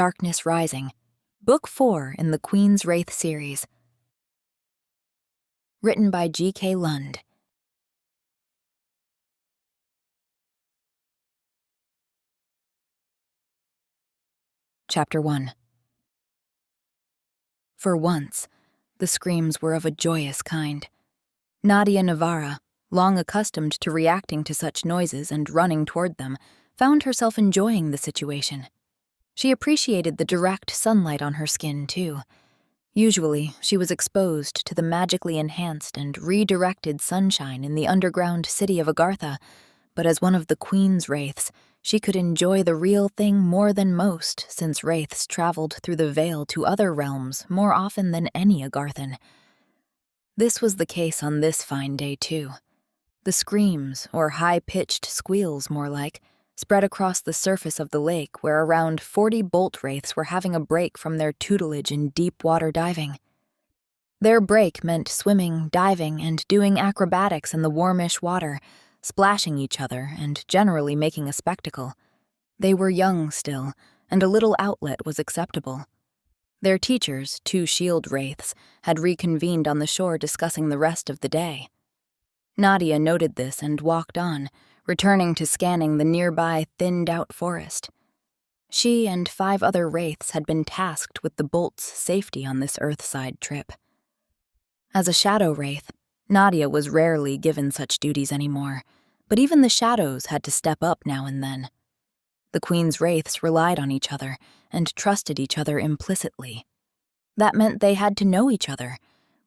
Darkness Rising, Book 4 in the Queen's Wraith series. Written by G.K. Lund. Chapter 1. For once, the screams were of a joyous kind. Nadia Navarra, long accustomed to reacting to such noises and running toward them, found herself enjoying the situation. She appreciated the direct sunlight on her skin, too. Usually, she was exposed to the magically enhanced and redirected sunshine in the underground city of Agartha, but as one of the Queen's Wraiths, she could enjoy the real thing more than most, since Wraiths traveled through the veil to other realms more often than any Agarthan. This was the case on this fine day, too. The screams, or high-pitched squeals more like, spread across the surface of the lake where around 40 bolt wraiths were having a break from their tutelage in deep-water diving. Their break meant swimming, diving, and doing acrobatics in the warmish water, splashing each other and generally making a spectacle. They were young still, and a little outlet was acceptable. Their teachers, 2 shield wraiths, had reconvened on the shore discussing the rest of the day. Nadia noted this and walked on, returning to scanning the nearby thinned-out forest. She and 5 other wraiths had been tasked with the bolt's safety on this Earthside trip. As a shadow wraith, Nadia was rarely given such duties anymore, but even the shadows had to step up now and then. The Queen's wraiths relied on each other and trusted each other implicitly. That meant they had to know each other,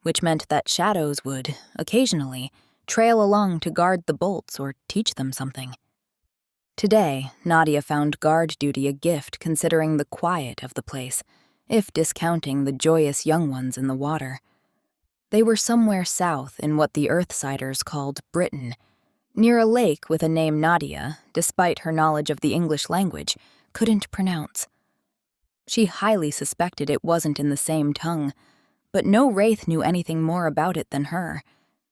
which meant that shadows would, occasionally, trail along to guard the bolts or teach them something. Today, Nadia found guard duty a gift considering the quiet of the place, if discounting the joyous young ones in the water. They were somewhere south in what the Earthsiders called Britain, near a lake with a name Nadia, despite her knowledge of the English language, couldn't pronounce. She highly suspected it wasn't in the same tongue, but no wraith knew anything more about it than her,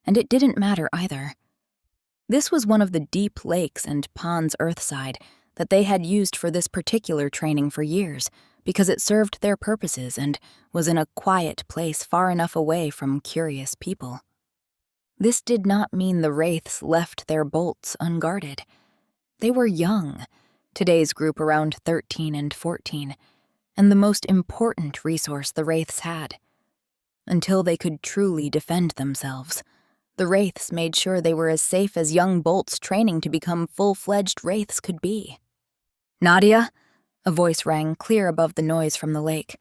and it didn't matter either. This was one of the deep lakes and ponds Earthside that they had used for this particular training for years, because it served their purposes and was in a quiet place far enough away from curious people. This did not mean the wraiths left their bolts unguarded. They were young, today's group around 13 and 14, and the most important resource the wraiths had. Until they could truly defend themselves, the wraiths made sure they were as safe as young bolts training to become full-fledged wraiths could be. "Nadia?" A voice rang clear above the noise from the lake.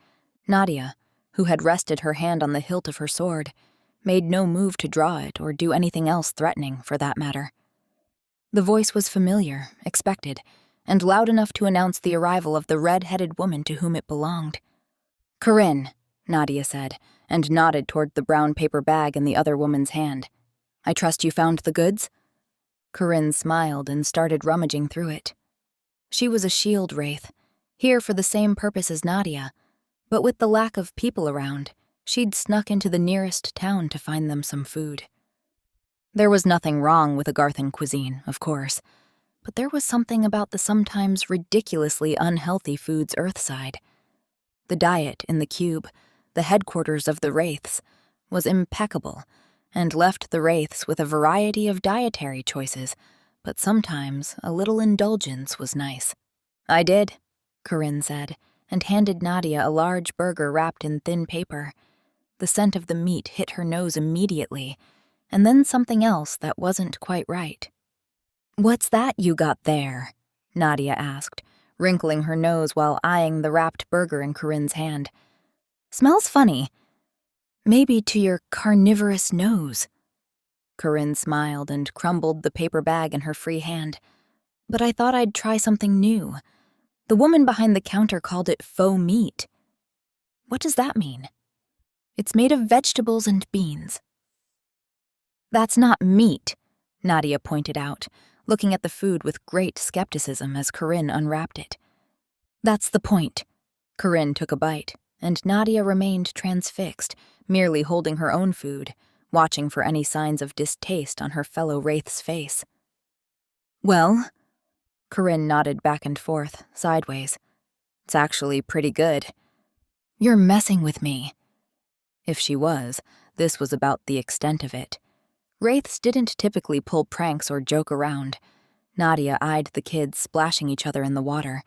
Nadia, who had rested her hand on the hilt of her sword, made no move to draw it or do anything else threatening, for that matter. The voice was familiar, expected, and loud enough to announce the arrival of the red-headed woman to whom it belonged. "Corinne," Nadia said, and nodded toward the brown paper bag in the other woman's hand. "I trust you found the goods?" Corinne smiled and started rummaging through it. She was a shield wraith, here for the same purpose as Nadia, but with the lack of people around, she'd snuck into the nearest town to find them some food. There was nothing wrong with Agarthan cuisine, of course, but there was something about the sometimes ridiculously unhealthy foods Earthside. The diet in the cube, the headquarters of the Wraiths, was impeccable, and left the Wraiths with a variety of dietary choices, but sometimes a little indulgence was nice. "I did," Corinne said, and handed Nadia a large burger wrapped in thin paper. The scent of the meat hit her nose immediately, and then something else that wasn't quite right. "What's that you got there?" Nadia asked, wrinkling her nose while eyeing the wrapped burger in Corinne's hand. "Smells funny. Maybe to your carnivorous nose." Corinne smiled and crumbled the paper bag in her free hand. "But I thought I'd try something new. The woman behind the counter called it faux meat." "What does that mean?" "It's made of vegetables and beans." "That's not meat," Nadia pointed out, looking at the food with great skepticism as Corinne unwrapped it. "That's the point." Corinne took a bite, and Nadia remained transfixed, merely holding her own food, watching for any signs of distaste on her fellow wraith's face. "Well," Corinne nodded back and forth, sideways. It's actually pretty good." "You're messing with me." If she was, this was about the extent of it. Wraiths didn't typically pull pranks or joke around. Nadia eyed the kids splashing each other in the water.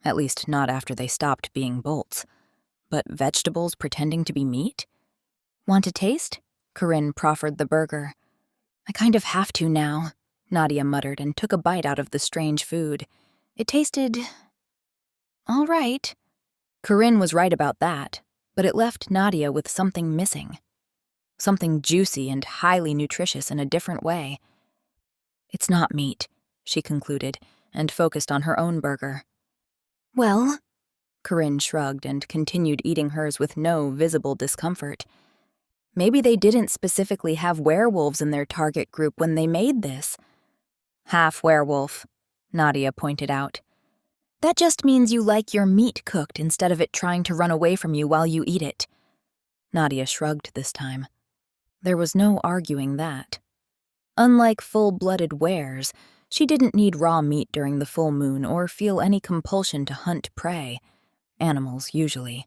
At least not after they stopped being bolts. But vegetables pretending to be meat? "Want a taste?" Corinne proffered the burger. "I kind of have to now," Nadia muttered and took a bite out of the strange food. It tasted... all right. Corinne was right about that, but it left Nadia with something missing. Something juicy and highly nutritious in a different way. "It's not meat," she concluded, and focused on her own burger. "Well," Corinne shrugged and continued eating hers with no visible discomfort. Maybe they didn't specifically have werewolves in their target group when they made this. "Half werewolf," Nadia pointed out. "That just means you like your meat cooked instead of it trying to run away from you while you eat it." Nadia shrugged this time. There was no arguing that. Unlike full-blooded wares, she didn't need raw meat during the full moon or feel any compulsion to hunt prey. Animals, usually.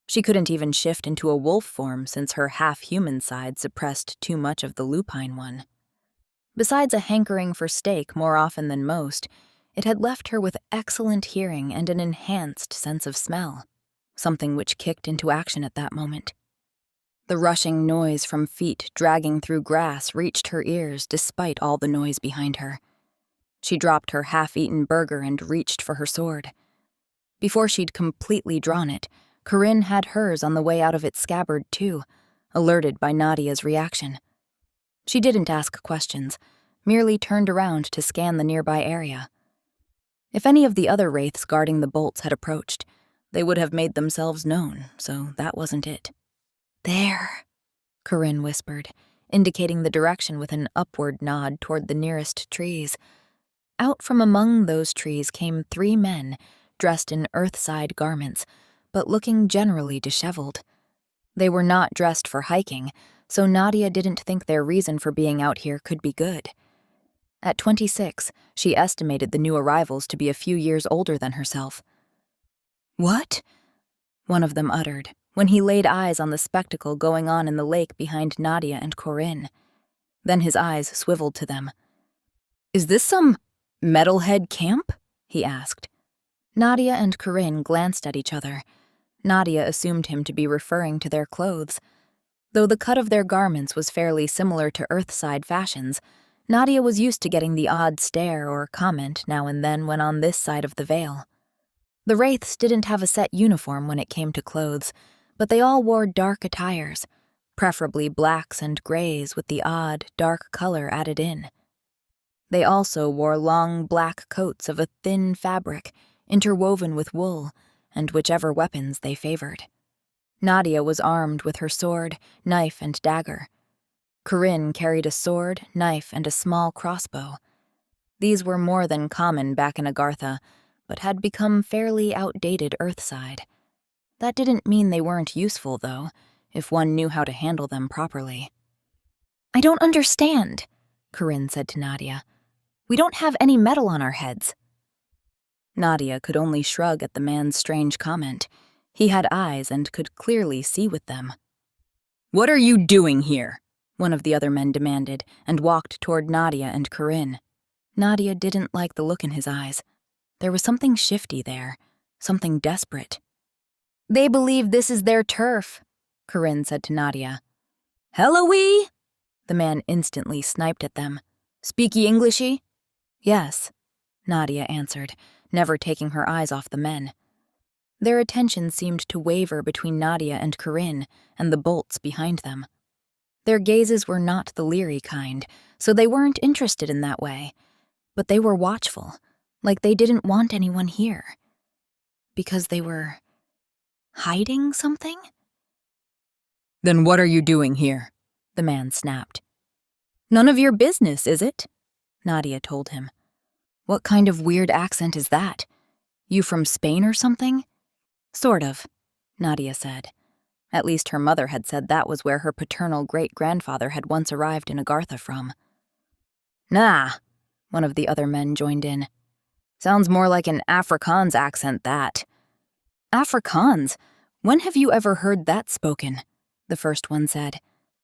She couldn't even shift into a wolf form since her half-human side suppressed too much of the lupine one. Besides a hankering for steak more often than most, it had left her with excellent hearing and an enhanced sense of smell, something which kicked into action at that moment. The rushing noise from feet dragging through grass reached her ears despite all the noise behind her. She dropped her half-eaten burger and reached for her sword. Before she'd completely drawn it, Corinne had hers on the way out of its scabbard too, alerted by Nadia's reaction. She didn't ask questions, merely turned around to scan the nearby area. If any of the other wraiths guarding the bolts had approached, they would have made themselves known, so that wasn't it. "There," Corinne whispered, indicating the direction with an upward nod toward the nearest trees. Out from among those trees came 3 men, dressed in earthside garments, but looking generally disheveled. They were not dressed for hiking, so Nadia didn't think their reason for being out here could be good. At 26, she estimated the new arrivals to be a few years older than herself. "What?" one of them uttered, when he laid eyes on the spectacle going on in the lake behind Nadia and Corinne. Then his eyes swiveled to them. "Is this some metalhead camp?" he asked. Nadia and Corinne glanced at each other. Nadia assumed him to be referring to their clothes. Though the cut of their garments was fairly similar to Earthside fashions, Nadia was used to getting the odd stare or comment now and then when on this side of the veil. The Wraiths didn't have a set uniform when it came to clothes, but they all wore dark attires, preferably blacks and grays with the odd, dark color added in. They also wore long black coats of a thin fabric, interwoven with wool, and whichever weapons they favored. Nadia was armed with her sword, knife, and dagger. Corinne carried a sword, knife, and a small crossbow. These were more than common back in Agartha, but had become fairly outdated Earthside. That didn't mean they weren't useful, though, if one knew how to handle them properly. "I don't understand," Corinne said to Nadia. "We don't have any metal on our heads." Nadia could only shrug at the man's strange comment. He had eyes and could clearly see with them. "What are you doing here?" one of the other men demanded, and walked toward Nadia and Corinne. Nadia didn't like the look in his eyes. There was something shifty there, something desperate. "They believe this is their turf," Corinne said to Nadia. "Hello-wee?" The man instantly sniped at them. "Speaky Englishy?" "Yes," Nadia answered, never taking her eyes off the men. Their attention seemed to waver between Nadia and Corinne and the bolts behind them. Their gazes were not the leery kind, so they weren't interested in that way, but they were watchful, like they didn't want anyone here. Because they were hiding something? "Then what are you doing here?" the man snapped. "None of your business, is it?" Nadia told him. "What kind of weird accent is that? You from Spain or something?" "Sort of," Nadia said. At least her mother had said that was where her paternal great-grandfather had once arrived in Agartha from. "Nah," one of the other men joined in. "Sounds more like an Afrikaans accent, that." Afrikaans? When have you ever heard that spoken? The first one said.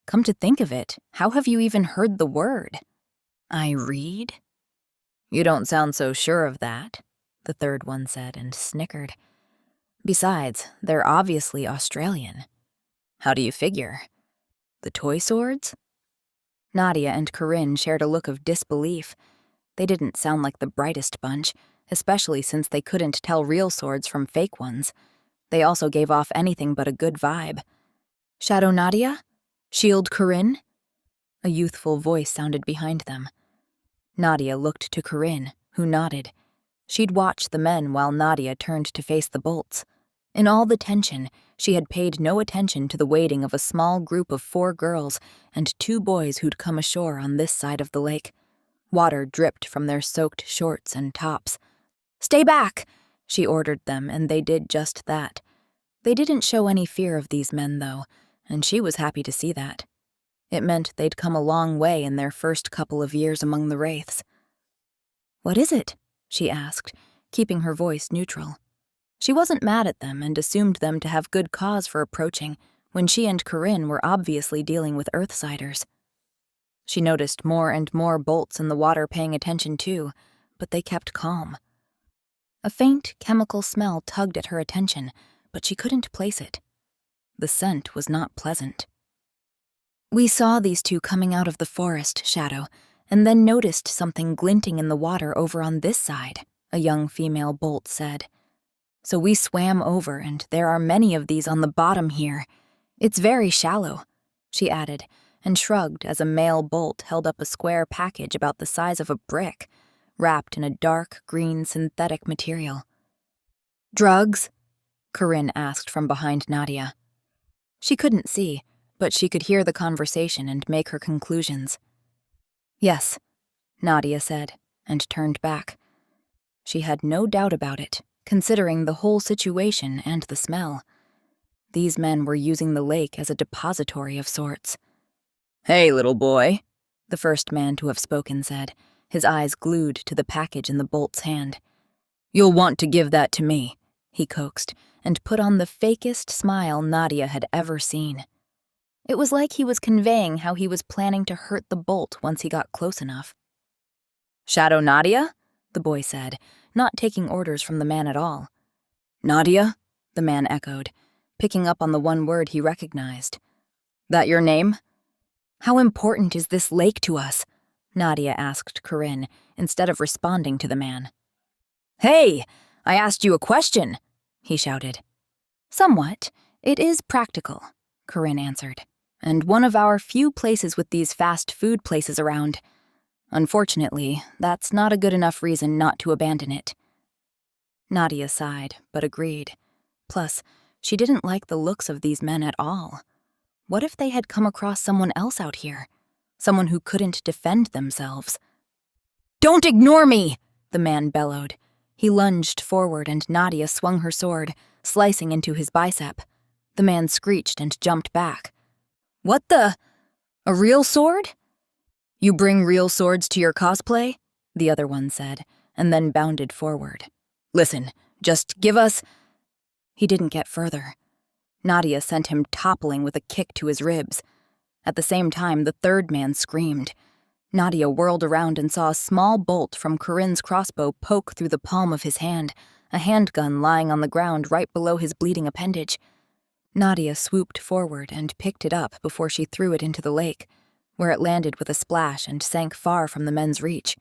Come to think of it, how have you even heard the word? I read? You don't sound so sure of that, the third one said and snickered. Besides, they're obviously Australian. How do you figure? The toy swords? Nadia and Corinne shared a look of disbelief. They didn't sound like the brightest bunch, especially since they couldn't tell real swords from fake ones. They also gave off anything but a good vibe. Shadow Nadia? Shield Corinne? A youthful voice sounded behind them. Nadia looked to Corinne, who nodded. She'd watched the men while Nadia turned to face the bolts. In all the tension, she had paid no attention to the waiting of a small group of 4 girls and 2 boys who'd come ashore on this side of the lake. Water dripped from their soaked shorts and tops. Stay back, she ordered them, and they did just that. They didn't show any fear of these men, though, and she was happy to see that. It meant they'd come a long way in their first couple of years among the Wraiths. What is it? She asked, keeping her voice neutral. She wasn't mad at them and assumed them to have good cause for approaching when she and Corinne were obviously dealing with Earthsiders. She noticed more and more bolts in the water paying attention too, but they kept calm. A faint chemical smell tugged at her attention, but she couldn't place it. The scent was not pleasant. We saw these 2 coming out of the forest, Shadow, and then noticed something glinting in the water over on this side, a young female bolt said. So we swam over, and there are many of these on the bottom here. It's very shallow, she added, and shrugged as a male bolt held up a square package about the size of a brick, wrapped in a dark green synthetic material. Drugs? Corinne asked from behind Nadia. She couldn't see, but she could hear the conversation and make her conclusions. Yes, Nadia said, and turned back. She had no doubt about it, considering the whole situation and the smell. These men were using the lake as a depository of sorts. Hey, little boy, the first man to have spoken said, his eyes glued to the package in the bolt's hand. You'll want to give that to me, he coaxed, and put on the fakest smile Nadia had ever seen. It was like he was conveying how he was planning to hurt the bolt once he got close enough. Shadow Nadia? The boy said, not taking orders from the man at all. Nadia? The man echoed, picking up on the one word he recognized. That your name? How important is this lake to us? Nadia asked Corinne, instead of responding to the man. Hey, I asked you a question, he shouted. Somewhat. It is practical, Corinne answered, and one of our few places with these fast food places around. Unfortunately, that's not a good enough reason not to abandon it. Nadia sighed, but agreed. Plus, she didn't like the looks of these men at all. What if they had come across someone else out here? Someone who couldn't defend themselves? Don't ignore me! The man bellowed. He lunged forward and Nadia swung her sword, slicing into his bicep. The man screeched and jumped back. What the? A real sword? You bring real swords to your cosplay? The other one said, and then bounded forward. Listen, just give us... He didn't get further. Nadia sent him toppling with a kick to his ribs. At the same time, the third man screamed. Nadia whirled around and saw a small bolt from Corinne's crossbow poke through the palm of his hand, a handgun lying on the ground right below his bleeding appendage. Nadia swooped forward and picked it up before she threw it into the lake, where it landed with a splash and sank far from the men's reach.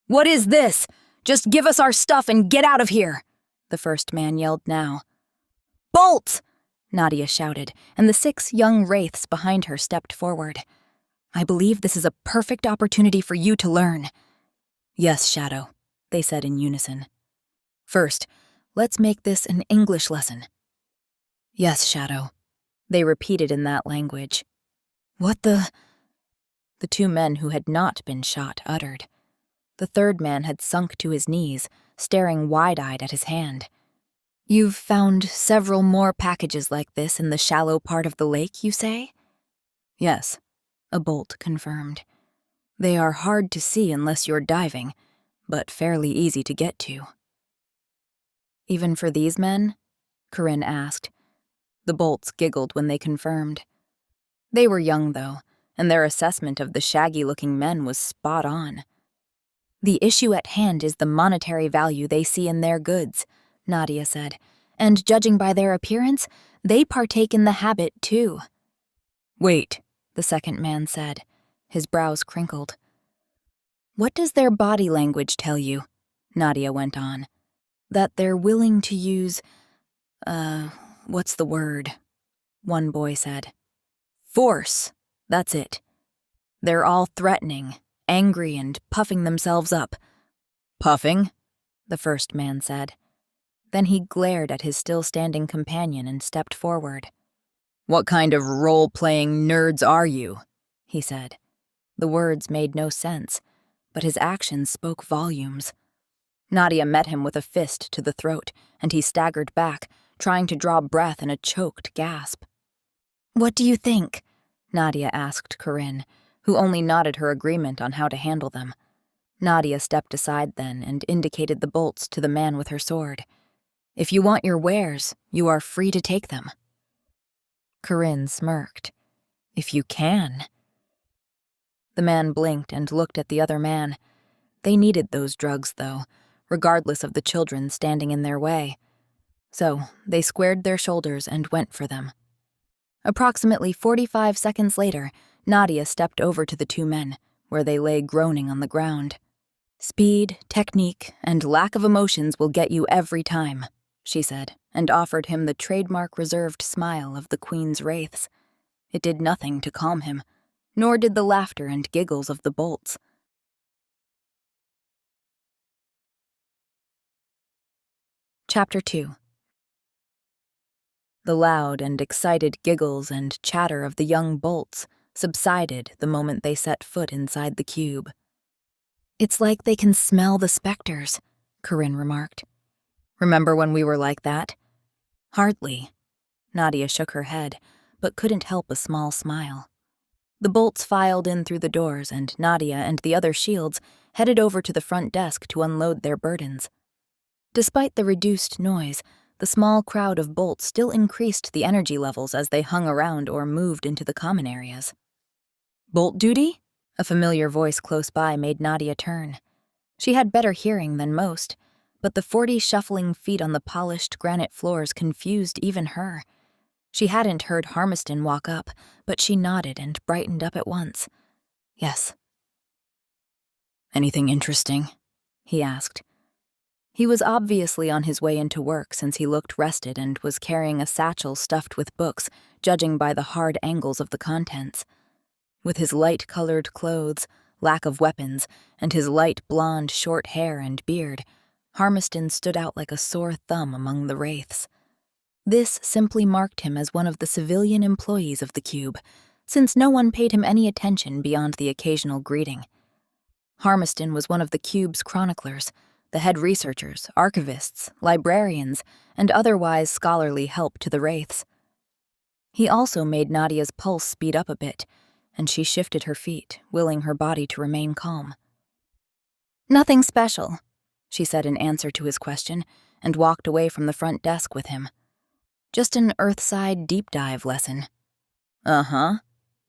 What is this? Just give us our stuff and get out of here! The first man yelled now. Bolts! Nadia shouted, and the 6 young wraiths behind her stepped forward. I believe this is a perfect opportunity for you to learn. Yes, Shadow, they said in unison. First, let's make this an English lesson. Yes, Shadow, they repeated in that language. What the... The 2 men who had not been shot uttered. The third man had sunk to his knees, staring wide-eyed at his hand. You've found several more packages like this in the shallow part of the lake, you say? Yes, a bolt confirmed. They are hard to see unless you're diving, but fairly easy to get to. Even for these men? Corinne asked. The bolts giggled when they confirmed. They were young, though, and their assessment of the shaggy-looking men was spot on. The issue at hand is the monetary value they see in their goods, Nadia said, and judging by their appearance, they partake in the habit, too. Wait, the second man said. His brows crinkled. What does their body language tell you? Nadia went on. That they're willing to use, what's the word? One boy said. Force, that's it. They're all threatening, angry, and puffing themselves up. Puffing? The first man said. Then he glared at his still-standing companion and stepped forward. What kind of role-playing nerds are you? He said. The words made no sense, but his actions spoke volumes. Nadia met him with a fist to the throat, and he staggered back, trying to draw breath in a choked gasp. What do you think? Nadia asked Corinne, who only nodded her agreement on how to handle them. Nadia stepped aside then and indicated the bolts to the man with her sword. If you want your wares, you are free to take them. Corinne smirked. If you can. The man blinked and looked at the other man. They needed those drugs, though, regardless of the children standing in their way. So they squared their shoulders and went for them. Approximately 45 seconds later, Nadia stepped over to the two men, where they lay groaning on the ground. Speed, technique, and lack of emotions will get you every time, she said, and offered him the trademark reserved smile of the Queen's Wraiths. It did nothing to calm him, nor did the laughter and giggles of the bolts. Chapter 2. The loud and excited giggles and chatter of the young bolts subsided the moment they set foot inside the cube. It's like they can smell the specters, Corinne remarked. Remember when we were like that? Hardly. Nadia shook her head, but couldn't help a small smile. The bolts filed in through the doors, and Nadia and the other shields headed over to the front desk to unload their burdens. Despite the reduced noise, the small crowd of bolts still increased the energy levels as they hung around or moved into the common areas. Bolt duty? A familiar voice close by made Nadia turn. She had better hearing than most, but the 40 shuffling feet on the polished granite floors confused even her. She hadn't heard Harmiston walk up, but she nodded and brightened up at once. Yes. Anything interesting? He asked. He was obviously on his way into work since he looked rested and was carrying a satchel stuffed with books, judging by the hard angles of the contents. With his light-colored clothes, lack of weapons, and his light blonde short hair and beard, Harmiston stood out like a sore thumb among the Wraiths. This simply marked him as one of the civilian employees of the cube, since no one paid him any attention beyond the occasional greeting. Harmiston was one of the cube's chroniclers, the head researchers, archivists, librarians, and otherwise scholarly help to the Wraiths. He also made Nadia's pulse speed up a bit, and she shifted her feet, willing her body to remain calm. Nothing special, she said in answer to his question, and walked away from the front desk with him. Just an Earthside deep dive lesson. Uh-huh,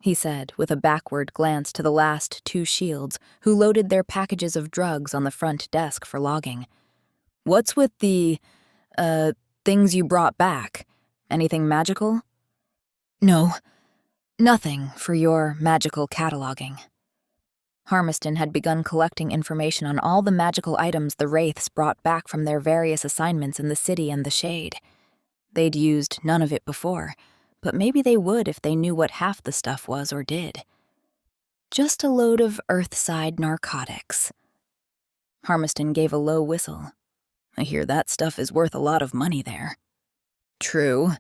he said, with a backward glance to the last two shields who loaded their packages of drugs on the front desk for logging. What's with the, things you brought back? Anything magical? No, nothing for your magical cataloging. Harmiston had begun collecting information on all the magical items the Wraiths brought back from their various assignments in the city and the Shade. They'd used none of it before, but maybe they would if they knew what half the stuff was or did. Just a load of Earthside narcotics. Harmiston gave a low whistle. I hear that stuff is worth a lot of money there. True.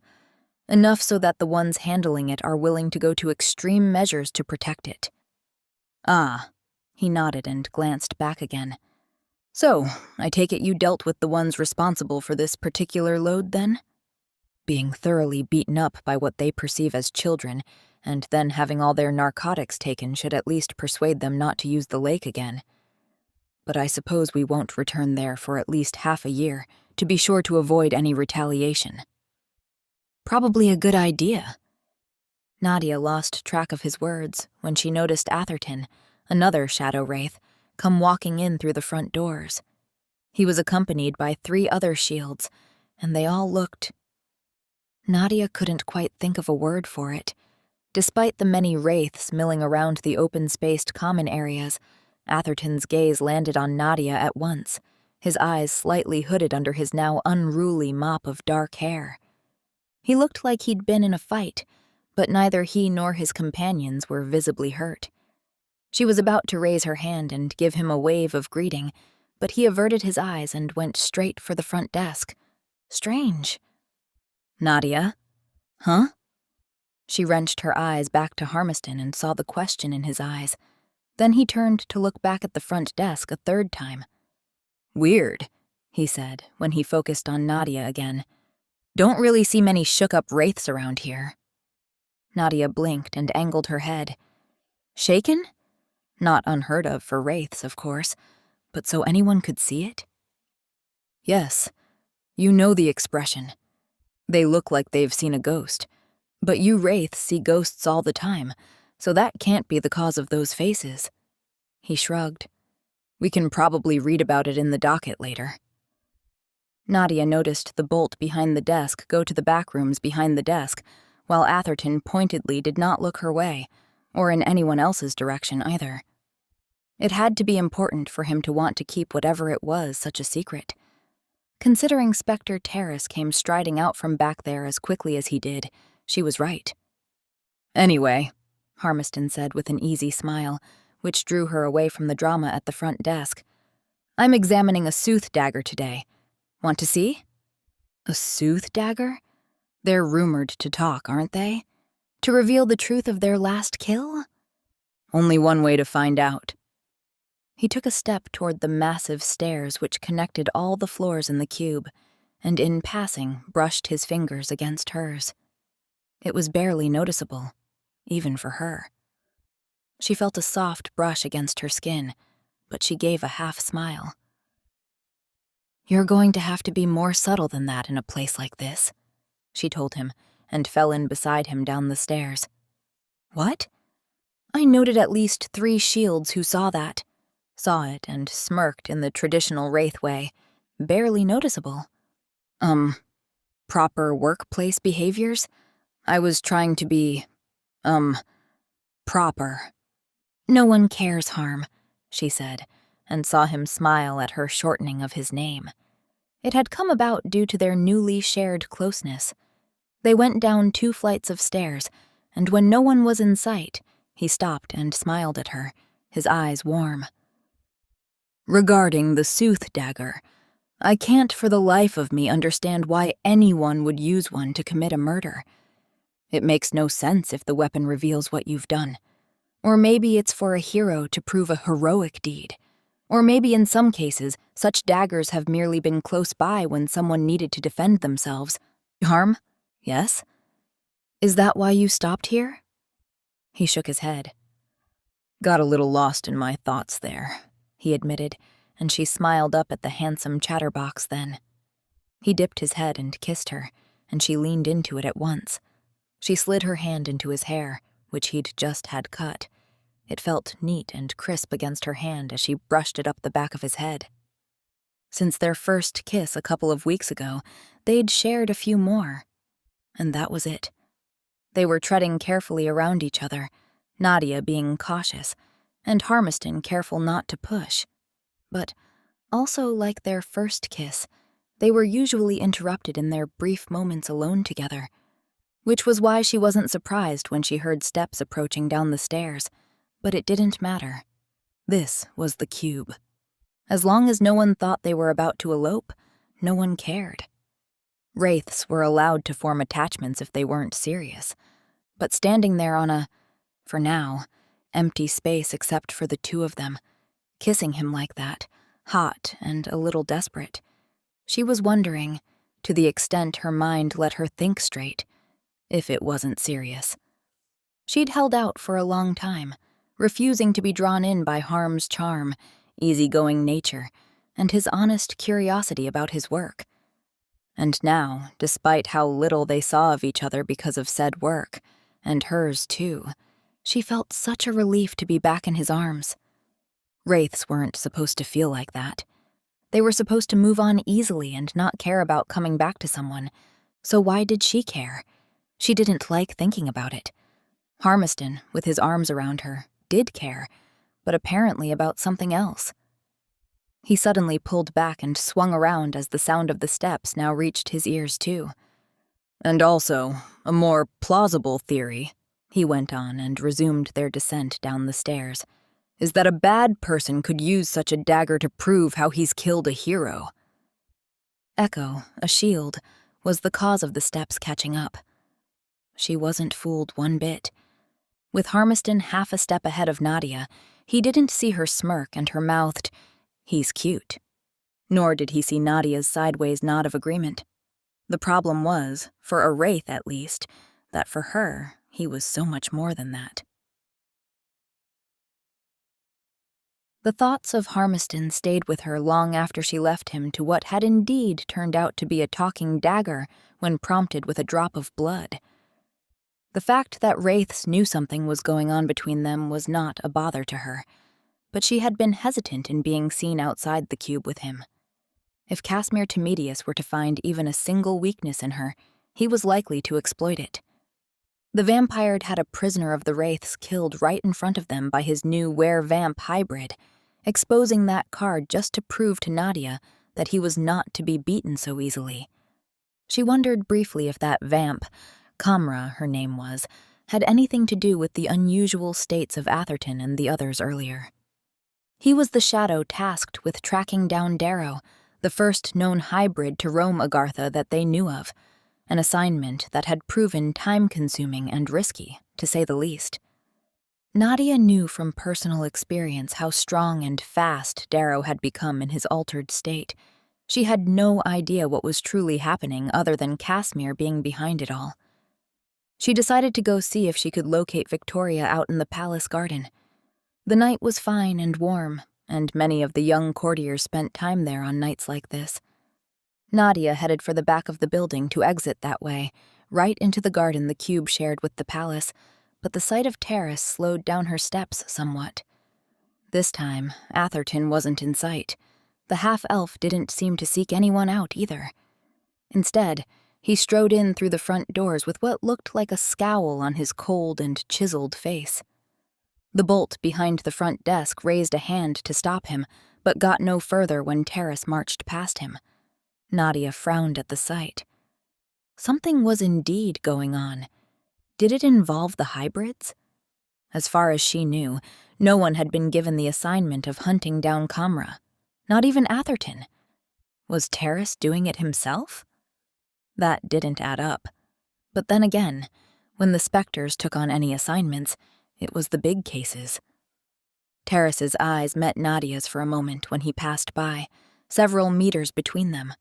Enough so that the ones handling it are willing to go to extreme measures to protect it. Ah, he nodded and glanced back again. So, I take it you dealt with the ones responsible for this particular load, then? Being thoroughly beaten up by what they perceive as children, and then having all their narcotics taken should at least persuade them not to use the lake again. But I suppose we won't return there for at least half a year, to be sure to avoid any retaliation. Probably a good idea. Nadia lost track of his words when she noticed Atherton, another shadow wraith, come walking in through the front doors. He was accompanied by 3 other shields, and they all looked... Nadia couldn't quite think of a word for it. Despite the many wraiths milling around the open-spaced common areas, Atherton's gaze landed on Nadia at once, his eyes slightly hooded under his now unruly mop of dark hair. He looked like he'd been in a fight, but neither he nor his companions were visibly hurt. She was about to raise her hand and give him a wave of greeting, but he averted his eyes and went straight for the front desk. Strange. Nadia? Huh? She wrenched her eyes back to Harmiston and saw the question in his eyes. Then he turned to look back at the front desk a 3rd time. Weird, he said when he focused on Nadia again. Don't really see many shook-up wraiths around here. Nadia blinked and angled her head. Shaken? Not unheard of for wraiths, of course, but so anyone could see it? Yes, you know the expression. They look like they've seen a ghost, but you wraiths see ghosts all the time, so that can't be the cause of those faces. He shrugged. We can probably read about it in the docket later. Nadia noticed the bolt behind the desk go to the back rooms behind the desk, while Atherton pointedly did not look her way, or in anyone else's direction either. It had to be important for him to want to keep whatever it was such a secret. Considering Spectre Terrace came striding out from back there as quickly as he did, she was right. Anyway, Harmiston said with an easy smile, which drew her away from the drama at the front desk. I'm examining a sooth dagger today. Want to see? A sooth dagger? They're rumored to talk, aren't they? To reveal the truth of their last kill? Only one way to find out. He took a step toward the massive stairs which connected all the floors in the cube, and in passing brushed his fingers against hers. It was barely noticeable, even for her. She felt a soft brush against her skin, but she gave a half smile. You're going to have to be more subtle than that in a place like this, she told him, and fell in beside him down the stairs. What? I noted at least 3 shields who saw that. Saw it and smirked in the traditional Wraith way, barely noticeable. Proper workplace behaviors? I was trying to be, proper. No one cares, Harm, she said, and saw him smile at her shortening of his name. It had come about due to their newly shared closeness. They went down 2 flights of stairs, and when no one was in sight, he stopped and smiled at her, his eyes warm. Regarding the sooth dagger, I can't for the life of me understand why anyone would use one to commit a murder. It makes no sense if the weapon reveals what you've done. Or maybe it's for a hero to prove a heroic deed. Or maybe in some cases, such daggers have merely been close by when someone needed to defend themselves. Harm? Yes? Is that why you stopped here? He shook his head. Got a little lost in my thoughts there, he admitted, and she smiled up at the handsome chatterbox then. He dipped his head and kissed her, and she leaned into it at once. She slid her hand into his hair, which he'd just had cut. It felt neat and crisp against her hand as she brushed it up the back of his head. Since their first kiss a couple of weeks ago, they'd shared a few more. And that was it. They were treading carefully around each other, Nadia being cautious, and Harmiston careful not to push. But, also like their first kiss, they were usually interrupted in their brief moments alone together, which was why she wasn't surprised when she heard steps approaching down the stairs. But it didn't matter. This was the cube. As long as no one thought they were about to elope, no one cared. Wraiths were allowed to form attachments if they weren't serious, but standing there on a, for now, empty space except for the 2 of them, kissing him like that, hot and a little desperate, she was wondering, to the extent her mind let her think straight, if it wasn't serious. She'd held out for a long time, refusing to be drawn in by Harm's charm, easygoing nature, and his honest curiosity about his work. And now, despite how little they saw of each other because of said work, and hers too, she felt such a relief to be back in his arms. Wraiths weren't supposed to feel like that. They were supposed to move on easily and not care about coming back to someone. So why did she care? She didn't like thinking about it. Harmiston, with his arms around her, did care, but apparently about something else. He suddenly pulled back and swung around as the sound of the steps now reached his ears too. And also, a more plausible theory, he went on and resumed their descent down the stairs, is that a bad person could use such a dagger to prove how he's killed a hero. Echo, a shield, was the cause of the steps catching up. She wasn't fooled one bit. With Harmiston half a step ahead of Nadia, he didn't see her smirk and her mouthed, "He's cute." Nor did he see Nadia's sideways nod of agreement. The problem was, for a Wraith at least, that for her, he was so much more than that. The thoughts of Harmiston stayed with her long after she left him to what had indeed turned out to be a talking dagger when prompted with a drop of blood. The fact that Wraiths knew something was going on between them was not a bother to her, but she had been hesitant in being seen outside the cube with him. If Kassemyr Temedius were to find even a single weakness in her, he was likely to exploit it. The vampire had a prisoner of the Wraiths killed right in front of them by his new were-vamp hybrid, exposing that card just to prove to Nadia that he was not to be beaten so easily. She wondered briefly if that vamp, Kamra her name was, had anything to do with the unusual states of Atherton and the others earlier. He was the shadow tasked with tracking down Darrow, the first known hybrid to roam Agartha that they knew of, an assignment that had proven time-consuming and risky, to say the least. Nadia knew from personal experience how strong and fast Darrow had become in his altered state. She had no idea what was truly happening other than Kassemyr being behind it all. She decided to go see if she could locate Victoria out in the palace garden. The night was fine and warm, and many of the young courtiers spent time there on nights like this. Nadia headed for the back of the building to exit that way, right into the garden the cube shared with the palace, but the sight of Terrace slowed down her steps somewhat. This time, Atherton wasn't in sight. The half-elf didn't seem to seek anyone out either. Instead, he strode in through the front doors with what looked like a scowl on his cold and chiseled face. The bolt behind the front desk raised a hand to stop him, but got no further when Terrace marched past him. Nadia frowned at the sight. Something was indeed going on. Did it involve the hybrids? As far as she knew, no one had been given the assignment of hunting down Kamra. Not even Atherton. Was Terrace doing it himself? That didn't add up. But then again, when the Spectres took on any assignments, it was the big cases. Terrace's eyes met Nadia's for a moment when he passed by, several meters between them.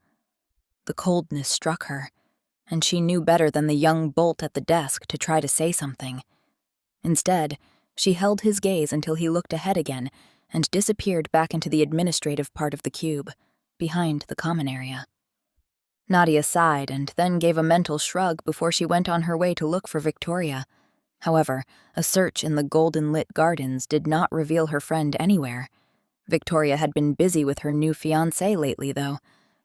The coldness struck her, and she knew better than the young bolt at the desk to try to say something. Instead, she held his gaze until he looked ahead again and disappeared back into the administrative part of the cube, behind the common area. Nadia sighed and then gave a mental shrug before she went on her way to look for Victoria. However, a search in the golden-lit gardens did not reveal her friend anywhere. Victoria had been busy with her new fiancé lately, though,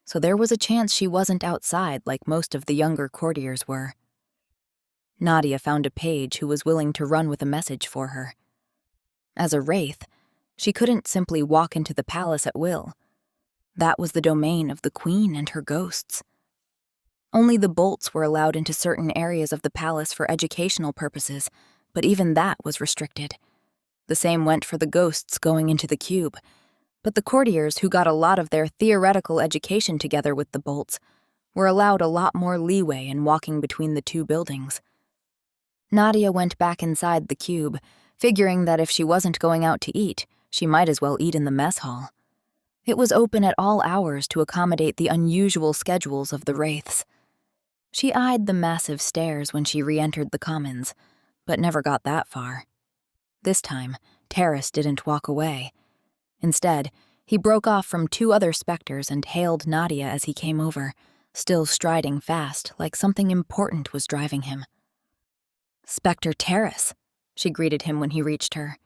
so there was a chance she wasn't outside like most of the younger courtiers were. Nadia found a page who was willing to run with a message for her. As a Wraith, she couldn't simply walk into the palace at will. That was the domain of the Queen and her ghosts. Only the bolts were allowed into certain areas of the palace for educational purposes, but even that was restricted. The same went for the ghosts going into the cube, but the courtiers who got a lot of their theoretical education together with the bolts were allowed a lot more leeway in walking between the two buildings. Nadia went back inside the cube, figuring that if she wasn't going out to eat, she might as well eat in the mess hall. It was open at all hours to accommodate the unusual schedules of the Wraiths. She eyed the massive stairs when she re-entered the commons, but never got that far. This time, Terrace didn't walk away. Instead, he broke off from two other specters and hailed Nadia as he came over, still striding fast like something important was driving him. "Spectre Terrace," she greeted him when he reached her.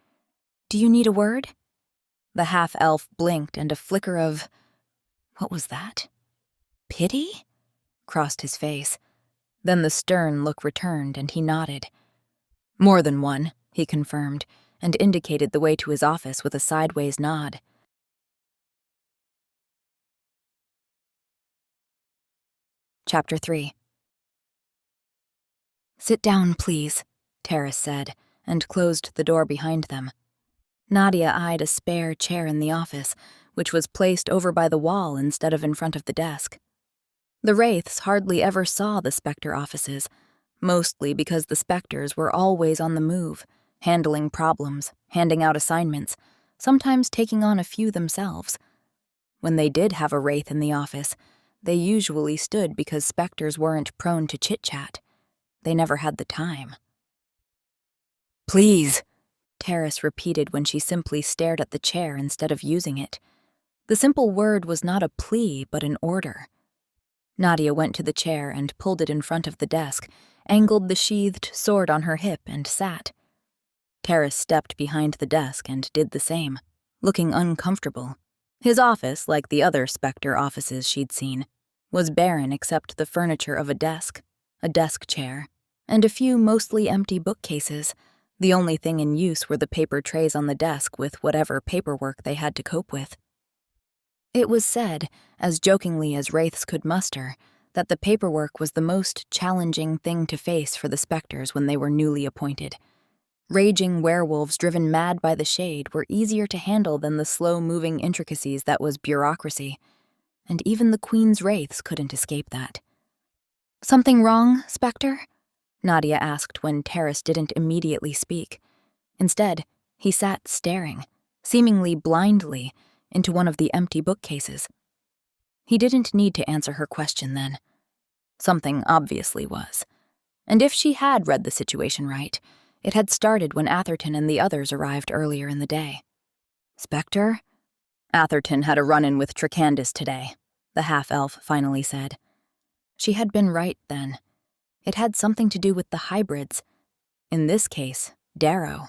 "Do you need a word?" The half-elf blinked, and a flicker of... what was that? Pity? Crossed his face. Then the stern look returned, and he nodded. "More than one," he confirmed, and indicated the way to his office with a sideways nod. Chapter 3. "Sit down, please," Terrace said, and closed the door behind them. Nadia eyed a spare chair in the office, which was placed over by the wall instead of in front of the desk. The Wraiths hardly ever saw the Spectre offices, mostly because the Spectres were always on the move, handling problems, handing out assignments, sometimes taking on a few themselves. When they did have a Wraith in the office, they usually stood because Spectres weren't prone to chit-chat. They never had the time. "Please," Terrace repeated when she simply stared at the chair instead of using it. The simple word was not a plea, but an order. Nadia went to the chair and pulled it in front of the desk, angled the sheathed sword on her hip, and sat. Terrace stepped behind the desk and did the same, looking uncomfortable. His office, like the other Spectre offices she'd seen, was barren except the furniture of a desk chair, and a few mostly empty bookcases. The only thing in use were the paper trays on the desk with whatever paperwork they had to cope with. It was said, as jokingly as Wraiths could muster, that the paperwork was the most challenging thing to face for the Spectres when they were newly appointed. Raging werewolves driven mad by the shade were easier to handle than the slow-moving intricacies that was bureaucracy, and even the Queen's Wraiths couldn't escape that. "Something wrong, Spectre?" Nadia asked when Terrace didn't immediately speak. Instead, he sat staring, seemingly blindly, into one of the empty bookcases. He didn't need to answer her question then. Something obviously was. And if she had read the situation right, it had started when Atherton and the others arrived earlier in the day. "Spectre?" "Atherton had a run-in with Tricandis today," the half-elf finally said. She had been right then. It had something to do with the hybrids. In this case, Darrow.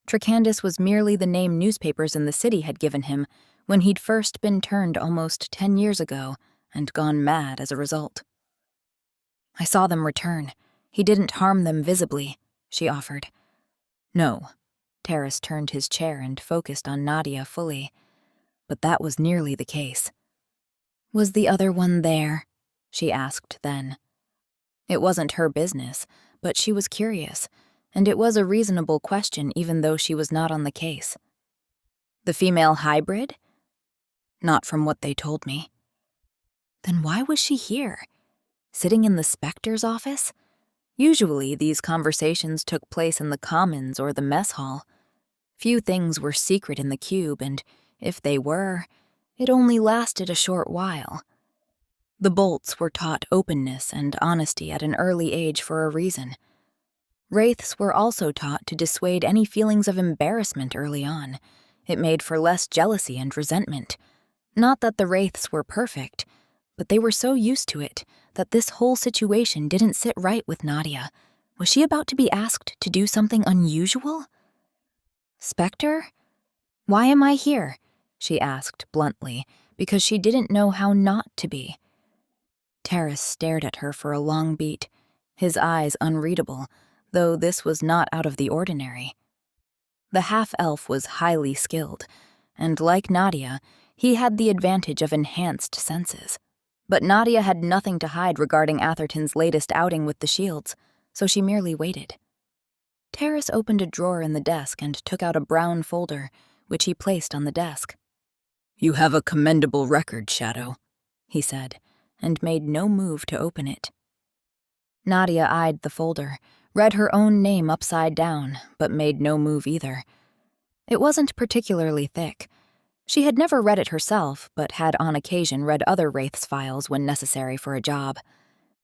Tricandis was merely the name newspapers in the city had given him when he'd first been turned almost 10 years ago and gone mad as a result. "I saw them return. He didn't harm them visibly," she offered. "No." Terrace turned his chair and focused on Nadia fully. "But that was nearly the case." "Was the other one there?" she asked then. It wasn't her business, but she was curious, and it was a reasonable question even though she was not on the case. "The female hybrid?" "Not from what they told me." Then why was she here? Sitting in the Spectre's office? Usually these conversations took place in the commons or the mess hall. Few things were secret in the cube, and if they were, it only lasted a short while. The Bolts were taught openness and honesty at an early age for a reason. Wraiths were also taught to dissuade any feelings of embarrassment early on. It made for less jealousy and resentment. Not that the Wraiths were perfect, but they were so used to it that this whole situation didn't sit right with Nadia. Was she about to be asked to do something unusual? "Spectre? Why am I here?" she asked bluntly, because she didn't know how not to be. Terrace stared at her for a long beat, his eyes unreadable, though this was not out of the ordinary. The half-elf was highly skilled, and like Nadia, he had the advantage of enhanced senses. But Nadia had nothing to hide regarding Atherton's latest outing with the shields, so she merely waited. Terrace opened a drawer in the desk and took out a brown folder, which he placed on the desk. "You have a commendable record, Shadow," he said, and made no move to open it. Nadia eyed the folder, read her own name upside down, but made no move either. It wasn't particularly thick. She had never read it herself, but had on occasion read other Wraiths' files when necessary for a job.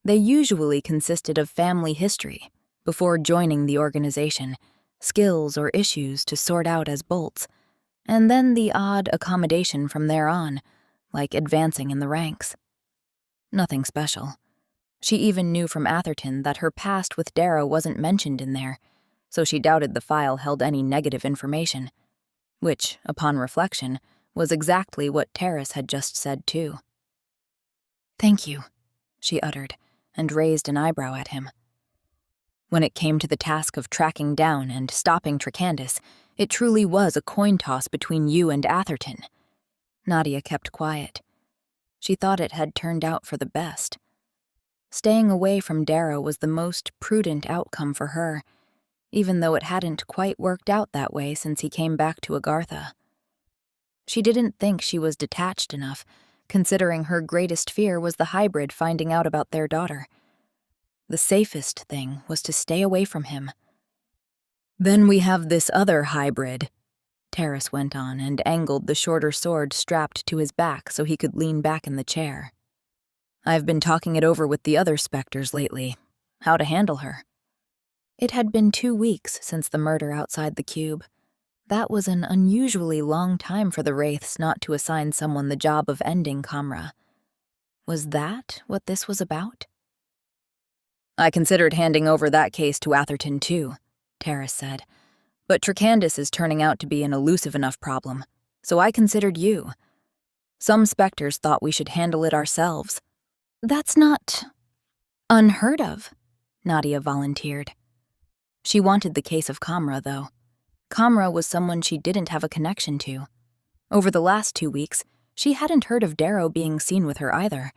They usually consisted of family history, before joining the organization, skills or issues to sort out as bolts, and then the odd accommodation from there on, like advancing in the ranks. Nothing special. She even knew from Atherton that her past with Darrow wasn't mentioned in there, so she doubted the file held any negative information, which, upon reflection, was exactly what Terrace had just said too. "Thank you," she uttered, and raised an eyebrow at him. When it came to the task of tracking down and stopping Tracandis, it truly was a coin toss between you and Atherton. Nadia kept quiet. She thought it had turned out for the best. Staying away from Darrow was the most prudent outcome for her, even though it hadn't quite worked out that way since he came back to Agartha. She didn't think she was detached enough, considering her greatest fear was the hybrid finding out about their daughter. The safest thing was to stay away from him. "Then we have this other hybrid," Terrace went on and angled the shorter sword strapped to his back so he could lean back in the chair. "I've been talking it over with the other specters lately. How to handle her." It had been 2 weeks since the murder outside the cube. That was an unusually long time for the Wraiths not to assign someone the job of ending Kamra. Was that what this was about? "I considered handing over that case to Atherton too," Terrace said. "But Tracandis is turning out to be an elusive enough problem, so I considered you. Some specters thought we should handle it ourselves." "That's not unheard of," Nadia volunteered. She wanted the case of Kamra, though. Kamra was someone she didn't have a connection to. Over the last 2 weeks, she hadn't heard of Darrow being seen with her either.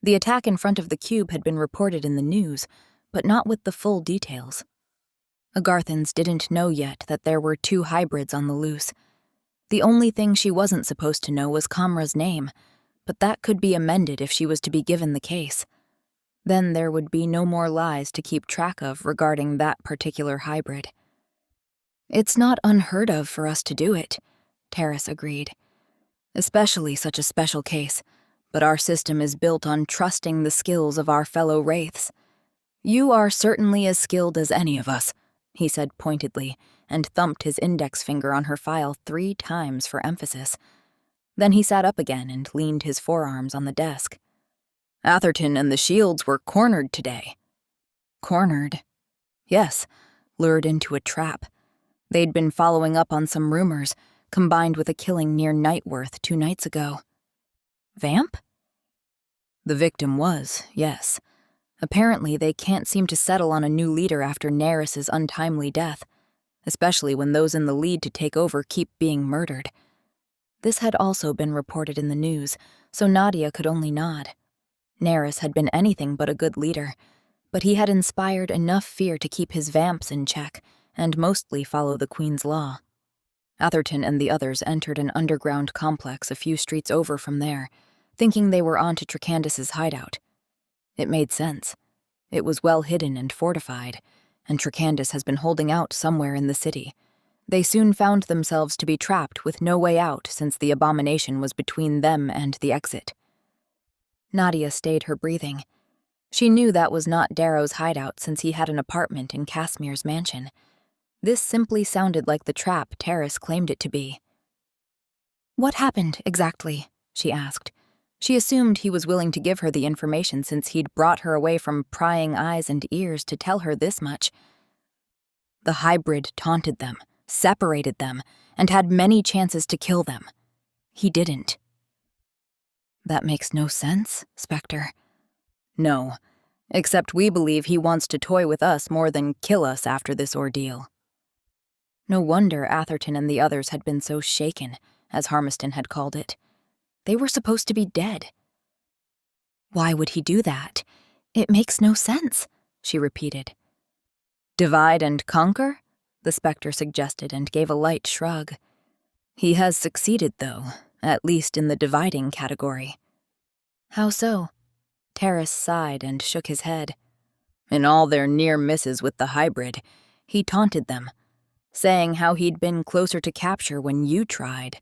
The attack in front of the cube had been reported in the news, but not with the full details. Agarthans didn't know yet that there were 2 hybrids on the loose. The only thing she wasn't supposed to know was Kamra's name, but that could be amended if she was to be given the case. Then there would be no more lies to keep track of regarding that particular hybrid. "It's not unheard of for us to do it," Terrace agreed. "Especially such a special case, but our system is built on trusting the skills of our fellow Wraiths. You are certainly as skilled as any of us," he said pointedly, and thumped his index finger on her file 3 times for emphasis. Then he sat up again and leaned his forearms on the desk. "Atherton and the Shields were cornered today." "Cornered?" "Yes, lured into a trap. They'd been following up on some rumors, combined with a killing near Nightworth 2 nights ago." "Vamp?" "The victim was, yes. Apparently they can't seem to settle on a new leader after Neris's untimely death, especially when those in the lead to take over keep being murdered." This had also been reported in the news, so Nadia could only nod. Neris had been anything but a good leader, but he had inspired enough fear to keep his vamps in check and mostly follow the Queen's law. Atherton and the others entered an underground complex a few streets over from there, thinking they were on to Tracandis's hideout. It made sense. It was well hidden and fortified, and Tracandis has been holding out somewhere in the city. They soon found themselves to be trapped with no way out since the abomination was between them and the exit. Nadia stayed her breathing. She knew that was not Darrow's hideout since he had an apartment in Kassemyr's mansion. This simply sounded like the trap Terrace claimed it to be. "What happened, exactly?" she asked. She assumed he was willing to give her the information since he'd brought her away from prying eyes and ears to tell her this much. "The hybrid taunted them, separated them, and had many chances to kill them. He didn't." "That makes no sense, Spectre." "No, except we believe he wants to toy with us more than kill us after this ordeal." No wonder Atherton and the others had been so shaken, as Harmiston had called it. They were supposed to be dead. "Why would he do that? It makes no sense," she repeated. "Divide and conquer?" the Spectre suggested and gave a light shrug. "He has succeeded, though, at least in the dividing category." "How so?" Terrace sighed and shook his head. "In all their near misses with the hybrid, he taunted them, saying how he'd been closer to capture when you tried."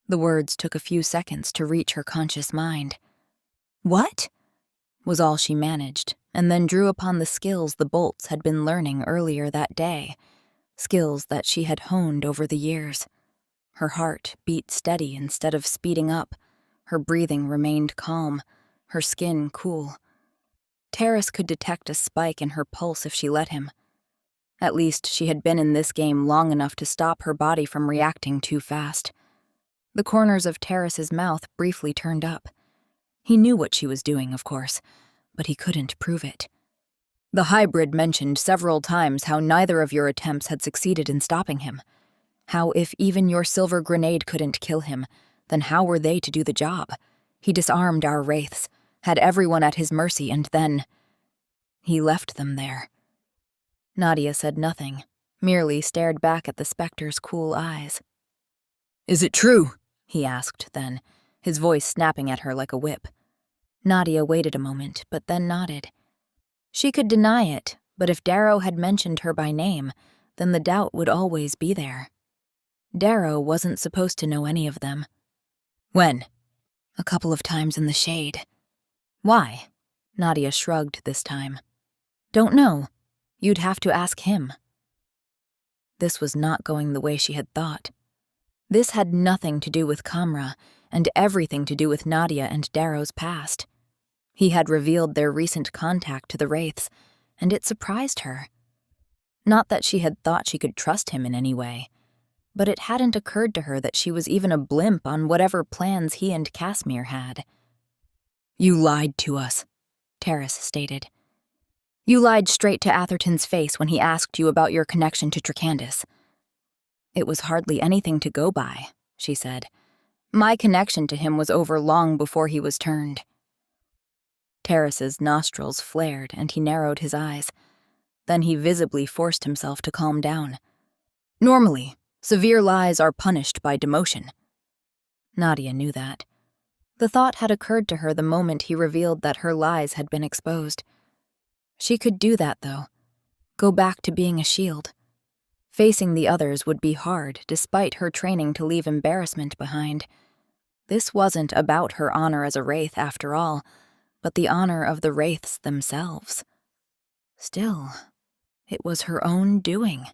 The words took a few seconds to reach her conscious mind. "What?" was all she managed, and then drew upon the skills the Bolts had been learning earlier that day, skills that she had honed over the years. Her heart beat steady instead of speeding up, her breathing remained calm, her skin cool. Terrace could detect a spike in her pulse if she let him. At least she had been in this game long enough to stop her body from reacting too fast. The corners of Terrace's mouth briefly turned up. He knew what she was doing, of course, but he couldn't prove it. The hybrid mentioned several times how neither of your attempts had succeeded in stopping him. How if even your silver grenade couldn't kill him, then how were they to do the job? He disarmed our wraiths, had everyone at his mercy, and then he left them there. Nadia said nothing, merely stared back at the specter's cool eyes. "Is it true?" he asked then, his voice snapping at her like a whip. Nadia waited a moment, but then nodded. She could deny it, but if Darrow had mentioned her by name, then the doubt would always be there. Darrow wasn't supposed to know any of them. "When?" "A couple of times in the shade." "Why?" Nadia shrugged this time. "Don't know. You'd have to ask him." This was not going the way she had thought. This had nothing to do with Kamra, and everything to do with Nadia and Darrow's past. He had revealed their recent contact to the Wraiths, and it surprised her. Not that she had thought she could trust him in any way, but it hadn't occurred to her that she was even a blimp on whatever plans he and Kassemyr had. "You lied to us," Terrace stated. "You lied straight to Atherton's face when he asked you about your connection to Tracandis." "It was hardly anything to go by," she said. "My connection to him was over long before he was turned." Terrace's nostrils flared and he narrowed his eyes. Then he visibly forced himself to calm down. "Normally, severe lies are punished by demotion." Nadia knew that. The thought had occurred to her the moment he revealed that her lies had been exposed. She could do that, though. Go back to being a shield. Facing the others would be hard, despite her training to leave embarrassment behind. This wasn't about her honor as a Wraith, after all, but the honor of the Wraiths themselves. Still, it was her own doing.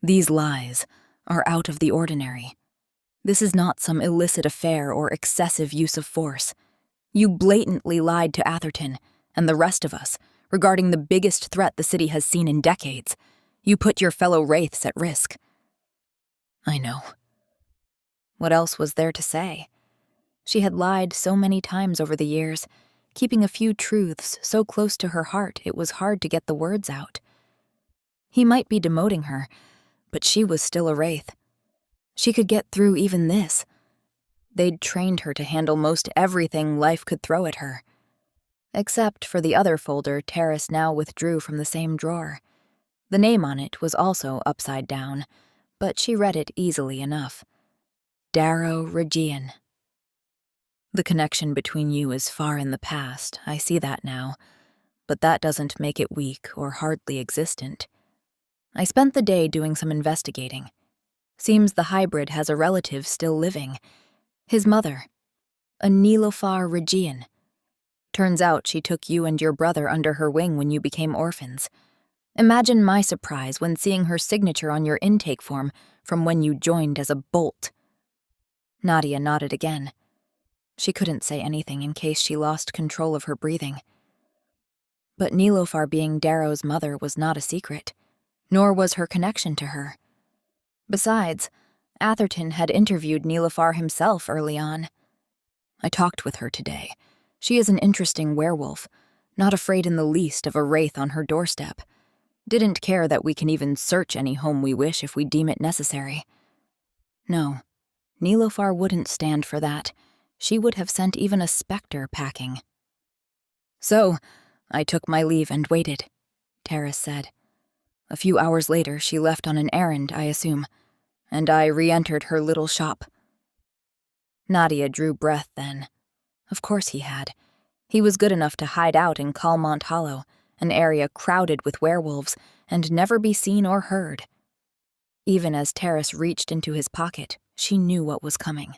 "These lies are out of the ordinary. This is not some illicit affair or excessive use of force. You blatantly lied to Atherton and the rest of us regarding the biggest threat the city has seen in decades. You put your fellow Wraiths at risk." "I know." What else was there to say? She had lied so many times over the years, keeping a few truths so close to her heart it was hard to get the words out. He might be demoting her, but she was still a Wraith. She could get through even this. They'd trained her to handle most everything life could throw at her. Except for the other folder Terrace now withdrew from the same drawer. The name on it was also upside down, but she read it easily enough. Darrow Regian. "The connection between you is far in the past, I see that now, but that doesn't make it weak or hardly existent. I spent the day doing some investigating. Seems the hybrid has a relative still living. His mother, a Nilofar Regian. Turns out she took you and your brother under her wing when you became orphans. Imagine my surprise when seeing her signature on your intake form from when you joined as a bolt." Nadia nodded again. She couldn't say anything in case she lost control of her breathing. But Nilofar being Darrow's mother was not a secret, nor was her connection to her. Besides, Atherton had interviewed Nilofar himself early on. "I talked with her today. She is an interesting werewolf, not afraid in the least of a Wraith on her doorstep. Didn't care that we can even search any home we wish if we deem it necessary. No, Nilofar wouldn't stand for that. She would have sent even a specter packing." "So, I took my leave and waited," Terrace said. "A few hours later, she left on an errand, I assume, and I re-entered her little shop." Nadia drew breath then. Of course he had. He was good enough to hide out in Calmont Hollow, an area crowded with werewolves, and never be seen or heard. Even as Terrace reached into his pocket, she knew what was coming.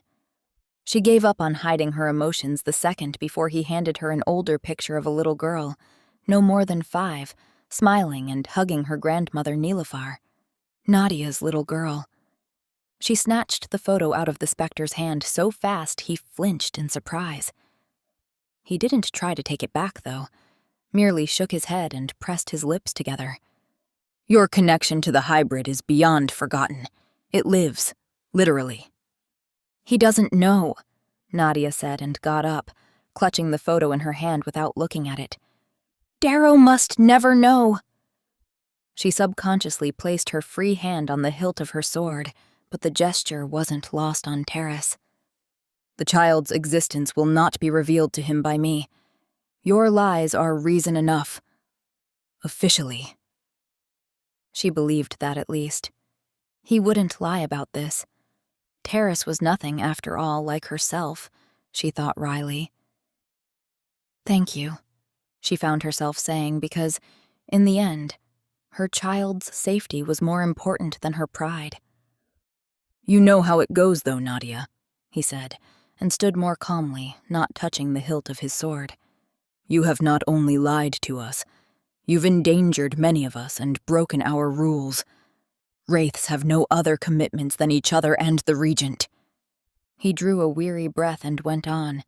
She gave up on hiding her emotions the second before he handed her an older picture of a little girl, no more than 5, smiling and hugging her grandmother Nilofar. Nadia's little girl. She snatched the photo out of the specter's hand so fast he flinched in surprise. He didn't try to take it back, though, merely shook his head and pressed his lips together. Your connection to the hybrid is beyond forgotten. It lives, literally. He doesn't know, Nadia said and got up, clutching the photo in her hand without looking at it. Darrow must never know. She subconsciously placed her free hand on the hilt of her sword, but the gesture wasn't lost on Terrace. The child's existence will not be revealed to him by me. Your lies are reason enough. Officially. She believed that at least. He wouldn't lie about this. Terrace was nothing, after all, like herself, she thought wryly. Thank you, she found herself saying, because, in the end, her child's safety was more important than her pride. You know how it goes, though, Nadia, he said, and stood more calmly, not touching the hilt of his sword. You have not only lied to us, you've endangered many of us and broken our rules. Wraiths have no other commitments than each other and the Regent. He drew a weary breath and went on.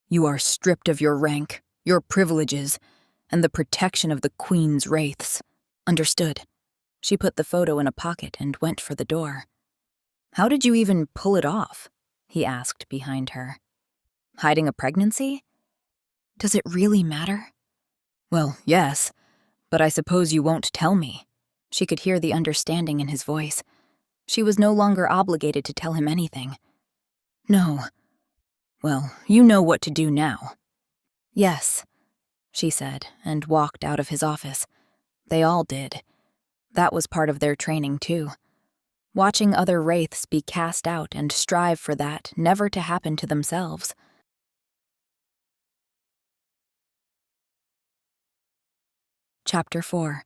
You are stripped of your rank, your privileges, and the protection of the Queen's Wraiths. Understood. She put the photo in a pocket and went for the door. How did you even pull it off? He asked behind her. Hiding a pregnancy? Does it really matter? Well, yes, but I suppose you won't tell me. She could hear the understanding in his voice. She was no longer obligated to tell him anything. No. Well, you know what to do now. Yes, she said, and walked out of his office. They all did. That was part of their training, too. Watching other Wraiths be cast out and strive for that never to happen to themselves. Chapter 4.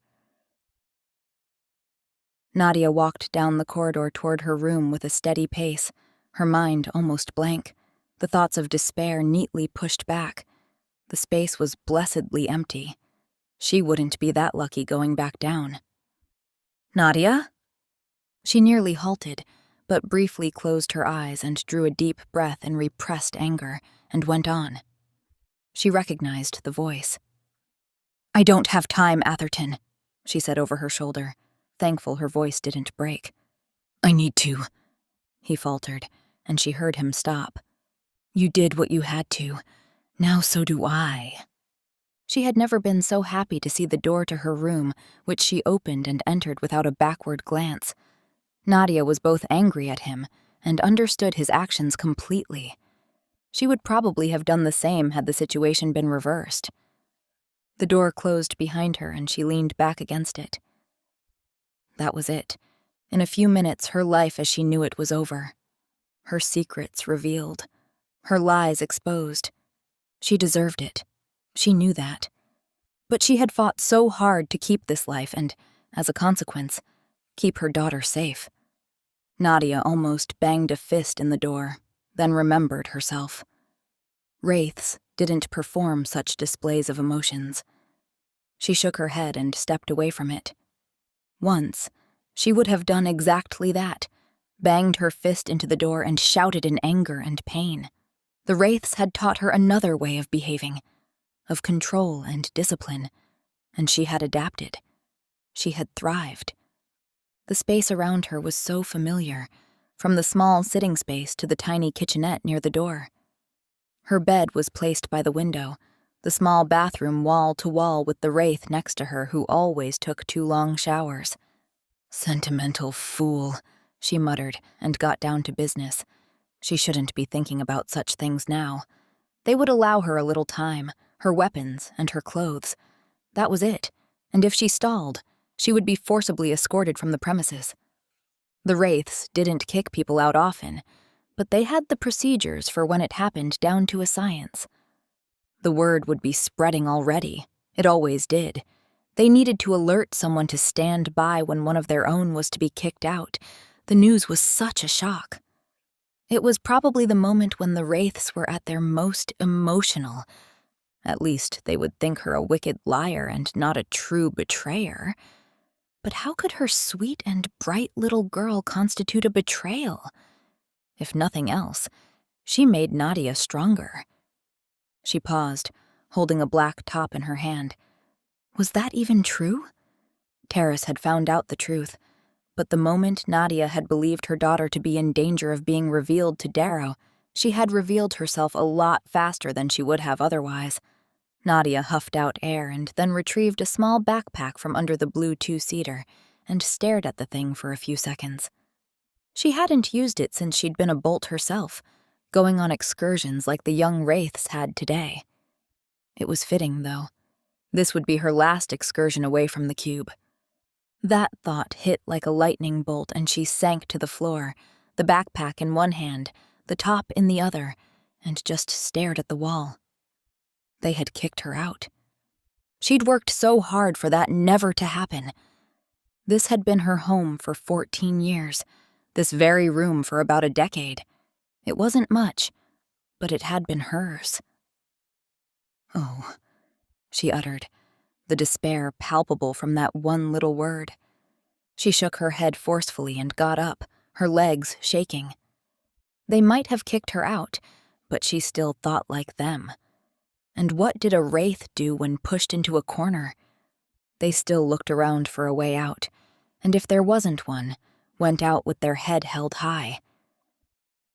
Nadia walked down the corridor toward her room with a steady pace, her mind almost blank, the thoughts of despair neatly pushed back. The space was blessedly empty. She wouldn't be that lucky going back down. Nadia? She nearly halted, but briefly closed her eyes and drew a deep breath in repressed anger, and went on. She recognized the voice. I don't have time, Atherton, she said over her shoulder, thankful her voice didn't break. I need to, he faltered, and she heard him stop. You did what you had to. Now so do I. She had never been so happy to see the door to her room, which she opened and entered without a backward glance. Nadia was both angry at him and understood his actions completely. She would probably have done the same had the situation been reversed. The door closed behind her and she leaned back against it. That was it. In a few minutes, her life as she knew it was over. Her secrets revealed. Her lies exposed. She deserved it. She knew that. But she had fought so hard to keep this life and, as a consequence, keep her daughter safe. Nadia almost banged a fist in the door, then remembered herself. Wraiths didn't perform such displays of emotions. She shook her head and stepped away from it. Once, she would have done exactly that, banged her fist into the door and shouted in anger and pain. The Wraiths had taught her another way of behaving, of control and discipline, and she had adapted. She had thrived. The space around her was so familiar, from the small sitting space to the tiny kitchenette near the door. Her bed was placed by the window, the small bathroom wall to wall with the Wraith next to her who always took 2 long showers. Sentimental fool, she muttered and got down to business. She shouldn't be thinking about such things now. They would allow her a little time, her weapons and her clothes. That was it, and if she stalled, she would be forcibly escorted from the premises. The Wraiths didn't kick people out often, but they had the procedures for when it happened down to a science. The word would be spreading already. It always did. They needed to alert someone to stand by when one of their own was to be kicked out. The news was such a shock. It was probably the moment when the Wraiths were at their most emotional. At least they would think her a wicked liar and not a true betrayer. But how could her sweet and bright little girl constitute a betrayal? If nothing else, she made Nadia stronger. She paused, holding a black top in her hand. Was that even true? Terrace had found out the truth, but the moment Nadia had believed her daughter to be in danger of being revealed to Darrow, she had revealed herself a lot faster than she would have otherwise. Nadia huffed out air and then retrieved a small backpack from under the blue two-seater and stared at the thing for a few seconds. She hadn't used it since she'd been a bolt herself, going on excursions like the young Wraiths had today. It was fitting, though. This would be her last excursion away from the cube. That thought hit like a lightning bolt and she sank to the floor, the backpack in one hand, the top in the other, and just stared at the wall. They had kicked her out. She'd worked so hard for that never to happen. This had been her home for 14 years, this very room for about a decade. It wasn't much, but it had been hers. Oh, she uttered, the despair palpable from that one little word. She shook her head forcefully and got up, her legs shaking. They might have kicked her out, but she still thought like them. And what did a Wraith do when pushed into a corner? They still looked around for a way out, and if there wasn't one, went out with their head held high.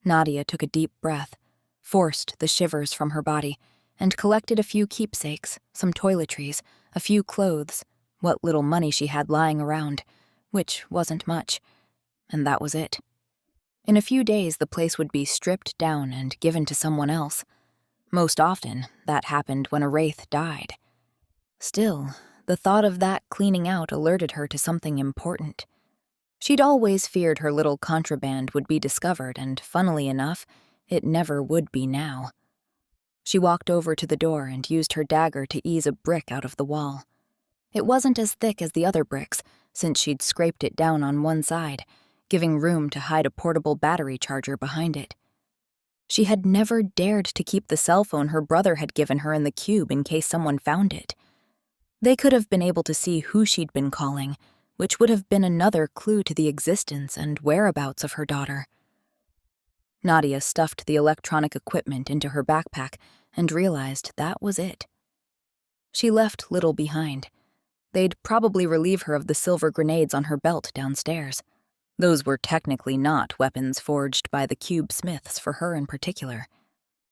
Nadia took a deep breath, forced the shivers from her body, and collected a few keepsakes, some toiletries, a few clothes, what little money she had lying around, which wasn't much, and that was it. In a few days the place would be stripped down and given to someone else. Most often, that happened when a Wraith died. Still, the thought of that cleaning out alerted her to something important. She'd always feared her little contraband would be discovered, and funnily enough, it never would be now. She walked over to the door and used her dagger to ease a brick out of the wall. It wasn't as thick as the other bricks, since she'd scraped it down on one side, giving room to hide a portable battery charger behind it. She had never dared to keep the cell phone her brother had given her in the cube in case someone found it. They could have been able to see who she'd been calling, which would have been another clue to the existence and whereabouts of her daughter. Nadia stuffed the electronic equipment into her backpack and realized that was it. She left little behind. They'd probably relieve her of the silver grenades on her belt downstairs. Those were technically not weapons forged by the cube smiths for her in particular.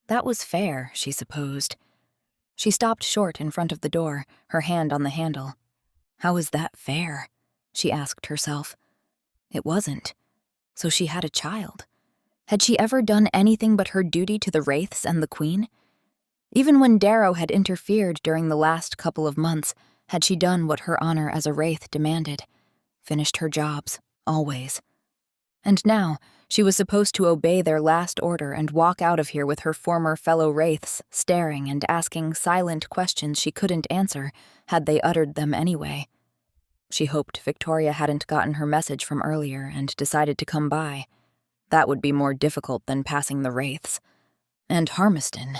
That was fair, she supposed. She stopped short in front of the door, her hand on the handle. How is that fair? She asked herself. It wasn't. So she had a child. Had she ever done anything but her duty to the Wraiths and the Queen? Even when Darrow had interfered during the last couple of months, had she done what her honor as a Wraith demanded? Finished her jobs, always. And now, she was supposed to obey their last order and walk out of here with her former fellow Wraiths staring and asking silent questions she couldn't answer, had they uttered them anyway. She hoped Victoria hadn't gotten her message from earlier and decided to come by. That would be more difficult than passing the Wraiths. And Harmiston.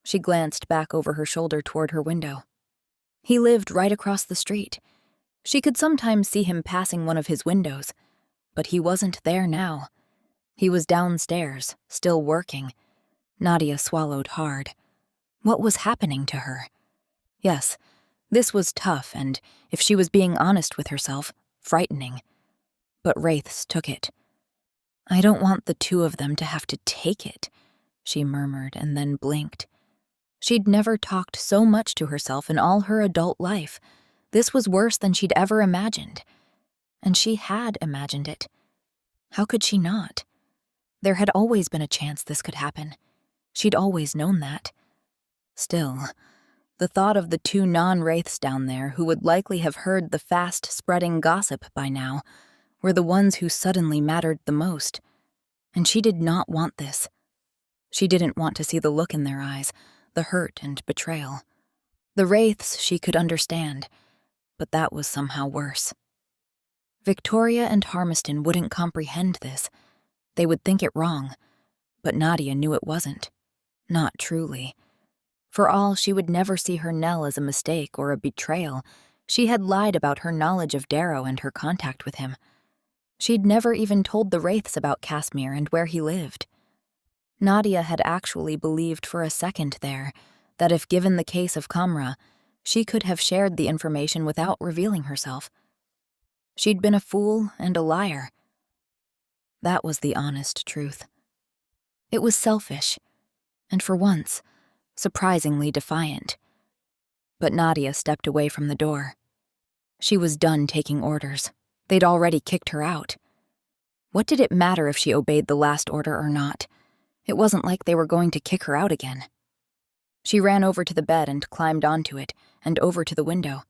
She glanced back over her shoulder toward her window. He lived right across the street. She could sometimes see him passing one of his windows, but he wasn't there now. He was downstairs, still working. Nadia swallowed hard. What was happening to her? Yes, this was tough and, if she was being honest with herself, frightening. But Wraiths took it. I don't want the two of them to have to take it, she murmured and then blinked. She'd never talked so much to herself in all her adult life. This was worse than she'd ever imagined. And she had imagined it. How could she not? There had always been a chance this could happen. She'd always known that. Still, the thought of the two non-Wraiths down there who would likely have heard the fast-spreading gossip by now were the ones who suddenly mattered the most. And she did not want this. She didn't want to see the look in their eyes, the hurt and betrayal. The Wraiths she could understand, but that was somehow worse. Victoria and Harmiston wouldn't comprehend this. They would think it wrong, but Nadia knew it wasn't. Not truly. For all she would never see her Nell as a mistake or a betrayal, she had lied about her knowledge of Darrow and her contact with him. She'd never even told the Wraiths about Kassemyr and where he lived. Nadia had actually believed for a second there that if given the case of Kamra, she could have shared the information without revealing herself. She'd been a fool and a liar. That was the honest truth. It was selfish, and for once, surprisingly defiant. But Nadia stepped away from the door. She was done taking orders. They'd already kicked her out. What did it matter if she obeyed the last order or not? It wasn't like they were going to kick her out again. She ran over to the bed and climbed onto it, and over to the window.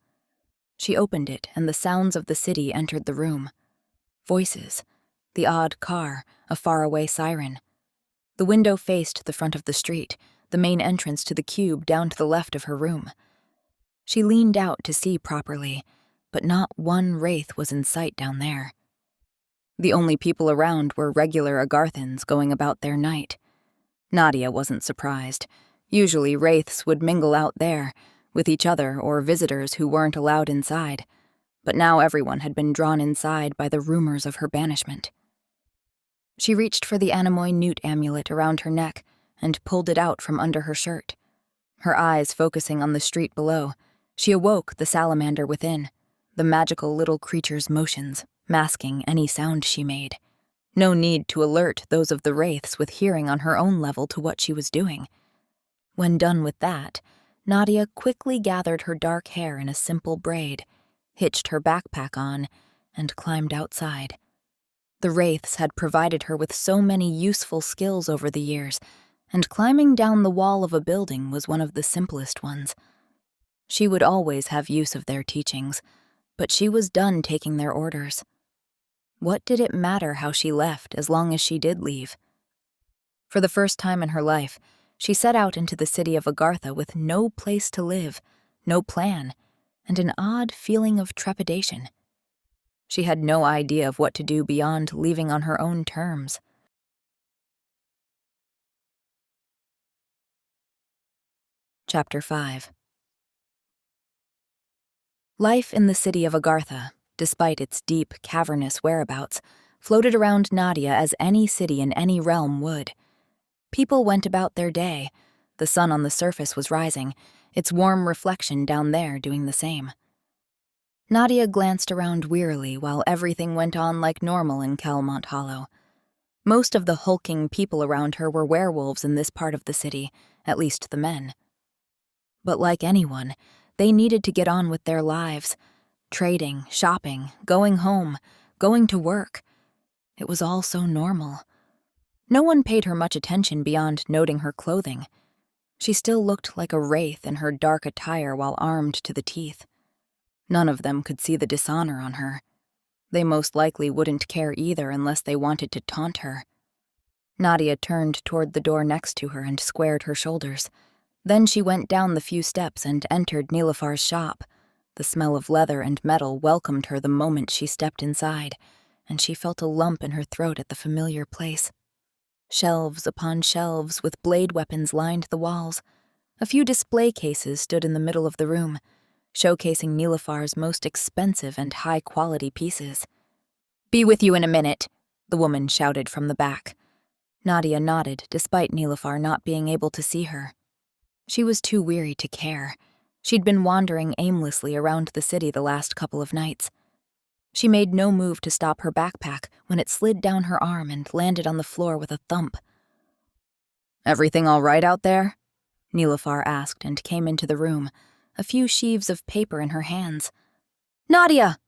She opened it, and the sounds of the city entered the room. Voices, the odd car, a faraway siren. The window faced the front of the street, the main entrance to the cube down to the left of her room. She leaned out to see properly, but not one wraith was in sight down there. The only people around were regular Agarthans going about their night. Nadia wasn't surprised. Usually wraiths would mingle out there, with each other or visitors who weren't allowed inside, but now everyone had been drawn inside by the rumors of her banishment. She reached for the Anemoy newt amulet around her neck and pulled it out from under her shirt. Her eyes focusing on the street below, she awoke the salamander within, the magical little creature's motions, masking any sound she made. No need to alert those of the wraiths with hearing on her own level to what she was doing. When done with that, Nadia quickly gathered her dark hair in a simple braid, hitched her backpack on, and climbed outside. The wraiths had provided her with so many useful skills over the years, and climbing down the wall of a building was one of the simplest ones. She would always have use of their teachings, but she was done taking their orders. What did it matter how she left as long as she did leave? For the first time in her life, she set out into the city of Agartha with no place to live, no plan, and an odd feeling of trepidation. She had no idea of what to do beyond leaving on her own terms. Chapter 5. Life in the city of Agartha, despite its deep, cavernous whereabouts, floated around Nadia as any city in any realm would. People went about their day. The sun on the surface was rising, its warm reflection down there doing the same. Nadia glanced around wearily while everything went on like normal in Calmont Hollow. Most of the hulking people around her were werewolves in this part of the city, at least the men. But like anyone, they needed to get on with their lives. Trading, shopping, going home, going to work. It was all so normal. No one paid her much attention beyond noting her clothing. She still looked like a wraith in her dark attire while armed to the teeth. None of them could see the dishonor on her. They most likely wouldn't care either unless they wanted to taunt her. Nadia turned toward the door next to her and squared her shoulders. Then she went down the few steps and entered Nilofar's shop. The smell of leather and metal welcomed her the moment she stepped inside, and she felt a lump in her throat at the familiar place. Shelves upon shelves with blade weapons lined the walls. A few display cases stood in the middle of the room, showcasing Nilofar's most expensive and high-quality pieces. "Be with you in a minute," the woman shouted from the back. Nadia nodded, despite Nilofar not being able to see her. She was too weary to care. She'd been wandering aimlessly around the city the last couple of nights. She made no move to stop her backpack when it slid down her arm and landed on the floor with a thump. "Everything all right out there?" Nilofar asked and came into the room, a few sheaves of paper in her hands. "Nadia!"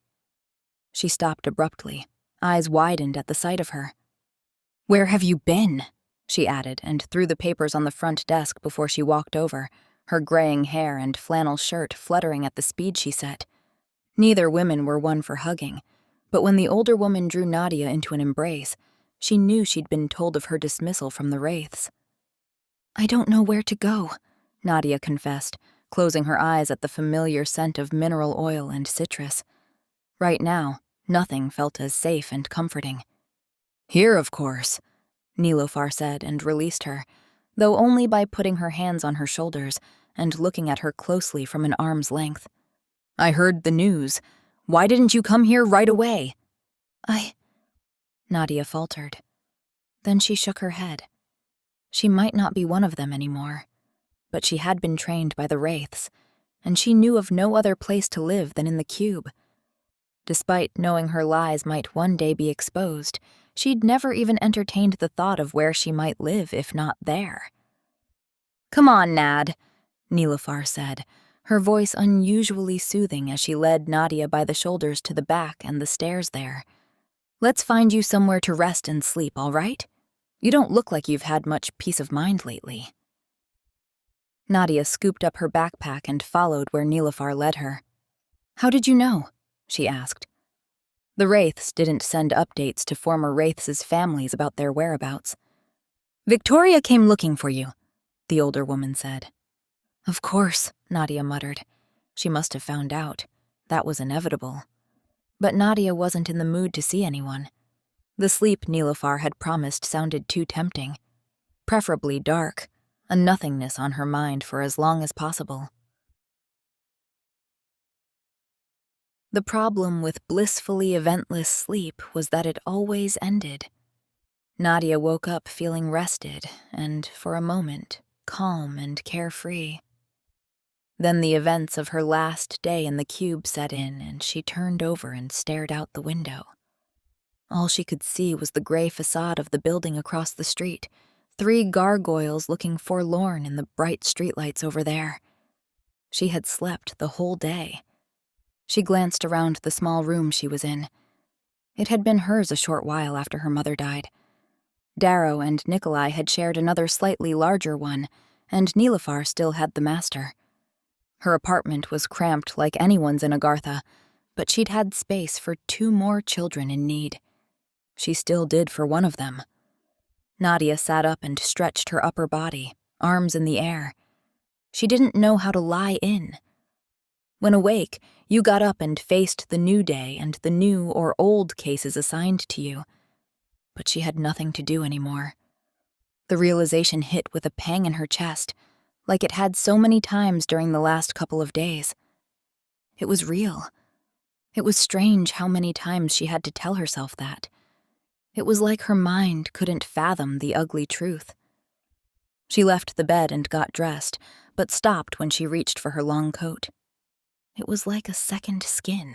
She stopped abruptly, eyes widened at the sight of her. "Where have you been?" she added, and threw the papers on the front desk before she walked over, her graying hair and flannel shirt fluttering at the speed she set. Neither women were one for hugging, but when the older woman drew Nadia into an embrace, she knew she'd been told of her dismissal from the Wraiths. "I don't know where to go," Nadia confessed, closing her eyes at the familiar scent of mineral oil and citrus. Right now, nothing felt as safe and comforting. "Here, of course," Nilofar said and released her, though only by putting her hands on her shoulders and looking at her closely from an arm's length. "I heard the news. Why didn't you come here right away?" Nadia faltered. Then she shook her head. She might not be one of them anymore, but she had been trained by the Wraiths, and she knew of no other place to live than in the cube. Despite knowing her lies might one day be exposed, she'd never even entertained the thought of where she might live if not there. "Come on, Nad," Nilüfar said, her voice unusually soothing as she led Nadia by the shoulders to the back and the stairs there. "Let's find you somewhere to rest and sleep, all right? You don't look like you've had much peace of mind lately." Nadia scooped up her backpack and followed where Nilüfar led her. "How did you know?" she asked. The Wraiths didn't send updates to former Wraiths' families about their whereabouts. "Victoria came looking for you," the older woman said. "Of course," Nadia muttered. She must have found out. That was inevitable. But Nadia wasn't in the mood to see anyone. The sleep Nilüfar had promised sounded too tempting. Preferably dark, a nothingness on her mind for as long as possible. The problem with blissfully eventless sleep was that it always ended. Nadia woke up feeling rested and, for a moment, calm and carefree. Then the events of her last day in the cube set in, and she turned over and stared out the window. All she could see was the gray facade of the building across the street, 3 gargoyles looking forlorn in the bright streetlights over there. She had slept the whole day. She glanced around the small room she was in. It had been hers a short while after her mother died. Darrow and Nikolai had shared another slightly larger one, and Nilüfar still had the master. Her apartment was cramped like anyone's in Agartha, but she'd had space for 2 more children in need. She still did for one of them. Nadia sat up and stretched her upper body, arms in the air. She didn't know how to lie in. When awake, you got up and faced the new day and the new or old cases assigned to you. But she had nothing to do anymore. The realization hit with a pang in her chest, like it had so many times during the last couple of days. It was real. It was strange how many times she had to tell herself that. It was like her mind couldn't fathom the ugly truth. She left the bed and got dressed, but stopped when she reached for her long coat. It was like a second skin.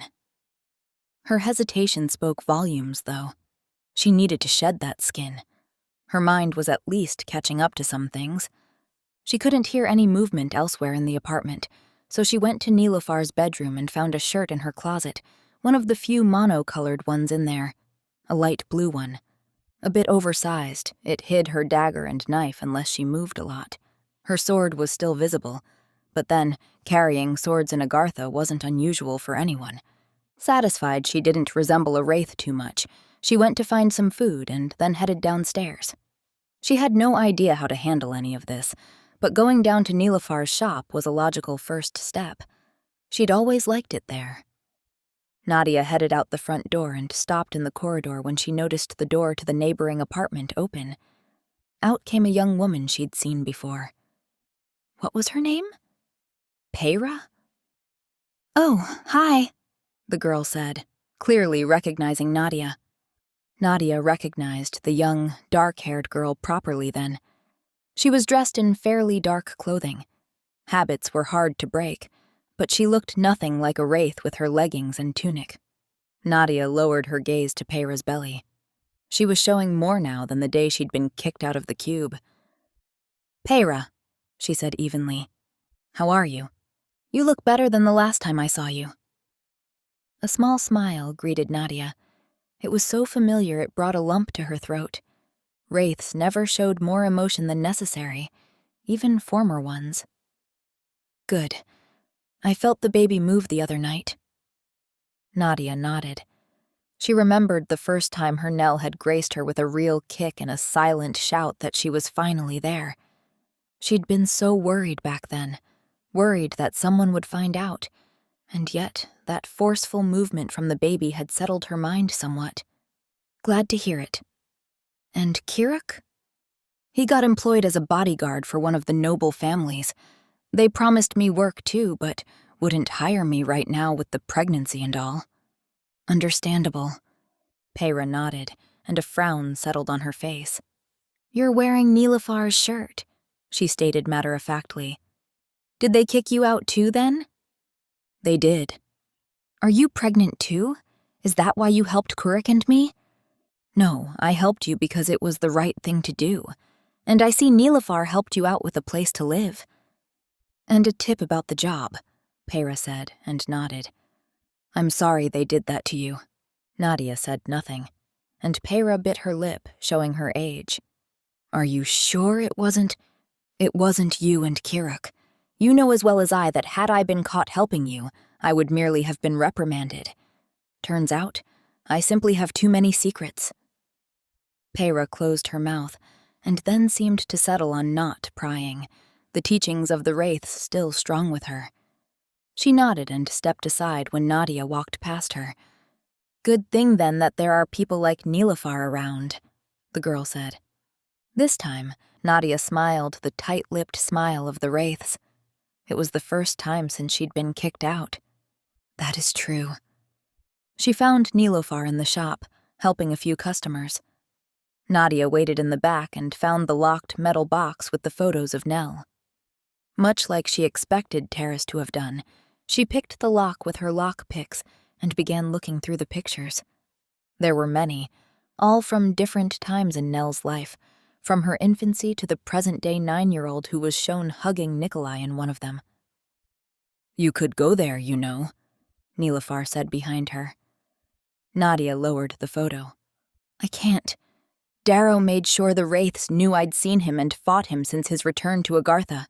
Her hesitation spoke volumes, though. She needed to shed that skin. Her mind was at least catching up to some things. She couldn't hear any movement elsewhere in the apartment, so she went to Nilüfar's bedroom and found a shirt in her closet, one of the few mono-colored ones in there, a light blue one. A bit oversized, it hid her dagger and knife unless she moved a lot. Her sword was still visible, but then, carrying swords in Agartha wasn't unusual for anyone. Satisfied she didn't resemble a wraith too much, she went to find some food and then headed downstairs. She had no idea how to handle any of this, but going down to Nilüfar's shop was a logical first step. She'd always liked it there. Nadia headed out the front door and stopped in the corridor when she noticed the door to the neighboring apartment open. Out came a young woman she'd seen before. What was her name? Peyra? "Oh, hi," the girl said, clearly recognizing Nadia. Nadia recognized the young, dark-haired girl properly then. She was dressed in fairly dark clothing. Habits were hard to break, but she looked nothing like a wraith with her leggings and tunic. Nadia lowered her gaze to Peyra's belly. She was showing more now than the day she'd been kicked out of the cube. "Peyra," she said evenly. "How are you? You look better than the last time I saw you." A small smile greeted Nadia. It was so familiar it brought a lump to her throat. Wraiths never showed more emotion than necessary, even former ones. "Good. I felt the baby move the other night." Nadia nodded. She remembered the first time her Nell had graced her with a real kick and a silent shout that she was finally there. She'd been so worried back then, worried that someone would find out, and yet that forceful movement from the baby had settled her mind somewhat. "Glad to hear it. And Kirak?" "He got employed as a bodyguard for one of the noble families. They promised me work too, but wouldn't hire me right now with the pregnancy and all." "Understandable." Peyra nodded, and a frown settled on her face. You're wearing Nilefar's shirt, she stated matter-of-factly. Did they kick you out too, then? They did. Are you pregnant too? Is that why you helped Kurik and me? No, I helped you because it was the right thing to do. And I see Nilefar helped you out with a place to live. And a tip about the job, Peyra said and nodded. I'm sorry they did that to you. Nadia said nothing, and Peyra bit her lip, showing her age. Are you sure it wasn't? It wasn't you and Kiruk. You know as well as I that had I been caught helping you, I would merely have been reprimanded. Turns out, I simply have too many secrets. Peyra closed her mouth, and then seemed to settle on not prying, the teachings of the Wraiths still strong with her. She nodded and stepped aside when Nadia walked past her. Good thing, then, that there are people like Nilefar around, the girl said. This time, Nadia smiled the tight-lipped smile of the Wraiths. It was the first time since she'd been kicked out. That is true. She found Nilefar in the shop, helping a few customers. Nadia waited in the back and found the locked metal box with the photos of Nell. Much like she expected Terrace to have done, she picked the lock with her lock picks and began looking through the pictures. There were many, all from different times in Nell's life, from her infancy to the present-day 9-year-old who was shown hugging Nikolai in one of them. You could go there, you know, Nilefar said behind her. Nadia lowered the photo. I can't. Darrow made sure the Wraiths knew I'd seen him and fought him since his return to Agartha.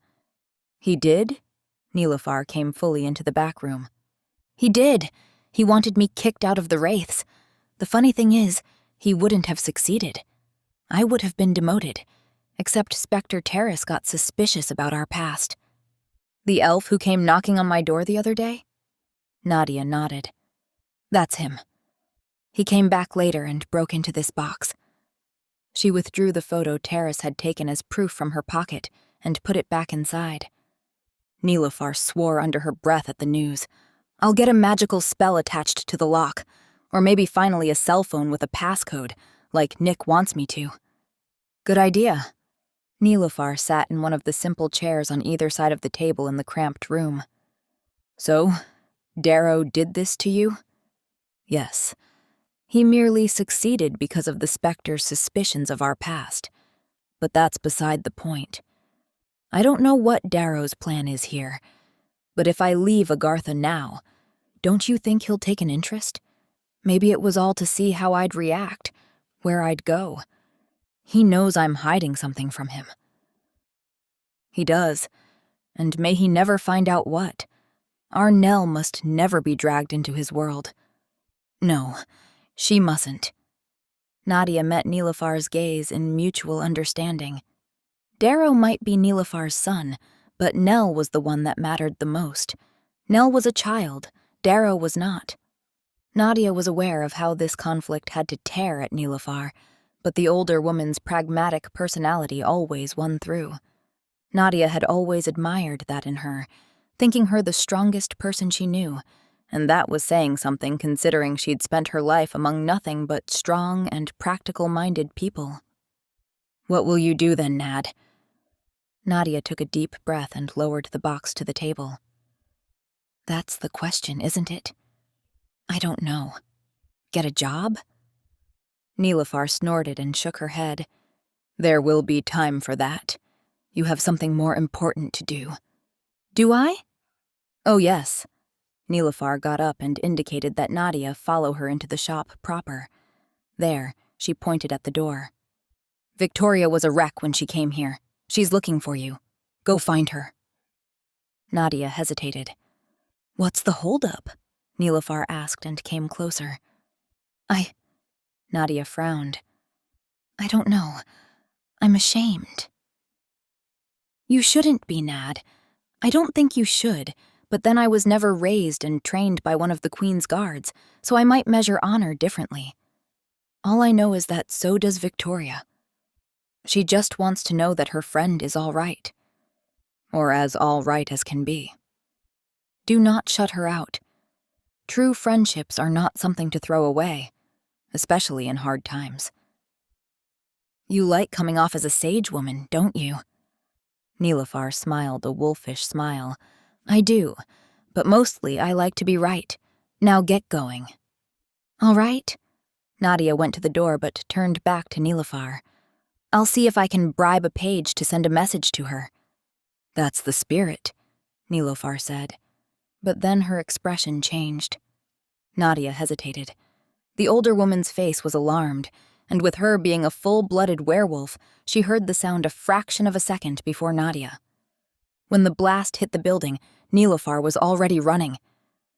He did? Nilefar came fully into the back room. He did. He wanted me kicked out of the Wraiths. The funny thing is, he wouldn't have succeeded. I would have been demoted, except Spectre Terrace got suspicious about our past. The elf who came knocking on my door the other day? Nadia nodded. That's him. He came back later and broke into this box. She withdrew the photo Terrace had taken as proof from her pocket and put it back inside. Nilefar swore under her breath at the news. I'll get a magical spell attached to the lock, or maybe finally a cell phone with a passcode, like Nick wants me to. Good idea. Nilefar sat in one of the simple chairs on either side of the table in the cramped room. So, Darrow did this to you? Yes. He merely succeeded because of the Spectre's suspicions of our past. But that's beside the point. I don't know what Darrow's plan is here, but if I leave Agartha now, don't you think he'll take an interest? Maybe it was all to see how I'd react, where I'd go. He knows I'm hiding something from him. He does, and may he never find out what. Our Nell must never be dragged into his world. No, she mustn't. Nadia met Nilefar's gaze in mutual understanding. Darrow might be Nilefar's son, but Nell was the one that mattered the most. Nell was a child, Darrow was not. Nadia was aware of how this conflict had to tear at Nilefar, but the older woman's pragmatic personality always won through. Nadia had always admired that in her, thinking her the strongest person she knew, and that was saying something considering she'd spent her life among nothing but strong and practical-minded people. What will you do then, Nad? Nadia took a deep breath and lowered the box to the table. That's the question, isn't it? I don't know. Get a job? Nilefar snorted and shook her head. There will be time for that. You have something more important to do. Do I? Oh, yes. Nilefar got up and indicated that Nadia follow her into the shop proper. There, she pointed at the door. Victoria was a wreck when she came here. She's looking for you. Go find her. Nadia hesitated. What's the holdup? Nilefar asked and came closer. Nadia frowned. I don't know. I'm ashamed. You shouldn't be, Nad. I don't think you should, but then I was never raised and trained by one of the Queen's guards, so I might measure honor differently. All I know is that so does Victoria. She just wants to know that her friend is all right. Or as all right as can be. Do not shut her out. True friendships are not something to throw away, especially in hard times. You like coming off as a sage woman, don't you? Nilafar smiled a wolfish smile. I do, but mostly I like to be right. Now get going. All right. Nadia went to the door but turned back to Nilafar. I'll see if I can bribe a page to send a message to her. That's the spirit, Nilafar said. But then her expression changed. Nadia hesitated. The older woman's face was alarmed, and with her being a full-blooded werewolf, she heard the sound a fraction of a second before Nadia. When the blast hit the building, Nilafar was already running.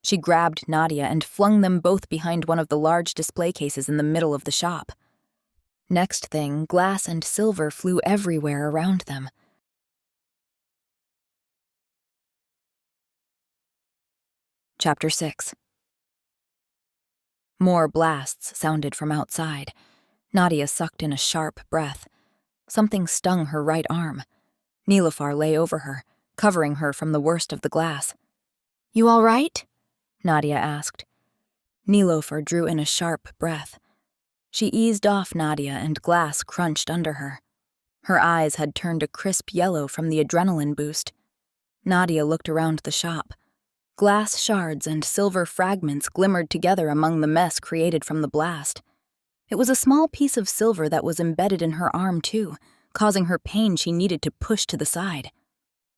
She grabbed Nadia and flung them both behind one of the large display cases in the middle of the shop. Next thing, glass and silver flew everywhere around them. Chapter 6. More blasts sounded from outside. Nadia sucked in a sharp breath. Something stung her right arm. Nilafar lay over her, covering her from the worst of the glass. You all right? Nadia asked. Nilafar drew in a sharp breath. She eased off Nadia and glass crunched under her. Her eyes had turned a crisp yellow from the adrenaline boost. Nadia looked around the shop. Glass shards and silver fragments glimmered together among the mess created from the blast. It was a small piece of silver that was embedded in her arm, too, causing her pain she needed to push to the side.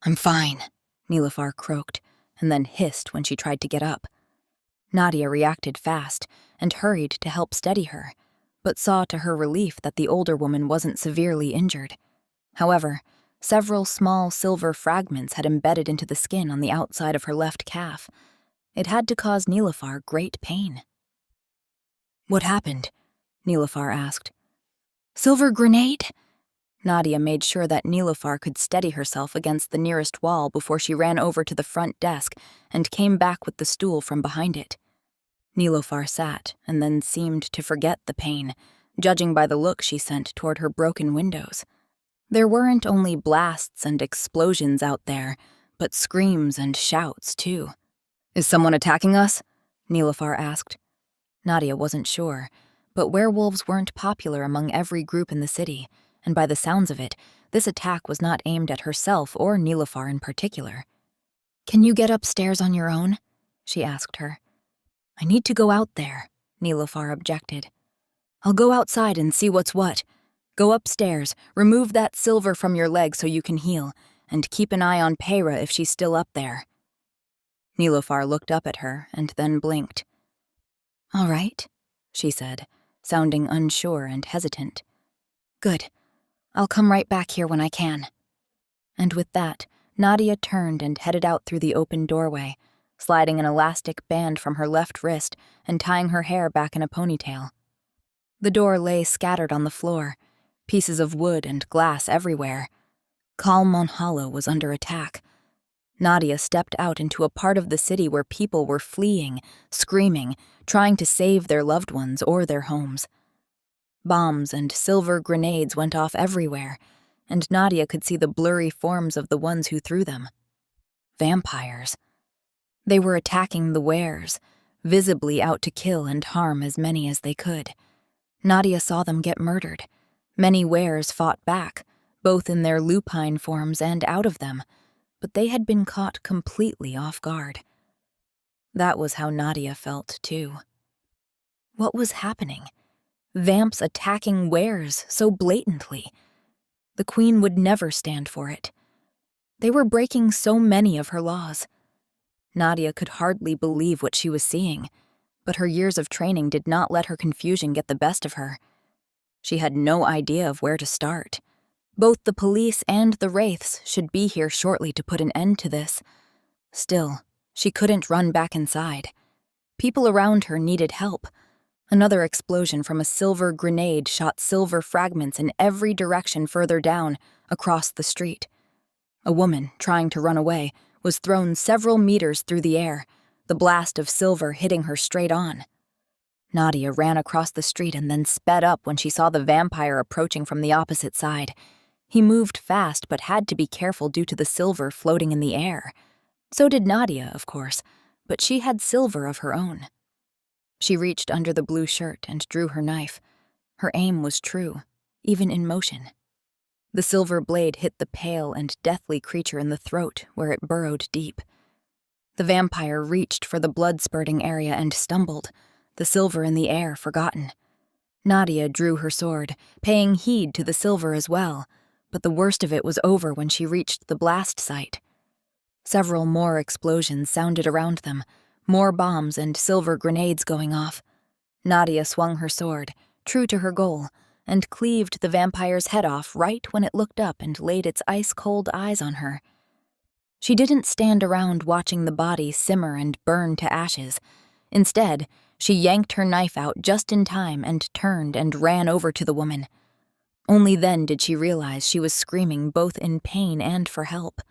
I'm fine, Nilafar croaked, and then hissed when she tried to get up. Nadia reacted fast and hurried to help steady her, but saw to her relief that the older woman wasn't severely injured. However, several small silver fragments had embedded into the skin on the outside of her left calf. It had to cause Nilafar great pain. What happened? Nilafar asked. Silver grenade? Nadia made sure that Nilafar could steady herself against the nearest wall before she ran over to the front desk and came back with the stool from behind it. Nilafar sat and then seemed to forget the pain, judging by the look she sent toward her broken windows. There weren't only blasts and explosions out there, but screams and shouts, too. Is someone attacking us? Nilafar asked. Nadia wasn't sure, but werewolves weren't popular among every group in the city, and by the sounds of it, this attack was not aimed at herself or Nilafar in particular. Can you get upstairs on your own? She asked her. I need to go out there, Nilafar objected. I'll go outside and see what's what. Go upstairs, remove that silver from your leg so you can heal, and keep an eye on Peyra if she's still up there. Nilafar looked up at her and then blinked. All right, she said, sounding unsure and hesitant. Good. I'll come right back here when I can. And with that, Nadia turned and headed out through the open doorway, sliding an elastic band from her left wrist and tying her hair back in a ponytail. The door lay scattered on the floor, pieces of wood and glass everywhere. Kalmon Hollow was under attack. Nadia stepped out into a part of the city where people were fleeing, screaming, trying to save their loved ones or their homes. Bombs and silver grenades went off everywhere, and Nadia could see the blurry forms of the ones who threw them. Vampires. They were attacking the wares, visibly out to kill and harm as many as they could. Nadia saw them get murdered. Many wares fought back, both in their lupine forms and out of them, but they had been caught completely off guard. That was how Nadia felt, too. What was happening? Vamps attacking wares so blatantly. The Queen would never stand for it. They were breaking so many of her laws. Nadia could hardly believe what she was seeing, but her years of training did not let her confusion get the best of her. She had no idea of where to start. Both the police and the Wraiths should be here shortly to put an end to this. Still, she couldn't run back inside. People around her needed help. Another explosion from a silver grenade shot silver fragments in every direction further down, across the street. A woman, trying to run away, was thrown several meters through the air, the blast of silver hitting her straight on. Nadia ran across the street and then sped up when she saw the vampire approaching from the opposite side. He moved fast but had to be careful due to the silver floating in the air. So did Nadia, of course, but she had silver of her own. She reached under the blue shirt and drew her knife. Her aim was true. even in motion. The silver blade hit the pale and deathly creature in the throat, where it burrowed deep. The vampire reached for the blood-spurting area and stumbled, the silver in the air forgotten. Nadia drew her sword, paying heed to the silver as well, but the worst of it was over when she reached the blast site. Several more explosions sounded around them, more bombs and silver grenades going off. Nadia swung her sword, true to her goal, and cleaved the vampire's head off right when it looked up and laid its ice-cold eyes on her. She didn't stand around watching the body simmer and burn to ashes. Instead, she yanked her knife out just in time and turned and ran over to the woman. Only then did she realize she was screaming both in pain and for help.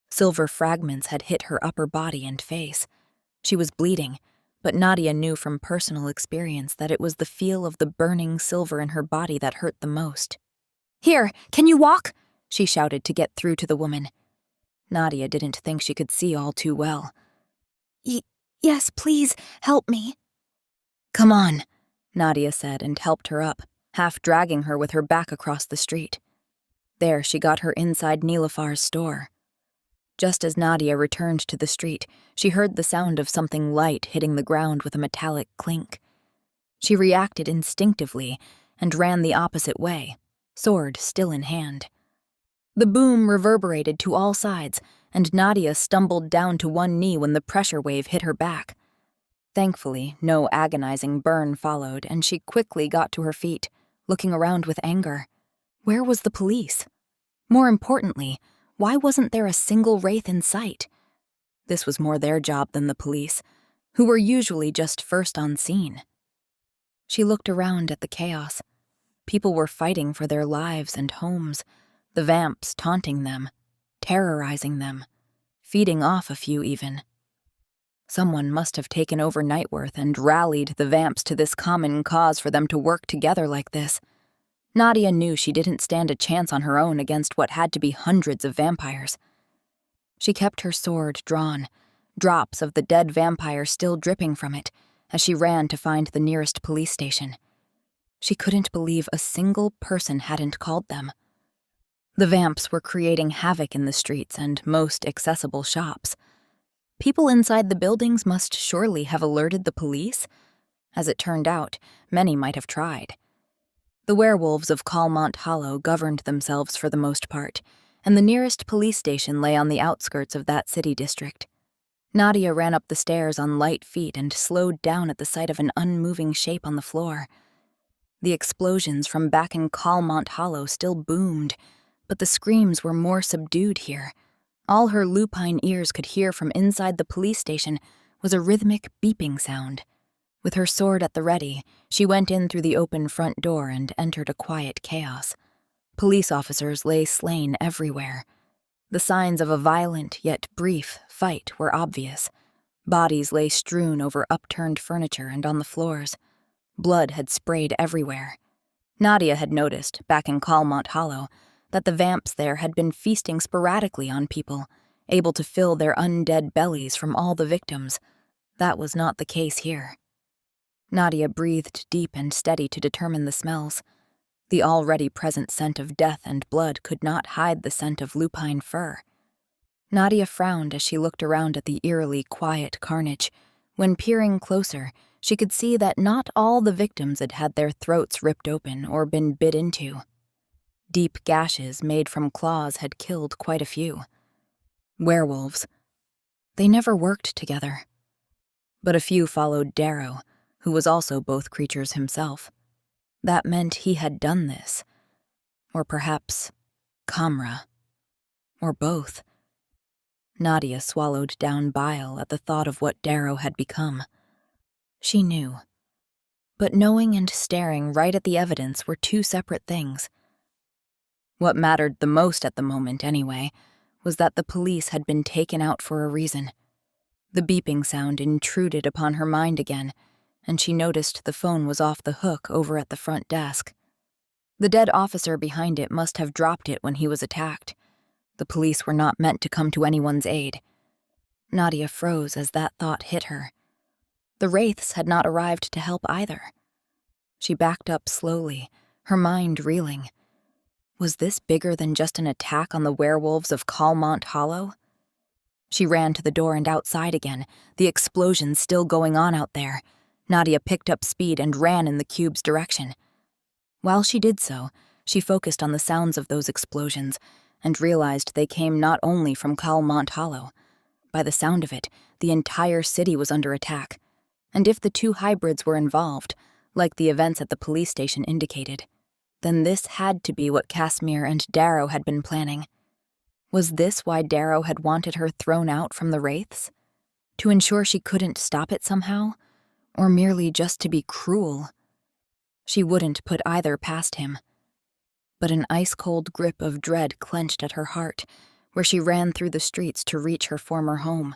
Silver fragments had hit her upper body and face. She was bleeding, but Nadia knew from personal experience that it was the feel of the burning silver in her body that hurt the most. "Here, can you walk?" she shouted to get through to the woman. Nadia didn't think she could see all too well. Yes, please, help me." "Come on," Nadia said and helped her up, half dragging her with her back across the street. There she got her inside Nilofar's store. Just as Nadia returned to the street, she heard the sound of something light hitting the ground with a metallic clink. She reacted instinctively and ran the opposite way, sword still in hand. The boom reverberated to all sides, and Nadia stumbled down to one knee when the pressure wave hit her back. Thankfully, no agonizing burn followed, and she quickly got to her feet, looking around with anger. Where was the police? More importantly, why wasn't there a single Wraith in sight? This was more their job than the police, who were usually just first on scene. She looked around at the chaos. People were fighting for their lives and homes, the vamps taunting them, terrorizing them, feeding off a few even. Someone must have taken over Nightworth and rallied the vamps to this common cause for them to work together like this. Nadia knew she didn't stand a chance on her own against what had to be hundreds of vampires. She kept her sword drawn, drops of the dead vampire still dripping from it, as she ran to find the nearest police station. She couldn't believe a single person hadn't called them. The vamps were creating havoc in the streets and most accessible shops. People inside the buildings must surely have alerted the police. As it turned out, many might have tried. The werewolves of Calmont Hollow governed themselves for the most part, and the nearest police station lay on the outskirts of that city district. Nadia ran up the stairs on light feet and slowed down at the sight of an unmoving shape on the floor. The explosions from back in Calmont Hollow still boomed, but the screams were more subdued here. All her lupine ears could hear from inside the police station was a rhythmic beeping sound. With her sword at the ready, she went in through the open front door and entered a quiet chaos. Police officers lay slain everywhere. The signs of a violent yet brief fight were obvious. Bodies lay strewn over upturned furniture and on the floors. Blood had sprayed everywhere. Nadia had noticed, back in Calmont Hollow, that the vamps there had been feasting sporadically on people, able to fill their undead bellies from all the victims. That was not the case here. Nadia breathed deep and steady to determine the smells. The already present scent of death and blood could not hide the scent of lupine fur. Nadia frowned as she looked around at the eerily quiet carnage. When peering closer, she could see that not all the victims had had their throats ripped open or been bit into. Deep gashes made from claws had killed quite a few. Werewolves. They never worked together. But a few followed Darrow, who was also both creatures himself. That meant he had done this. Or perhaps Kamra. Or both. Nadia swallowed down bile at the thought of what Darrow had become. She knew. But knowing and staring right at the evidence were two separate things. What mattered the most at the moment, anyway, was that the police had been taken out for a reason. The beeping sound intruded upon her mind again, and she noticed the phone was off the hook over at the front desk. The dead officer behind it must have dropped it when he was attacked. The police were not meant to come to anyone's aid. Nadia froze as that thought hit her. The Wraiths had not arrived to help either. She backed up slowly, her mind reeling. Was this bigger than just an attack on the werewolves of Calmont Hollow? She ran to the door and outside again, the explosion still going on out there. Nadia picked up speed and ran in the cube's direction. While she did so, she focused on the sounds of those explosions and realized they came not only from Calmont Hollow. By the sound of it, the entire city was under attack. And if the two hybrids were involved, like the events at the police station indicated, then this had to be what Kassemyr and Darrow had been planning. Was this why Darrow had wanted her thrown out from the Wraiths? To ensure she couldn't stop it somehow? Or merely just to be cruel? She wouldn't put either past him. But an ice-cold grip of dread clenched at her heart, where she ran through the streets to reach her former home.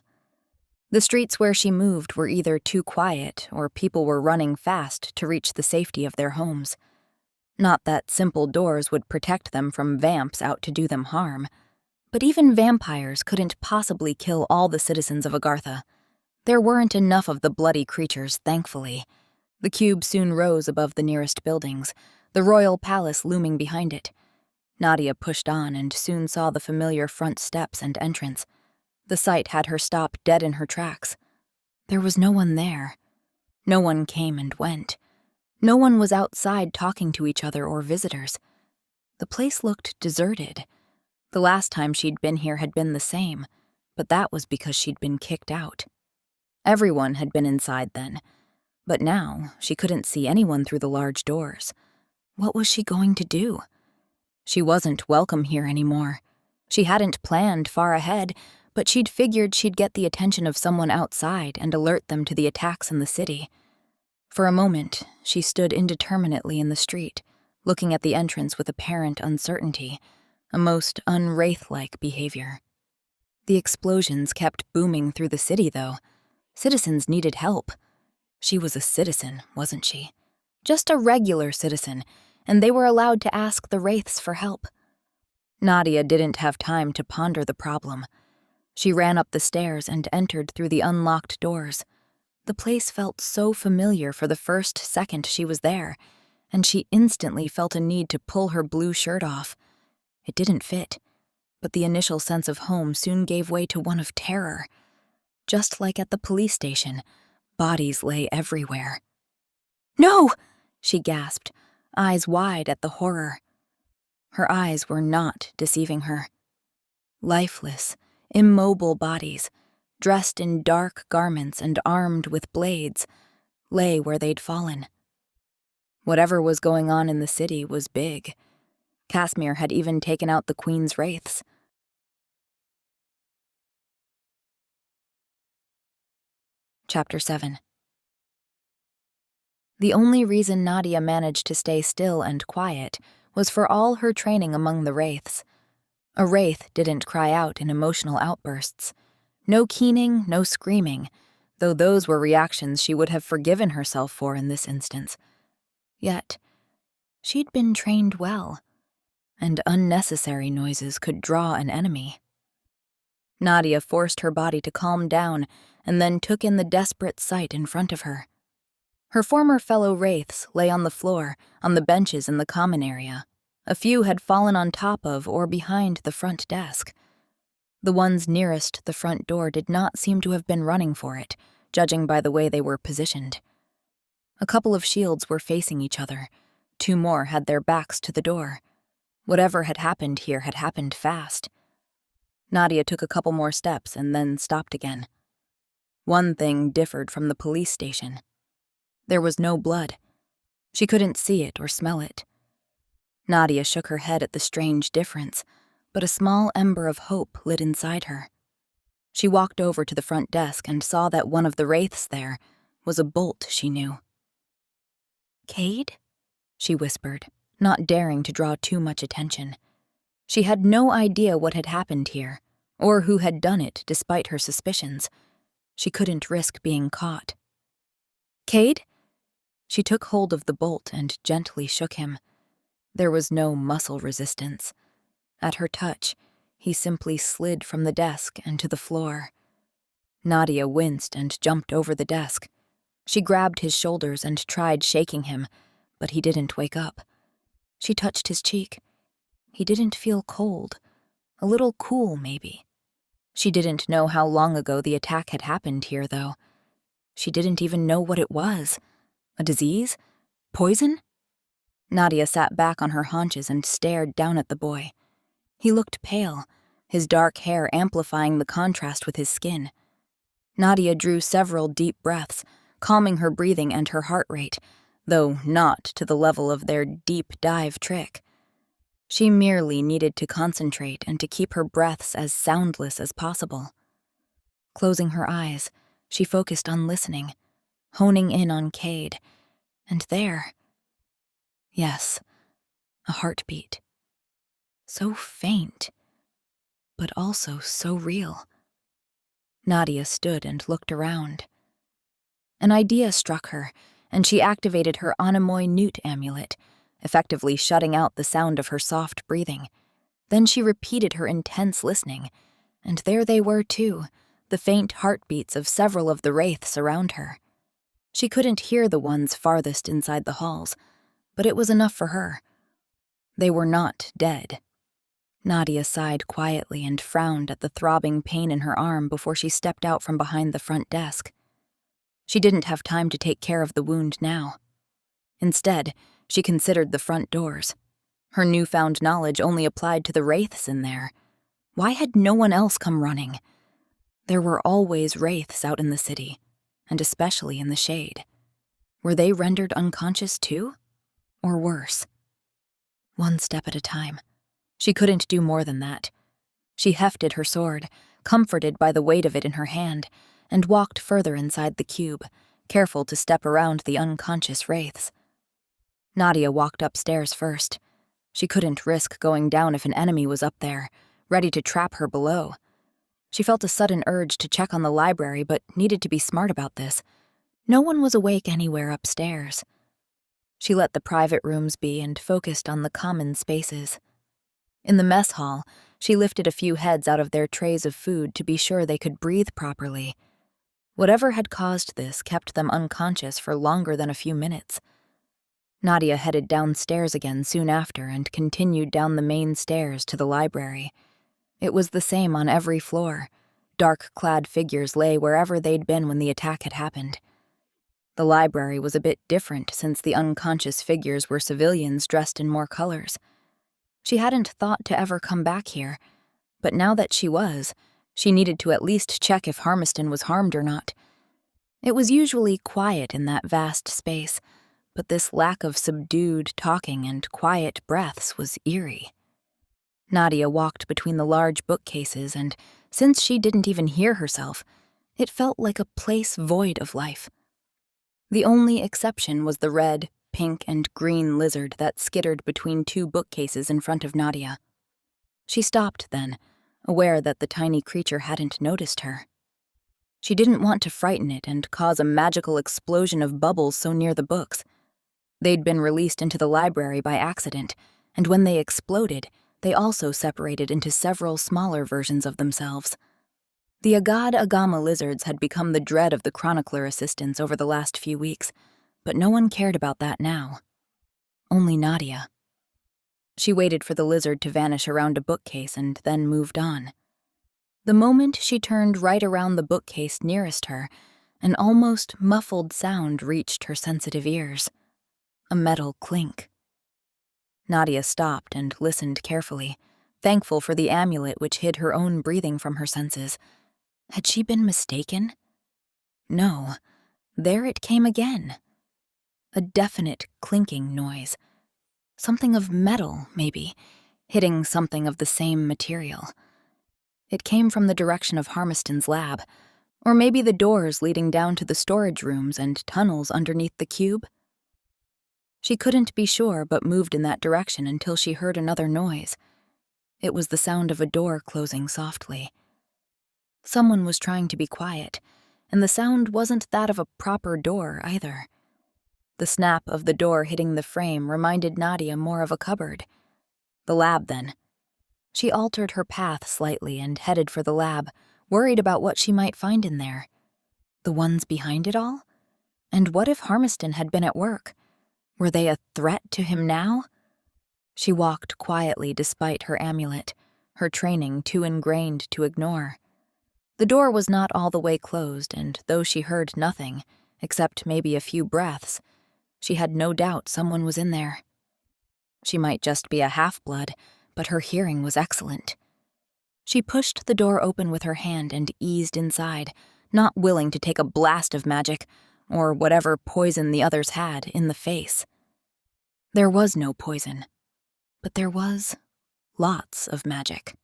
The streets where she moved were either too quiet or people were running fast to reach the safety of their homes. Not that simple doors would protect them from vamps out to do them harm, but even vampires couldn't possibly kill all the citizens of Agartha. There weren't enough of the bloody creatures, thankfully. The cube soon rose above the nearest buildings, the royal palace looming behind it. Nadia pushed on and soon saw the familiar front steps and entrance. The sight had her stop dead in her tracks. There was no one there. No one came and went. No one was outside talking to each other or visitors. The place looked deserted. The last time she'd been here had been the same, but that was because she'd been kicked out. Everyone had been inside then, but now she couldn't see anyone through the large doors. What was she going to do? She wasn't welcome here anymore. She hadn't planned far ahead, but she'd figured she'd get the attention of someone outside and alert them to the attacks in the city. For a moment, she stood indeterminately in the street, looking at the entrance with apparent uncertainty, a most un-Wraith-like behavior. The explosions kept booming through the city, though. Citizens needed help. She was a citizen, wasn't she? Just a regular citizen, and they were allowed to ask the Wraiths for help. Nadia didn't have time to ponder the problem. She ran up the stairs and entered through the unlocked doors. The place felt so familiar for the first second she was there, and she instantly felt a need to pull her blue shirt off. It didn't fit, but the initial sense of home soon gave way to one of terror. Just like at the police station, bodies lay everywhere. "No!" she gasped, eyes wide at the horror. Her eyes were not deceiving her. Lifeless, immobile bodies, dressed in dark garments and armed with blades, lay where they'd fallen. Whatever was going on in the city was big. Kassemyr had even taken out the Queen's Wraiths. Chapter 7. The only reason Nadia managed to stay still and quiet was for all her training among the Wraiths. A Wraith didn't cry out in emotional outbursts. No keening, no screaming, though those were reactions she would have forgiven herself for in this instance. Yet, she'd been trained well, and unnecessary noises could draw an enemy. Nadia forced her body to calm down and then took in the desperate sight in front of her. Her former fellow Wraiths lay on the floor, on the benches in the common area. A few had fallen on top of or behind the front desk. The ones nearest the front door did not seem to have been running for it, judging by the way they were positioned. A couple of shields were facing each other. 2 more had their backs to the door. Whatever had happened here had happened fast. Nadia took a couple more steps and then stopped again. One thing differed from the police station. There was no blood. She couldn't see it or smell it. Nadia shook her head at the strange difference, but a small ember of hope lit inside her. She walked over to the front desk and saw that one of the Wraiths there was a bolt she knew. "Cade?" she whispered, not daring to draw too much attention. She had no idea what had happened here, or who had done it despite her suspicions. She couldn't risk being caught. "Cade?" She took hold of the bolt and gently shook him. There was no muscle resistance. At her touch, he simply slid from the desk and to the floor. Nadia winced and jumped over the desk. She grabbed his shoulders and tried shaking him, but he didn't wake up. She touched his cheek. He didn't feel cold. A little cool, maybe. She didn't know how long ago the attack had happened here, though. She didn't even know what it was. A disease? Poison? Nadia sat back on her haunches and stared down at the boy. He looked pale, his dark hair amplifying the contrast with his skin. Nadia drew several deep breaths, calming her breathing and her heart rate, though not to the level of their deep dive trick. She merely needed to concentrate and to keep her breaths as soundless as possible. Closing her eyes, she focused on listening, honing in on Cade, and there, yes, a heartbeat. So faint, but also so real. Nadia stood and looked around. An idea struck her, and she activated her Anemoy Newt amulet, effectively shutting out the sound of her soft breathing. Then she repeated her intense listening, and there they were too, the faint heartbeats of several of the wraiths around her. She couldn't hear the ones farthest inside the halls, but it was enough for her. They were not dead. Nadia sighed quietly and frowned at the throbbing pain in her arm before she stepped out from behind the front desk. She didn't have time to take care of the wound now. Instead, she considered the front doors. Her newfound knowledge only applied to the wraiths in there. Why had no one else come running? There were always wraiths out in the city, and especially in the shade. Were they rendered unconscious too? Or worse? One step at a time. She couldn't do more than that. She hefted her sword, comforted by the weight of it in her hand, and walked further inside the cube, careful to step around the unconscious wraiths. Nadia walked upstairs first. She couldn't risk going down if an enemy was up there, ready to trap her below. She felt a sudden urge to check on the library, but needed to be smart about this. No one was awake anywhere upstairs. She let the private rooms be and focused on the common spaces. In the mess hall, she lifted a few heads out of their trays of food to be sure they could breathe properly. Whatever had caused this kept them unconscious for longer than a few minutes. Nadia headed downstairs again soon after and continued down the main stairs to the library. It was the same on every floor. Dark-clad figures lay wherever they'd been when the attack had happened. The library was a bit different since the unconscious figures were civilians dressed in more colors. She hadn't thought to ever come back here, but now that she was, she needed to at least check if Harmiston was harmed or not. It was usually quiet in that vast space, but this lack of subdued talking and quiet breaths was eerie. Nadia walked between the large bookcases, and since she didn't even hear herself, it felt like a place void of life. The only exception was the red, pink, and green lizard that skittered between two bookcases in front of Nadia. She stopped then, aware that the tiny creature hadn't noticed her. She didn't want to frighten it and cause a magical explosion of bubbles so near the books. They'd been released into the library by accident, and when they exploded, they also separated into several smaller versions of themselves. The Agad Agama lizards had become the dread of the Chronicler assistants over the last few weeks, but no one cared about that now. Only Nadia. She waited for the lizard to vanish around a bookcase and then moved on. The moment she turned right around the bookcase nearest her, an almost muffled sound reached her sensitive ears. A metal clink. Nadia stopped and listened carefully, thankful for the amulet which hid her own breathing from her senses. Had she been mistaken? No. There it came again. A definite clinking noise. Something of metal, maybe, hitting something of the same material. It came from the direction of Harmiston's lab, or maybe the doors leading down to the storage rooms and tunnels underneath the cube. She couldn't be sure but moved in that direction until she heard another noise. It was the sound of a door closing softly. Someone was trying to be quiet, and the sound wasn't that of a proper door either. The snap of the door hitting the frame reminded Nadia more of a cupboard. The lab, then. She altered her path slightly and headed for the lab, worried about what she might find in there. The ones behind it all? And what if Harmiston had been at work? Were they a threat to him now? She walked quietly despite her amulet, her training too ingrained to ignore. The door was not all the way closed, and though she heard nothing, except maybe a few breaths, she had no doubt someone was in there. She might just be a half-blood, but her hearing was excellent. She pushed the door open with her hand and eased inside, not willing to take a blast of magic, or whatever poison the others had, in the face. There was no poison, but there was lots of magic.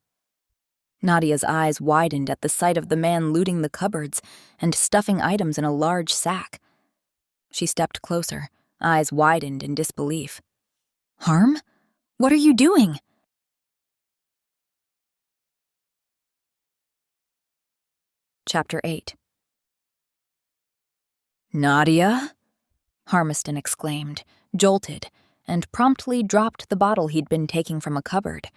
Nadia's eyes widened at the sight of the man looting the cupboards and stuffing items in a large sack. She stepped closer, eyes widened in disbelief. "Harm? What are you doing?" Chapter 8. "Nadia?" Harmiston exclaimed, jolted, and promptly dropped the bottle he'd been taking from a cupboard.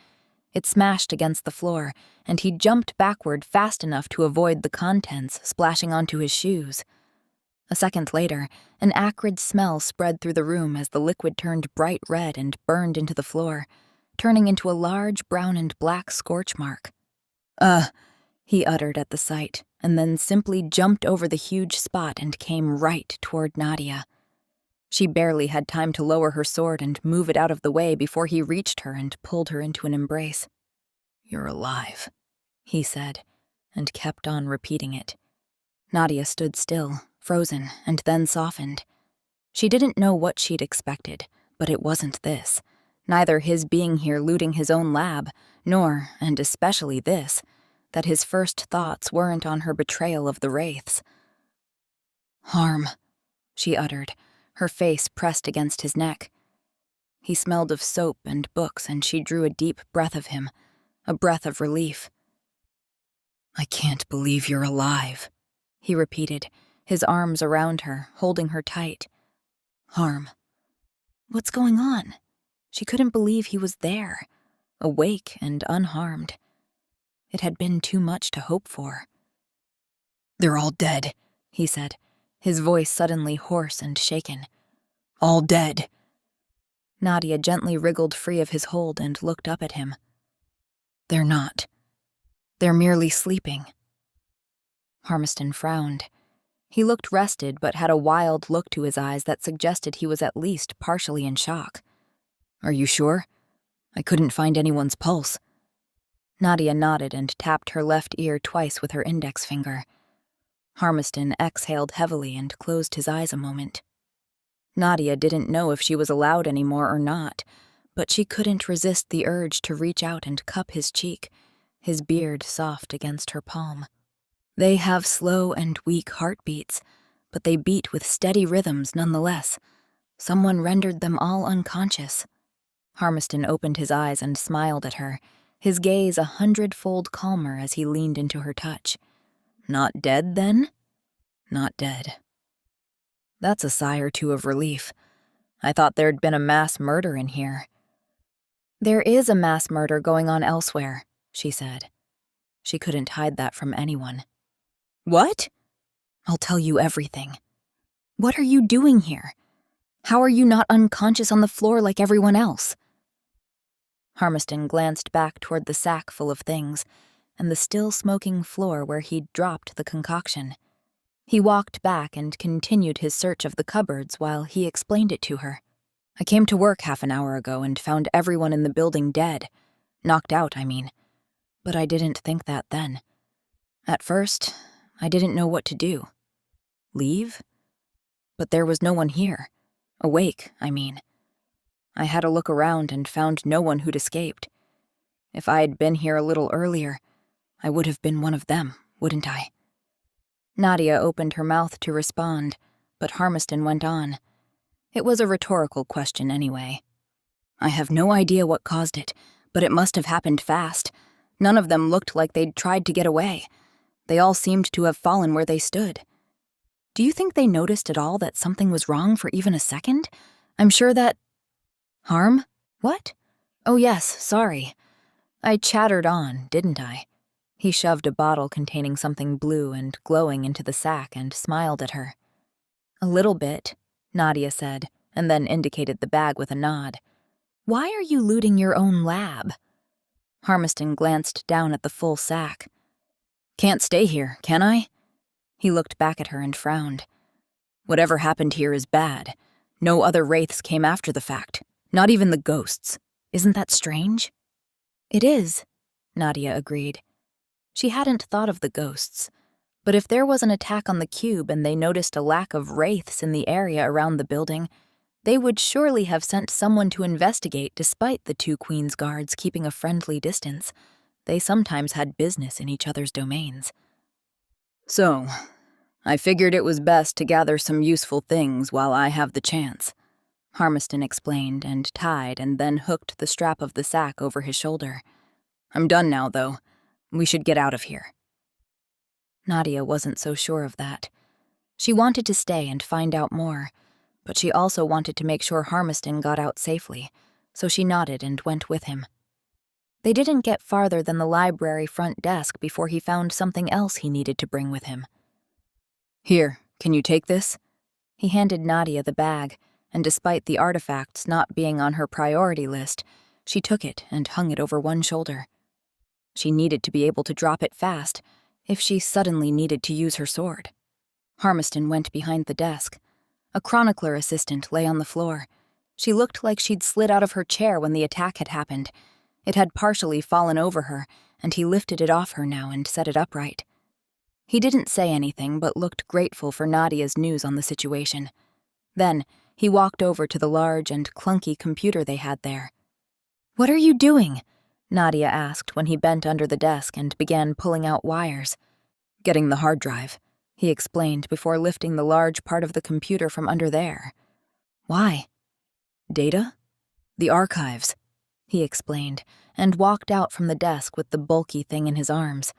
It smashed against the floor, and he jumped backward fast enough to avoid the contents splashing onto his shoes. A second later, an acrid smell spread through the room as the liquid turned bright red and burned into the floor, turning into a large brown and black scorch mark. He uttered at the sight, and then simply jumped over the huge spot and came right toward Nadia. She barely had time to lower her sword and move it out of the way before he reached her and pulled her into an embrace. "You're alive," he said, and kept on repeating it. Nadia stood still, frozen, and then softened. She didn't know what she'd expected, but it wasn't this. Neither his being here looting his own lab, nor, and especially this, that his first thoughts weren't on her betrayal of the Wraiths. "Harm," she uttered, her face pressed against his neck. He smelled of soap and books, and she drew a deep breath of him, a breath of relief. "I can't believe you're alive," he repeated, his arms around her, holding her tight. "Harm. What's going on?" She couldn't believe he was there, awake and unharmed. It had been too much to hope for. "They're all dead," he said, his voice suddenly hoarse and shaken. "All dead." Nadia gently wriggled free of his hold and looked up at him. "They're not. They're merely sleeping." Harmiston frowned. He looked rested but had a wild look to his eyes that suggested he was at least partially in shock. "Are you sure? I couldn't find anyone's pulse." Nadia nodded and tapped her left ear twice with her index finger. Harmiston exhaled heavily and closed his eyes a moment. Nadia didn't know if she was allowed anymore or not, but she couldn't resist the urge to reach out and cup his cheek, his beard soft against her palm. They have slow and weak heartbeats, but they beat with steady rhythms nonetheless. Someone rendered them all unconscious. Harmiston opened his eyes and smiled at her, his gaze 100-fold calmer as he leaned into her touch. "Not dead, then?" "Not dead." That's a sigh or two of relief. I thought there'd been a mass murder in here. "There is a mass murder going on elsewhere," she said. She couldn't hide that from anyone. "What?" "I'll tell you everything. What are you doing here? How are you not unconscious on the floor like everyone else?" Harmiston glanced back toward the sack full of things, and the still smoking floor where he'd dropped the concoction. He walked back and continued his search of the cupboards while he explained it to her. "I came to work half an hour ago and found everyone in the building dead. Knocked out, I mean. But I didn't think that then. At first, I didn't know what to do. Leave? But there was no one here. Awake, I mean. I had a look around and found no one who'd escaped. If I had been here a little earlier, I would have been one of them, wouldn't I?" Nadia opened her mouth to respond, but Harmiston went on. It was a rhetorical question anyway. "I have no idea what caused it, but it must have happened fast. None of them looked like they'd tried to get away. They all seemed to have fallen where they stood. Do you think they noticed at all that something was wrong for even a second? I'm sure that—" "Harm? What? Oh yes, sorry. I chattered on, didn't I?" He shoved a bottle containing something blue and glowing into the sack and smiled at her. "A little bit," Nadia said, and then indicated the bag with a nod. Why are you looting your own lab? Harmiston glanced down at the full sack. Can't stay here, can I? He looked back at her and frowned. Whatever happened here is bad. No other Wraiths came after the fact. Not even the ghosts. Isn't that strange? It is, Nadia agreed. She hadn't thought of the ghosts. But if there was an attack on the cube and they noticed a lack of Wraiths in the area around the building, they would surely have sent someone to investigate despite the two Queen's guards keeping a friendly distance. They sometimes had business in each other's domains. So, I figured it was best to gather some useful things while I have the chance, Harmiston explained and tied and then hooked the strap of the sack over his shoulder. I'm done now, though. We should get out of here. Nadia wasn't so sure of that. She wanted to stay and find out more, but she also wanted to make sure Harmiston got out safely, so she nodded and went with him. They didn't get farther than the library front desk before he found something else he needed to bring with him. Here, can you take this? He handed Nadia the bag, and despite the artifacts not being on her priority list, she took it and hung it over one shoulder. She needed to be able to drop it fast if she suddenly needed to use her sword. Harmiston went behind the desk. A Chronicler assistant lay on the floor. She looked like she'd slid out of her chair when the attack had happened. It had partially fallen over her, and he lifted it off her now and set it upright. He didn't say anything but looked grateful for Nadia's news on the situation. Then, he walked over to the large and clunky computer they had there. "What are you doing?" Nadia asked when he bent under the desk and began pulling out wires. "Getting the hard drive," he explained before lifting the large part of the computer from under there. "Why?" "Data? The archives," he explained, and walked out from the desk with the bulky thing in his arms.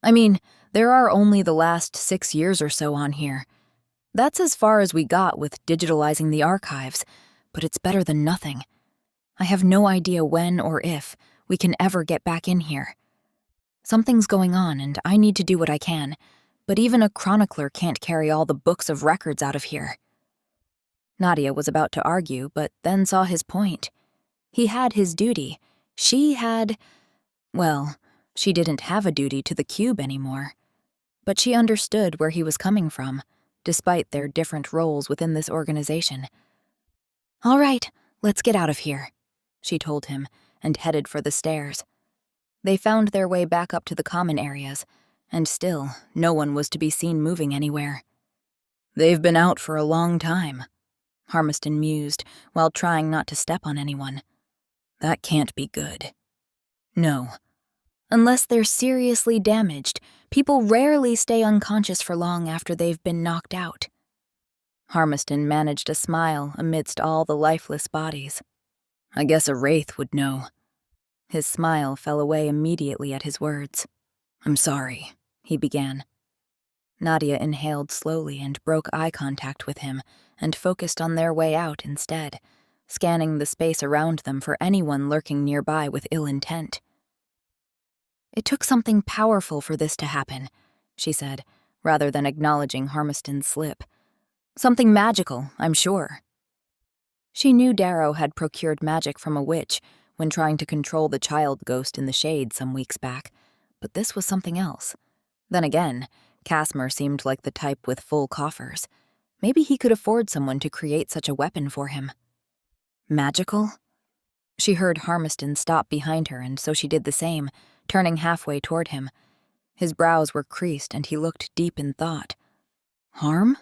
"I mean, there are only the last 6 years or so on here. That's as far as we got with digitalizing the archives, but it's better than nothing. I have no idea when or if we can ever get back in here. Something's going on, and I need to do what I can, but even a chronicler can't carry all the books of records out of here." Nadia was about to argue, but then saw his point. He had his duty. She had... well, she didn't have a duty to the cube anymore. But she understood where he was coming from, despite their different roles within this organization. "All right, let's get out of here," she told him, and headed for the stairs. They found their way back up to the common areas, and still, no one was to be seen moving anywhere. "They've been out for a long time," Harmiston mused, while trying not to step on anyone. "That can't be good." "No. Unless they're seriously damaged, people rarely stay unconscious for long after they've been knocked out." Harmiston managed a smile amidst all the lifeless bodies. "I guess a Wraith would know." His smile fell away immediately at his words. "I'm sorry," he began. Nadia inhaled slowly and broke eye contact with him and focused on their way out instead, scanning the space around them for anyone lurking nearby with ill intent. "It took something powerful for this to happen," she said, rather than acknowledging Harmiston's slip. "Something magical, I'm sure." She knew Darrow had procured magic from a witch when trying to control the child ghost in the shade some weeks back, but this was something else. Then again, Kassemyr seemed like the type with full coffers. Maybe he could afford someone to create such a weapon for him. Magical? She heard Harmiston stop behind her, and so she did the same, turning halfway toward him. His brows were creased, and he looked deep in thought. "Harm?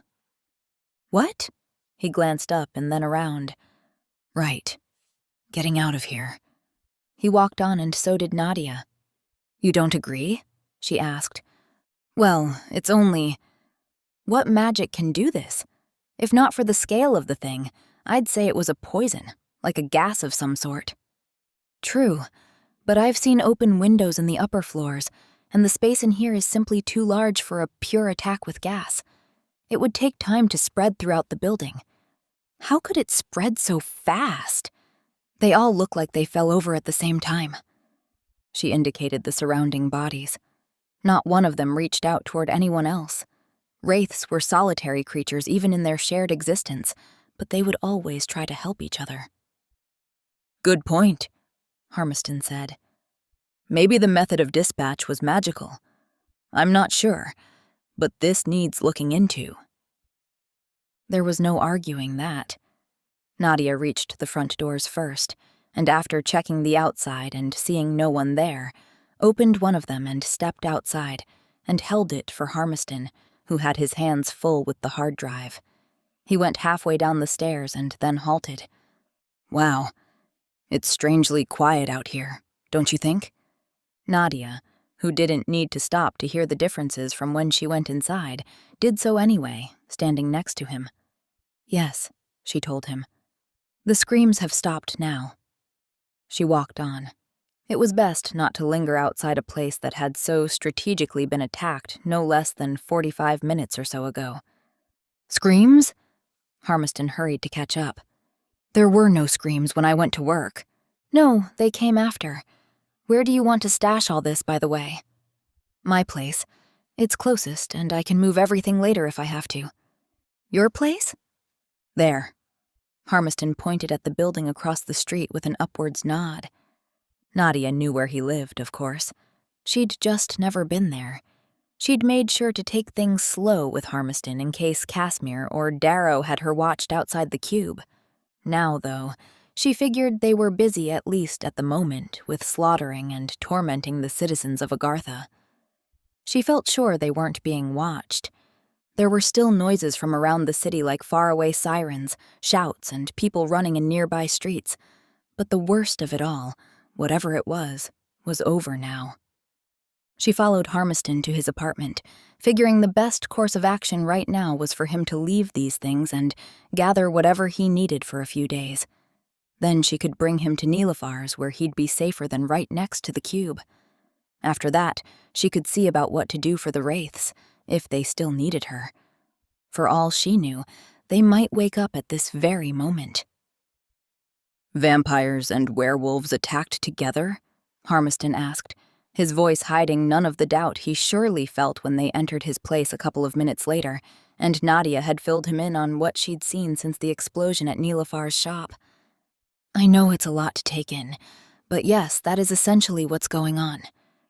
What?" He glanced up and then around. "Right. Getting out of here." He walked on, and so did Nadia. "You don't agree?" she asked. "Well, it's only... What magic can do this? If not for the scale of the thing, I'd say it was a poison, like a gas of some sort." "True, but I've seen open windows in the upper floors, and the space in here is simply too large for a pure attack with gas. It would take time to spread throughout the building. How could it spread so fast? They all look like they fell over at the same time." She indicated the surrounding bodies. Not one of them reached out toward anyone else. Wraiths were solitary creatures even in their shared existence, but they would always try to help each other. Good point, Harmiston said. Maybe the method of dispatch was magical. I'm not sure, but this needs looking into. There was no arguing that. Nadia reached the front doors first, and after checking the outside and seeing no one there, opened one of them and stepped outside, and held it for Harmiston, who had his hands full with the hard drive. He went halfway down the stairs and then halted. Wow, it's strangely quiet out here, don't you think? Nadia, who didn't need to stop to hear the differences from when she went inside, did so anyway, standing next to him. Yes, she told him. The screams have stopped now. She walked on. It was best not to linger outside a place that had so strategically been attacked no less than 45 minutes or so ago. Screams? Harmiston hurried to catch up. There were no screams when I went to work. No, they came after. Where do you want to stash all this, by the way? My place. It's closest, and I can move everything later if I have to. Your place? There. Harmiston pointed at the building across the street with an upwards nod. Nadia knew where he lived, of course. She'd just never been there. She'd made sure to take things slow with Harmiston in case Kassemyr or Darrow had her watched outside the cube. Now, though, she figured they were busy at least at the moment with slaughtering and tormenting the citizens of Agartha. She felt sure they weren't being watched. There were still noises from around the city like faraway sirens, shouts, and people running in nearby streets. But the worst of it all, whatever it was over now. She followed Harmiston to his apartment, figuring the best course of action right now was for him to leave these things and gather whatever he needed for a few days. Then she could bring him to Nilefar's, where he'd be safer than right next to the cube. After that, she could see about what to do for the Wraiths, if they still needed her. For all she knew, they might wake up at this very moment. Vampires and werewolves attacked together? Harmiston asked, his voice hiding none of the doubt he surely felt when they entered his place a couple of minutes later, and Nadia had filled him in on what she'd seen since the explosion at Nilefar's shop. I know it's a lot to take in, but yes, that is essentially what's going on,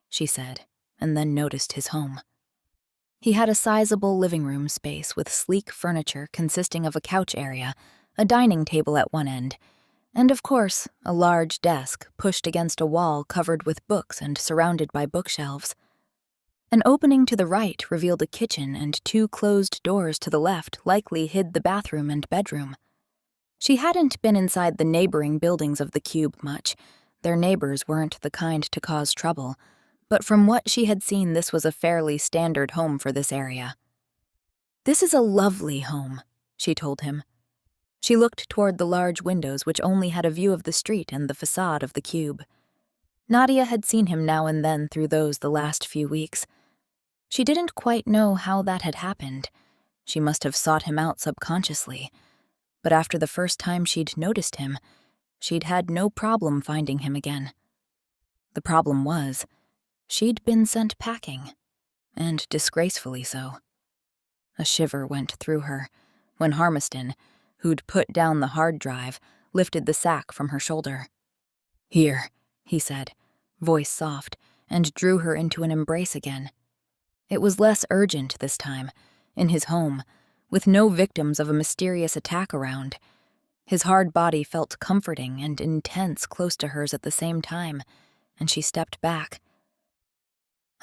she said, and then noticed his home. He had a sizable living room space with sleek furniture consisting of a couch area, a dining table at one end, and of course, a large desk pushed against a wall covered with books and surrounded by bookshelves. An opening to the right revealed a kitchen, and two closed doors to the left likely hid the bathroom and bedroom. She hadn't been inside the neighboring buildings of the cube much. Their neighbors weren't the kind to cause trouble, but from what she had seen, this was a fairly standard home for this area. This is a lovely home, she told him. She looked toward the large windows which only had a view of the street and the facade of the cube. Nadia had seen him now and then through those the last few weeks. She didn't quite know how that had happened. She must have sought him out subconsciously. But after the first time she'd noticed him, she'd had no problem finding him again. The problem was, she'd been sent packing, and disgracefully so. A shiver went through her when Harmiston, who'd put down the hard drive, lifted the sack from her shoulder. Here, he said, voice soft, and drew her into an embrace again. It was less urgent this time, in his home, with no victims of a mysterious attack around. His hard body felt comforting and intense close to hers at the same time, and she stepped back.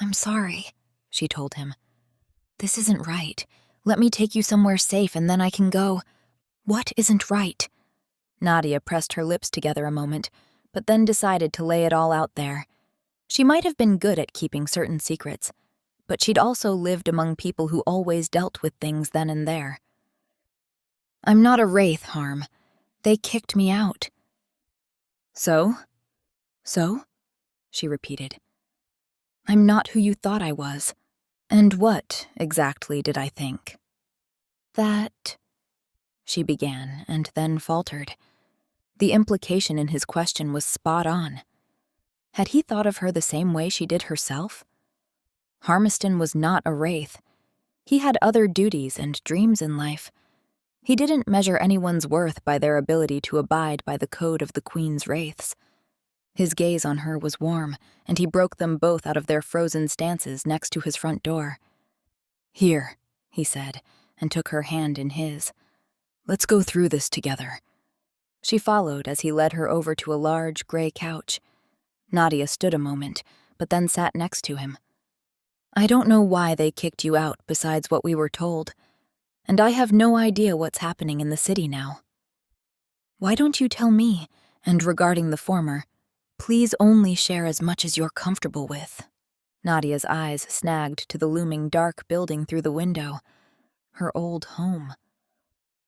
I'm sorry, she told him. This isn't right. Let me take you somewhere safe and then I can go. What isn't right? Nadia pressed her lips together a moment, but then decided to lay it all out there. She might have been good at keeping certain secrets, but she'd also lived among people who always dealt with things then and there. I'm not a Wraith, Harm. They kicked me out. So? So? She repeated. I'm not who you thought I was. And what, exactly, did I think? That... She began, and then faltered. The implication in his question was spot on. Had he thought of her the same way she did herself? Harmiston was not a Wraith. He had other duties and dreams in life. He didn't measure anyone's worth by their ability to abide by the code of the Queen's Wraiths. His gaze on her was warm, and he broke them both out of their frozen stances next to his front door. "Here," he said, and took her hand in his. "Let's go through this together." She followed as he led her over to a large gray couch. Nadia stood a moment, but then sat next to him. "I don't know why they kicked you out besides what we were told, and I have no idea what's happening in the city now. Why don't you tell me, and regarding the former, please only share as much as you're comfortable with." Nadia's eyes snagged to the looming dark building through the window. Her old home.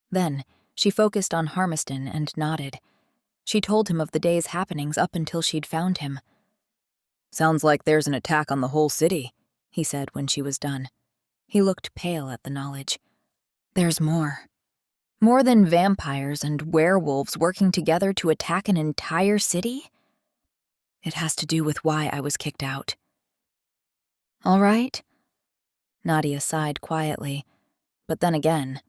Then, she focused on Harmiston and nodded. She told him of the day's happenings up until she'd found him. "Sounds like there's an attack on the whole city," he said when she was done. He looked pale at the knowledge. "There's more. More than vampires and werewolves working together to attack an entire city? It has to do with why I was kicked out." "All right." Nadia sighed quietly, but then again,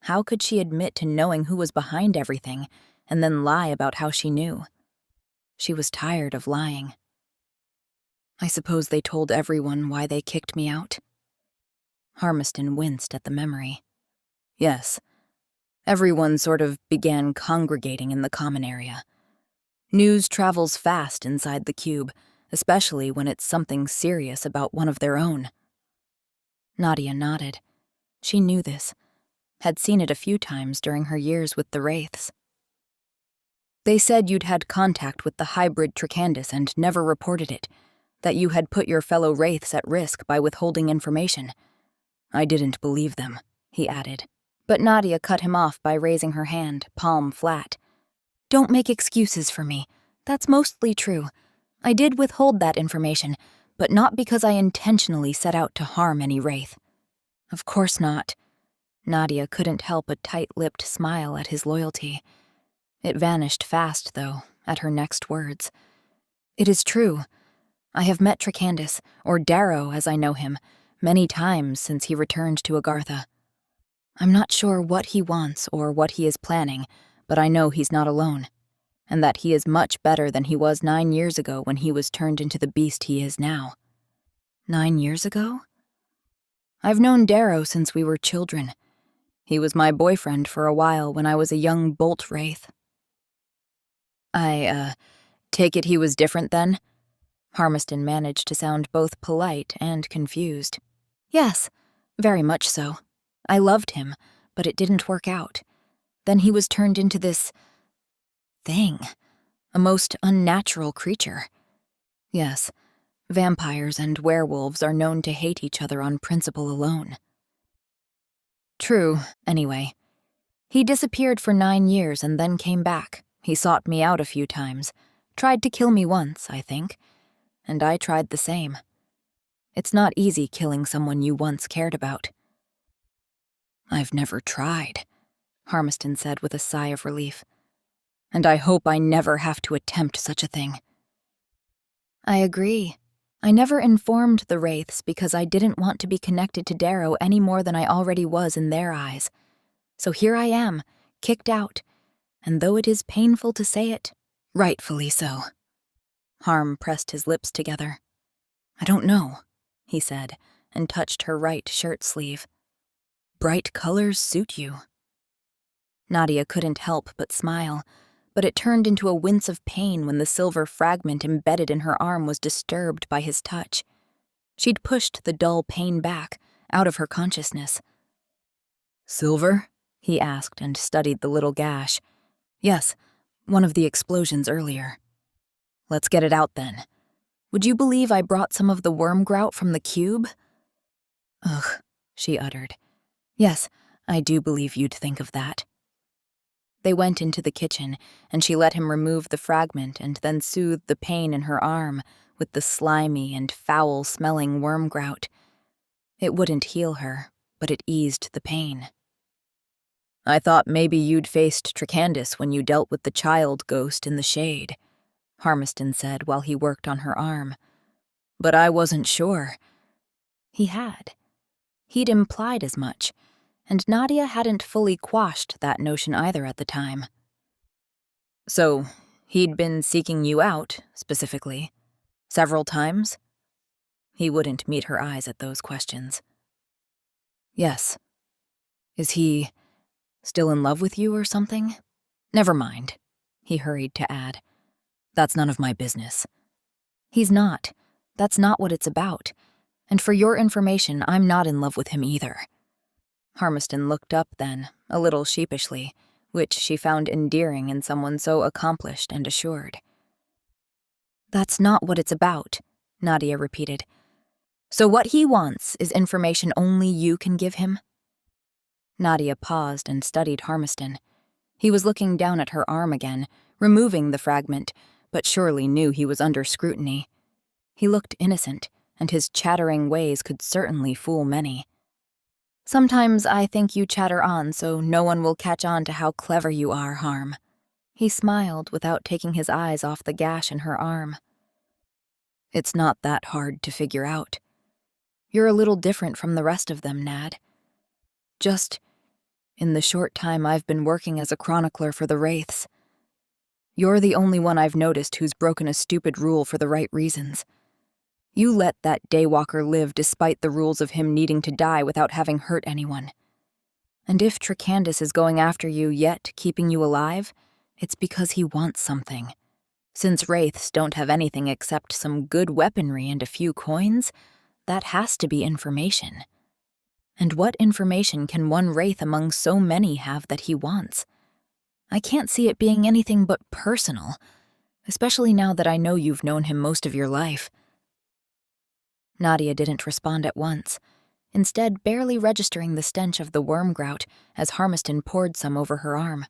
how could she admit to knowing who was behind everything and then lie about how she knew? She was tired of lying. "I suppose they told everyone why they kicked me out." Harmiston winced at the memory. "Yes. Everyone sort of began congregating in the common area. News travels fast inside the cube, especially when it's something serious about one of their own." Nadia nodded. She knew this, had seen it a few times during her years with the Wraiths. "They said you'd had contact with the hybrid Tricandis and never reported it, that you had put your fellow Wraiths at risk by withholding information. I didn't believe them," he added. But Nadia cut him off by raising her hand, palm flat. "Don't make excuses for me. That's mostly true. I did withhold that information, but not because I intentionally set out to harm any Wraith. Of course not." Nadia couldn't help a tight-lipped smile at his loyalty. It vanished fast, though, at her next words. "It is true. I have met Tricandis, or Darrow as I know him, many times since he returned to Agartha. I'm not sure what he wants or what he is planning, but I know he's not alone, and that he is much better than he was 9 years ago when he was turned into the beast he is now." 9 years ago? "I've known Darrow since we were children. He was my boyfriend for a while when I was a young bolt wraith." I take it he was different then?" Harmiston managed to sound both polite and confused. "Yes, very much so. I loved him, but it didn't work out. Then he was turned into this thing, a most unnatural creature. Yes, vampires and werewolves are known to hate each other on principle alone." "True, anyway. He disappeared for 9 years and then came back. He sought me out a few times, tried to kill me once, I think, and I tried the same. It's not easy killing someone you once cared about." "I've never tried," Harmiston said with a sigh of relief. "And I hope I never have to attempt such a thing." "I agree. I never informed the Wraiths because I didn't want to be connected to Darrow any more than I already was in their eyes. So here I am, kicked out, and though it is painful to say it, rightfully so." Harm pressed his lips together. "I don't know," he said, and touched her right shirt sleeve. "Bright colors suit you." Nadia couldn't help but smile, but it turned into a wince of pain when the silver fragment embedded in her arm was disturbed by his touch. She'd pushed the dull pain back, out of her consciousness. "Silver?" he asked and studied the little gash. "Yes, one of the explosions earlier." "Let's get it out then. Would you believe I brought some of the worm grout from the cube?" "Ugh," she uttered. "Yes, I do believe you'd think of that." They went into the kitchen, and she let him remove the fragment and then soothed the pain in her arm with the slimy and foul-smelling worm grout. It wouldn't heal her, but it eased the pain. "I thought maybe you'd faced Tricandis when you dealt with the child ghost in the shade," Harmiston said while he worked on her arm. "But I wasn't sure." He had. He'd implied as much, and Nadia hadn't fully quashed that notion either at the time. So, he'd been seeking you out, specifically, several times? He wouldn't meet her eyes at those questions. Yes. Is he still in love with you or something? Never mind, he hurried to add. That's none of my business. He's not. That's not what it's about. And for your information, I'm not in love with him either. Harmiston looked up then, a little sheepishly, which she found endearing in someone so accomplished and assured. That's not what it's about, Nadia repeated. So what he wants is information only you can give him? Nadia paused and studied Harmiston. He was looking down at her arm again, removing the fragment, but surely knew he was under scrutiny. He looked innocent, and his chattering ways could certainly fool many. Sometimes I think you chatter on so no one will catch on to how clever you are, Harm. He smiled without taking his eyes off the gash in her arm. It's not that hard to figure out. You're a little different from the rest of them, Nad. Just in the short time I've been working as a chronicler for the Wraiths, you're the only one I've noticed who's broken a stupid rule for the right reasons. You let that daywalker live despite the rules of him needing to die without having hurt anyone. And if Tricandus is going after you yet keeping you alive, it's because he wants something. Since Wraiths don't have anything except some good weaponry and a few coins, that has to be information. And what information can one Wraith among so many have that he wants? I can't see it being anything but personal, especially now that I know you've known him most of your life. Nadia didn't respond at once, instead barely registering the stench of the worm grout as Harmiston poured some over her arm.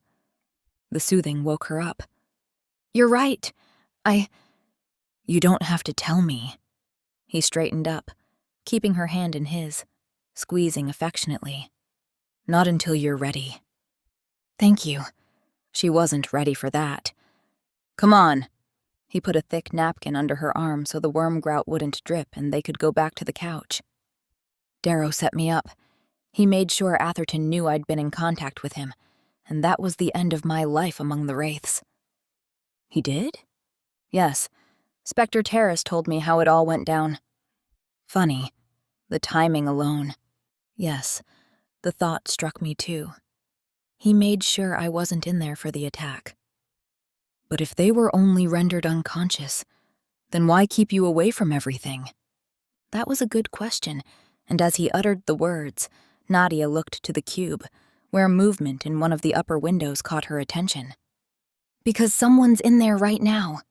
The soothing woke her up. You're right. You don't have to tell me. He straightened up, keeping her hand in his, squeezing affectionately. Not until you're ready. Thank you. She wasn't ready for that. Come on. He put a thick napkin under her arm so the worm grout wouldn't drip and they could go back to the couch. Darrow set me up. He made sure Atherton knew I'd been in contact with him, and that was the end of my life among the Wraiths. He did? Yes. Spectre Terrace told me how it all went down. Funny. The timing alone. Yes, the thought struck me too. He made sure I wasn't in there for the attack. But if they were only rendered unconscious, then why keep you away from everything? That was a good question, and as he uttered the words, Nadia looked to the cube, where movement in one of the upper windows caught her attention. Because someone's in there right now.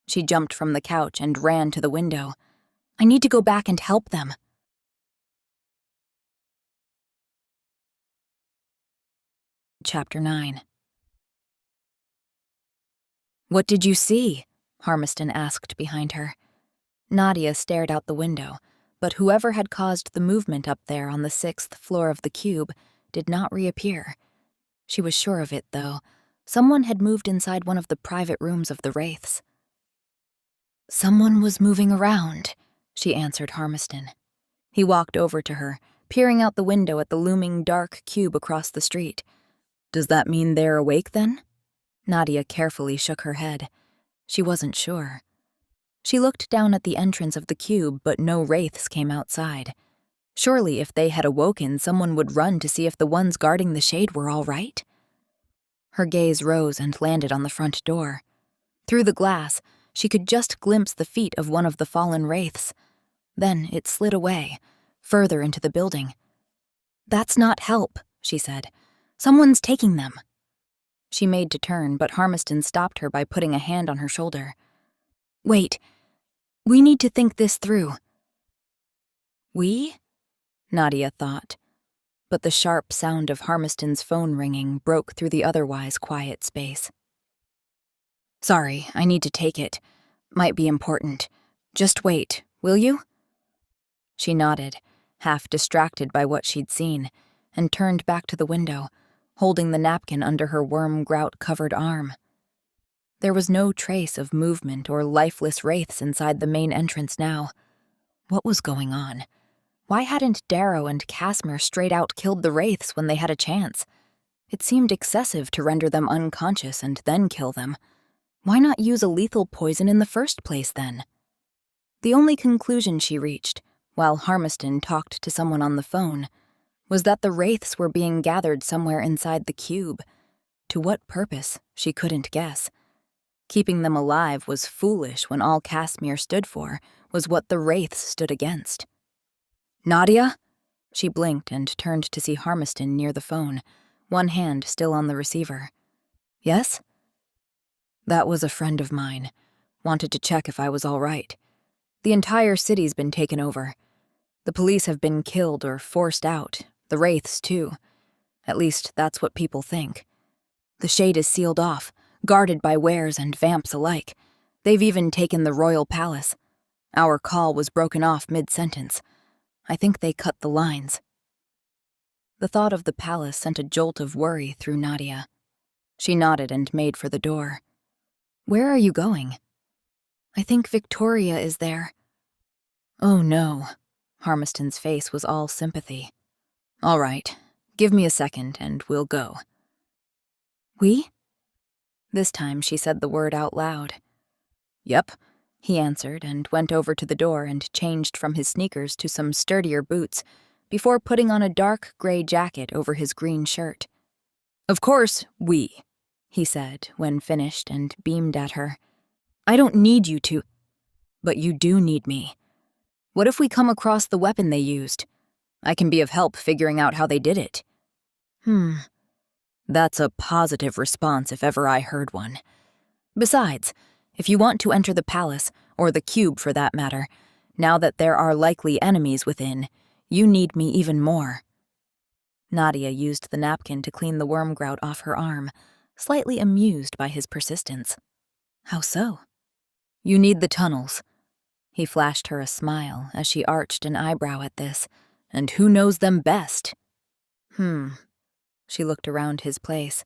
She jumped from the couch and ran to the window. I need to go back and help them. Chapter 9. What did you see? Harmiston asked behind her. Nadia stared out the window, but whoever had caused the movement up there on the 6th floor of the cube did not reappear. She was sure of it, though. Someone had moved inside one of the private rooms of the Wraiths. Someone was moving around, she answered Harmiston. He walked over to her, peering out the window at the looming dark cube across the street. Does that mean they're awake then? Nadia carefully shook her head. She wasn't sure. She looked down at the entrance of the cube, but no Wraiths came outside. Surely if they had awoken, someone would run to see if the ones guarding the shade were all right. Her gaze rose and landed on the front door. Through the glass, she could just glimpse the feet of one of the fallen Wraiths. Then it slid away, further into the building. That's not help, she said. Someone's taking them. She made to turn, but Harmiston stopped her by putting a hand on her shoulder. Wait, we need to think this through. We? Nadia thought, but the sharp sound of Harmiston's phone ringing broke through the otherwise quiet space. Sorry, I need to take it. Might be important. Just wait, will you? She nodded, half distracted by what she'd seen, and turned back to the window, holding the napkin under her worm grout-covered arm. There was no trace of movement or lifeless Wraiths inside the main entrance now. What was going on? Why hadn't Darrow and Kassemyr straight out killed the Wraiths when they had a chance? It seemed excessive to render them unconscious and then kill them. Why not use a lethal poison in the first place, then? The only conclusion she reached, while Harmiston talked to someone on the phone, was that the Wraiths were being gathered somewhere inside the cube. To what purpose, she couldn't guess. Keeping them alive was foolish when all Kassemyr stood for was what the Wraiths stood against. "Nadia?" She blinked and turned to see Harmiston near the phone, one hand still on the receiver. "Yes?" "That was a friend of mine. Wanted to check if I was all right. The entire city's been taken over. The police have been killed or forced out, the Wraiths too. At least that's what people think. The shade is sealed off, guarded by wares and vamps alike. They've even taken the royal palace. Our call was broken off mid-sentence. I think they cut the lines." The thought of the palace sent a jolt of worry through Nadia. She nodded and made for the door. "Where are you going?" "I think Victoria is there." "Oh no." Harmiston's face was all sympathy. "All right, give me a second and we'll go." "We?" This time she said the word out loud. "Yep," he answered and went over to the door and changed from his sneakers to some sturdier boots before putting on a dark gray jacket over his green shirt. "Of course, we," he said when finished and beamed at her. "I don't need you to." "But you do need me. What if we come across the weapon they used? I can be of help figuring out how they did it." That's a positive response if ever I heard one. Besides, if you want to enter the palace, or the cube for that matter, now that there are likely enemies within, you need me even more." Nadia used the napkin to clean the worm grout off her arm, slightly amused by his persistence. "How so?" "You need the tunnels." He flashed her a smile as she arched an eyebrow at this. "And who knows them best?" She looked around his place.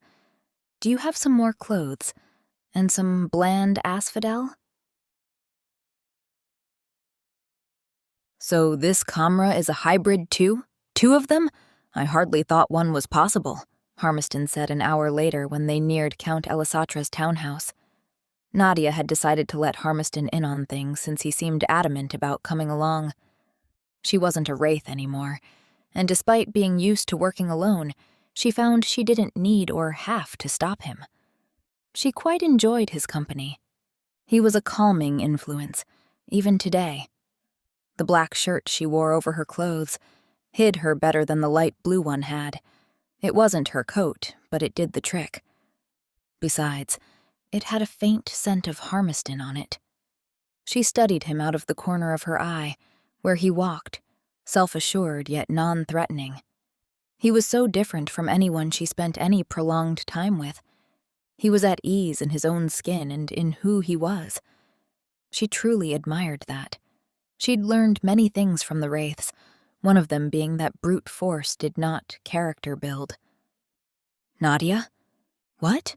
"Do you have some more clothes? And some bland asphodel?" "So this Kamra is a hybrid too? 2 of them? I hardly thought one was possible," Harmiston said an hour later when they neared Count Elisatra's townhouse. Nadia had decided to let Harmiston in on things since he seemed adamant about coming along. She wasn't a Wraith anymore, and despite being used to working alone, she found she didn't need or have to stop him. She quite enjoyed his company. He was a calming influence, even today. The black shirt she wore over her clothes hid her better than the light blue one had. It wasn't her coat, but it did the trick. Besides, it had a faint scent of Harmiston on it. She studied him out of the corner of her eye, where he walked, self-assured yet non-threatening. He was so different from anyone she spent any prolonged time with. He was at ease in his own skin and in who he was. She truly admired that. She'd learned many things from the Wraiths, one of them being that brute force did not character build. "Nadia? What?"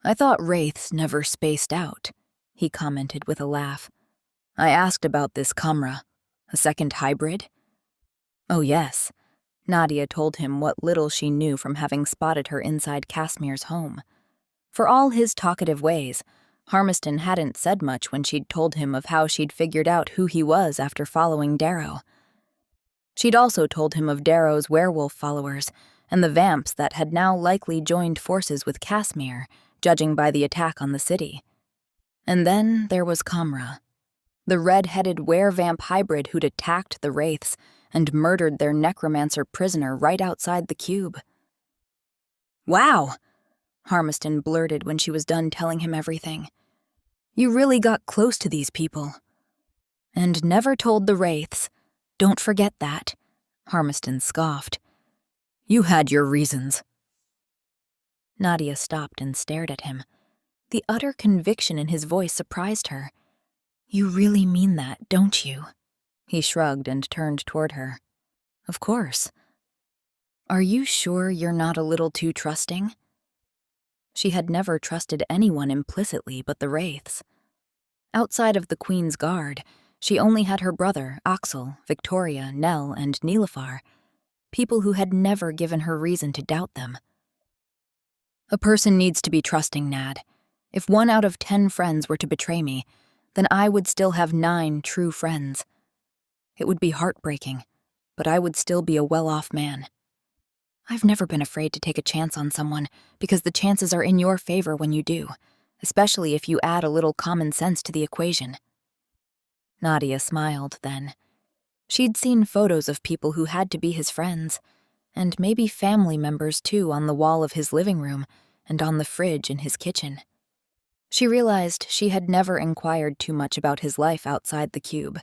"I thought Wraiths never spaced out," he commented with a laugh. "I asked about this Kamra. A second hybrid?" "Oh yes." Nadia told him what little she knew from having spotted her inside Kassemyr's home. For all his talkative ways, Harmiston hadn't said much when she'd told him of how she'd figured out who he was after following Darrow. She'd also told him of Darrow's werewolf followers and the vamps that had now likely joined forces with Kassemyr, judging by the attack on the city. And then there was Kamra, the red-headed were-vamp hybrid who'd attacked the Wraiths and murdered their necromancer prisoner right outside the cube. "Wow," Harmiston blurted when she was done telling him everything. "You really got close to these people." "And never told the Wraiths. Don't forget that," Harmiston scoffed. "You had your reasons." Nadia stopped and stared at him. The utter conviction in his voice surprised her. "You really mean that, don't you?" He shrugged and turned toward her. "Of course." "Are you sure you're not a little too trusting?" She had never trusted anyone implicitly but the Wraiths. Outside of the Queen's Guard, She only had her brother, Axel, Victoria, Nell, and Nilafar, people who had never given her reason to doubt them. A person needs to be trusting, Nad. If 1 out of 10 friends were to betray me, then I would still have 9 true friends. It would be heartbreaking, but I would still be a well-off man. I've never been afraid to take a chance on someone because the chances are in your favor when you do, especially if you add a little common sense to the equation. Nadia smiled then. She'd seen photos of people who had to be his friends, and maybe family members too, on the wall of his living room and on the fridge in his kitchen. She realized she had never inquired too much about his life outside the cube.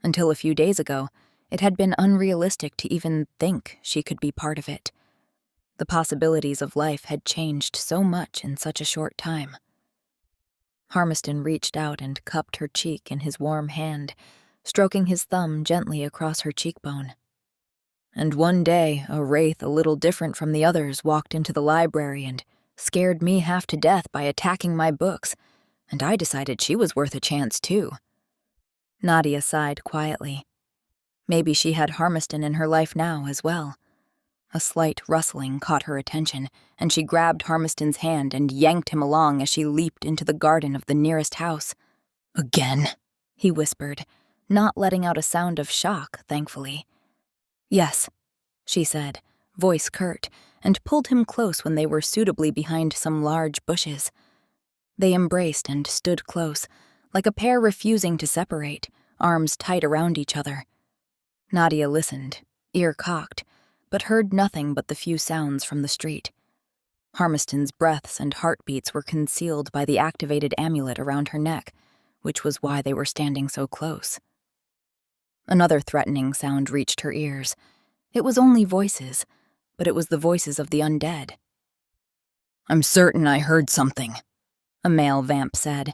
Until a few days ago, it had been unrealistic to even think she could be part of it. The possibilities of life had changed so much in such a short time. Harmiston reached out and cupped her cheek in his warm hand, stroking his thumb gently across her cheekbone. And one day, a wraith a little different from the others walked into the library and scared me half to death by attacking my books, and I decided she was worth a chance too. Nadia sighed quietly. Maybe she had Harmiston in her life now as well. A slight rustling caught her attention, and she grabbed Harmiston's hand and yanked him along as she leaped into the garden of the nearest house. "Again?" he whispered, not letting out a sound of shock, thankfully. "Yes," she said, voice curt, and pulled him close when they were suitably behind some large bushes. They embraced and stood close, like a pair refusing to separate, arms tight around each other. Nadia listened, ear cocked, but heard nothing but the few sounds from the street. Harmiston's breaths and heartbeats were concealed by the activated amulet around her neck, which was why they were standing so close. Another threatening sound reached her ears. It was only voices, but it was the voices of the undead. "I'm certain I heard something," a male vamp said.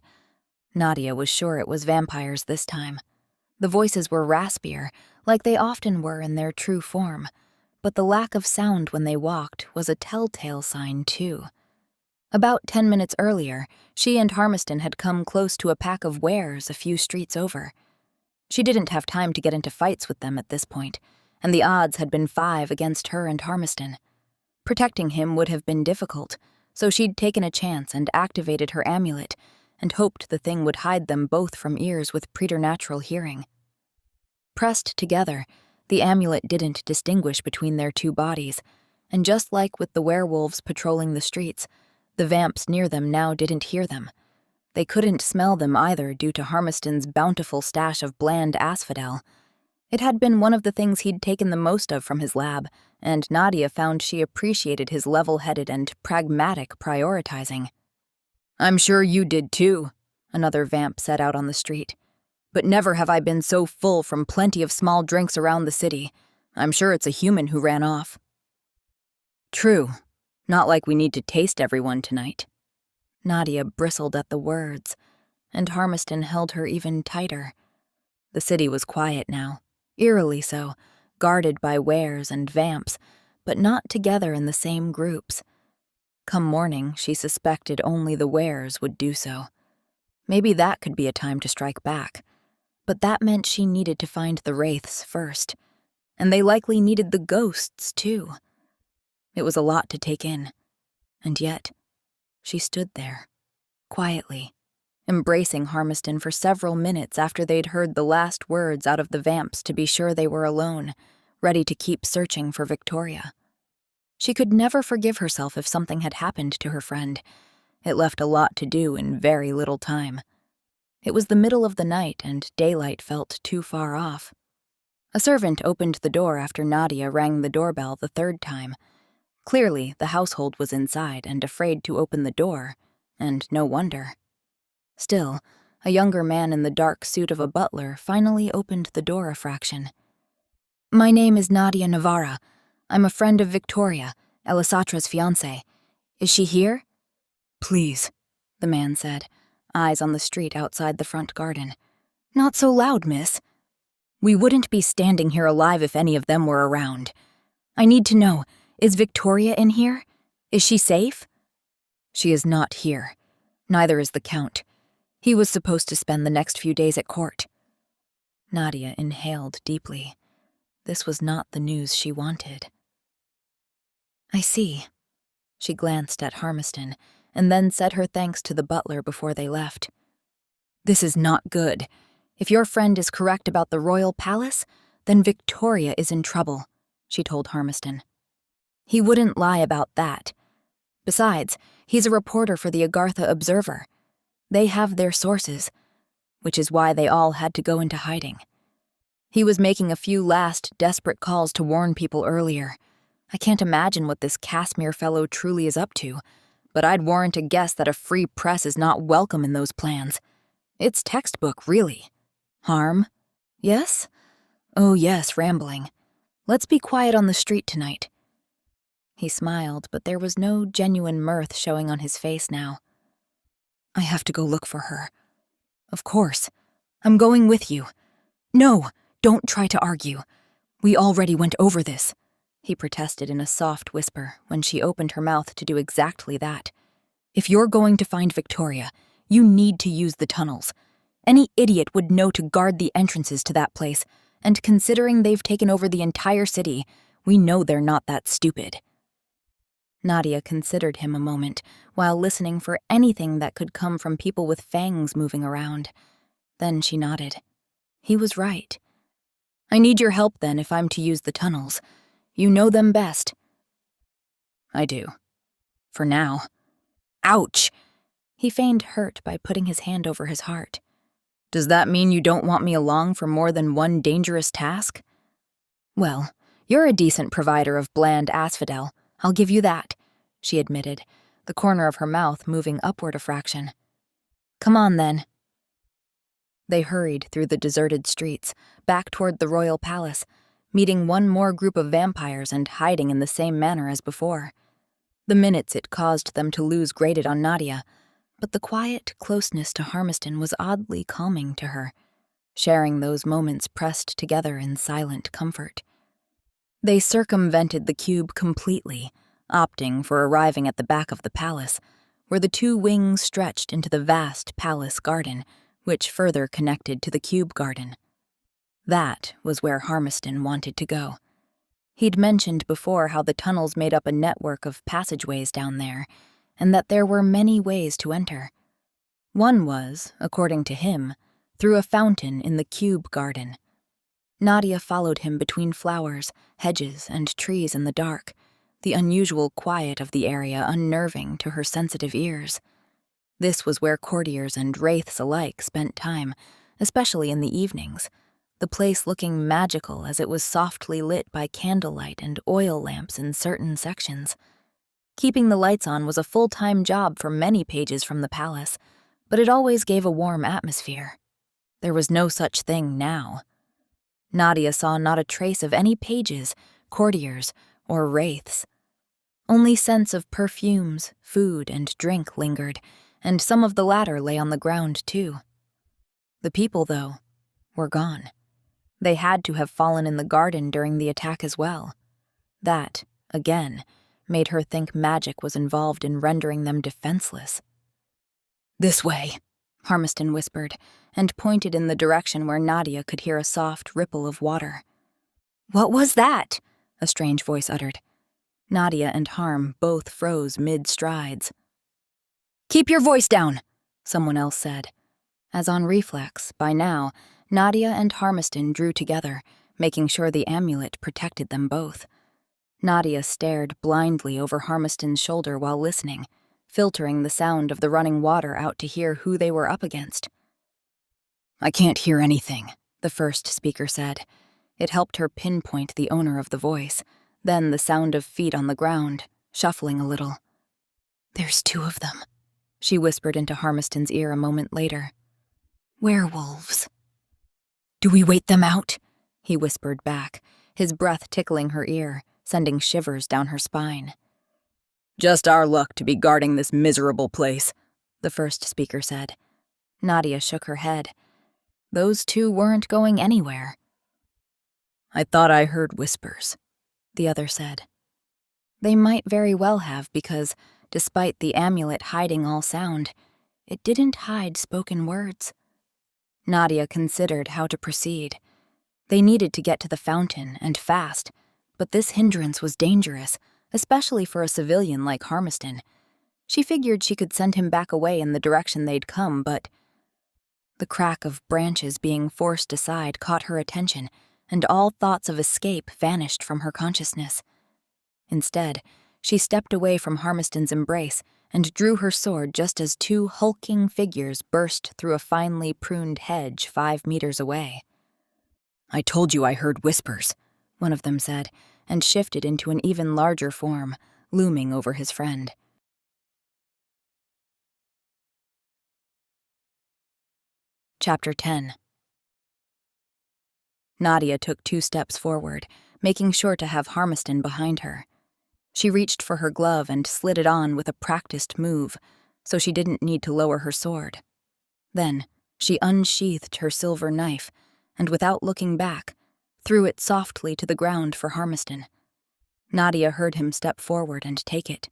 Nadia was sure it was vampires this time. The voices were raspier, like they often were in their true form, but the lack of sound when they walked was a telltale sign too. About 10 minutes earlier, she and Harmiston had come close to a pack of wares a few streets over. She didn't have time to get into fights with them at this point, and the odds had been 5 against her and Harmiston. Protecting him would have been difficult, so she'd taken a chance and activated her amulet, and hoped the thing would hide them both from ears with preternatural hearing. Pressed together, the amulet didn't distinguish between their 2 bodies, and just like with the werewolves patrolling the streets, the vamps near them now didn't hear them. They couldn't smell them either due to Harmiston's bountiful stash of bland asphodel. It had been one of the things he'd taken the most of from his lab, and Nadia found she appreciated his level-headed and pragmatic prioritizing. "I'm sure you did too," another vamp said out on the street. "But never have I been so full from plenty of small drinks around the city. I'm sure it's a human who ran off." "True. Not like we need to taste everyone tonight." Nadia bristled at the words, and Harmiston held her even tighter. The city was quiet now, eerily so, guarded by wares and vamps, but not together in the same groups. Come morning, she suspected only the wares would do so. Maybe that could be a time to strike back. But that meant she needed to find the Wraiths first. And they likely needed the ghosts, too. It was a lot to take in. And yet, she stood there, quietly, embracing Harmiston for several minutes after they'd heard the last words out of the vamps to be sure they were alone, ready to keep searching for Victoria. She could never forgive herself if something had happened to her friend. It left a lot to do in very little time. It was the middle of the night, and daylight felt too far off. A servant opened the door after Nadia rang the doorbell the 3rd time. Clearly, the household was inside and afraid to open the door, and no wonder. Still, a younger man in the dark suit of a butler finally opened the door a fraction. "My name is Nadia Navarra. I'm a friend of Victoria, Elisatra's fiancée. Is she here?" "Please," the man said, eyes on the street outside the front garden. "Not so loud, miss. We wouldn't be standing here alive if any of them were around. I need to know, is Victoria in here? Is she safe?" "She is not here. Neither is the Count. He was supposed to spend the next few days at court." Nadia inhaled deeply. This was not the news she wanted. I see. She glanced at Harmiston, and then said her thanks to the butler before they left. This is not good. If your friend is correct about the royal palace, then Victoria is in trouble, she told Harmiston. He wouldn't lie about that. Besides, he's a reporter for the Agartha Observer. They have their sources, which is why they all had to go into hiding. He was making a few last, desperate calls to warn people earlier. I can't imagine what this Kassemyr fellow truly is up to, but I'd warrant a guess that a free press is not welcome in those plans. It's textbook, really. Harm? Yes? Oh yes, rambling. Let's be quiet on the street tonight. He smiled, but there was no genuine mirth showing on his face now. I have to go look for her. Of course. I'm going with you. No, don't try to argue. We already went over this, he protested in a soft whisper when she opened her mouth to do exactly that. If you're going to find Victoria, you need to use the tunnels. Any idiot would know to guard the entrances to that place, and considering they've taken over the entire city, we know they're not that stupid. Nadia considered him a moment while listening for anything that could come from people with fangs moving around. Then she nodded. He was right. I need your help then if I'm to use the tunnels. You know them best. I do. For now. Ouch! He feigned hurt by putting his hand over his heart. Does that mean you don't want me along for more than one dangerous task? Well, you're a decent provider of bland asphodel. I'll give you that, she admitted, the corner of her mouth moving upward a fraction. Come on, then. They hurried through the deserted streets, back toward the royal palace, meeting one more group of vampires and hiding in the same manner as before. The minutes it caused them to lose grated on Nadia, but the quiet closeness to Harmiston was oddly calming to her, sharing those moments pressed together in silent comfort. They circumvented the cube completely, opting for arriving at the back of the palace, where the two wings stretched into the vast palace garden, which further connected to the cube garden. That was where Harmiston wanted to go. He'd mentioned before how the tunnels made up a network of passageways down there, and that there were many ways to enter. One was, according to him, through a fountain in the cube garden. Nadia followed him between flowers, hedges, and trees in the dark, the unusual quiet of the area unnerving to her sensitive ears. This was where courtiers and wraiths alike spent time, especially in the evenings, the place looking magical as it was softly lit by candlelight and oil lamps in certain sections. Keeping the lights on was a full-time job for many pages from the palace, but it always gave a warm atmosphere. There was no such thing now. Nadia saw not a trace of any pages, courtiers, or wraiths. Only scents of perfumes, food, and drink lingered, and some of the latter lay on the ground too. The people, though, were gone. They had to have fallen in the garden during the attack as well. That, again, made her think magic was involved in rendering them defenseless. This way, Harmiston whispered, and pointed in the direction where Nadia could hear a soft ripple of water. What was that? A strange voice uttered. Nadia and Harm both froze mid-strides. Keep your voice down, someone else said. As on reflex, by now, Nadia and Harmiston drew together, making sure the amulet protected them both. Nadia stared blindly over Harmiston's shoulder while listening, filtering the sound of the running water out to hear who they were up against. I can't hear anything, the first speaker said. It helped her pinpoint the owner of the voice, then the sound of feet on the ground, shuffling a little. There's two of them, she whispered into Harmiston's ear a moment later. Werewolves. Do we wait them out? He whispered back, his breath tickling her ear, sending shivers down her spine. Just our luck to be guarding this miserable place, the first speaker said. Nadia shook her head. Those two weren't going anywhere. I thought I heard whispers, the other said. They might very well have because, despite the amulet hiding all sound, it didn't hide spoken words. Nadia considered how to proceed. They needed to get to the fountain, and fast, but this hindrance was dangerous, especially for a civilian like Harmiston. She figured she could send him back away in the direction they'd come, but the crack of branches being forced aside caught her attention, and all thoughts of escape vanished from her consciousness. Instead, she stepped away from Harmiston's embrace and drew her sword just as two hulking figures burst through a finely pruned hedge 5 meters away. "I told you I heard whispers," one of them said, and shifted into an even larger form, looming over his friend. Chapter 10. Nadia took 2 steps forward, making sure to have Harmiston behind her. She reached for her glove and slid it on with a practiced move, so she didn't need to lower her sword. Then, she unsheathed her silver knife, and without looking back, threw it softly to the ground for Harmiston. Nadia heard him step forward and take it.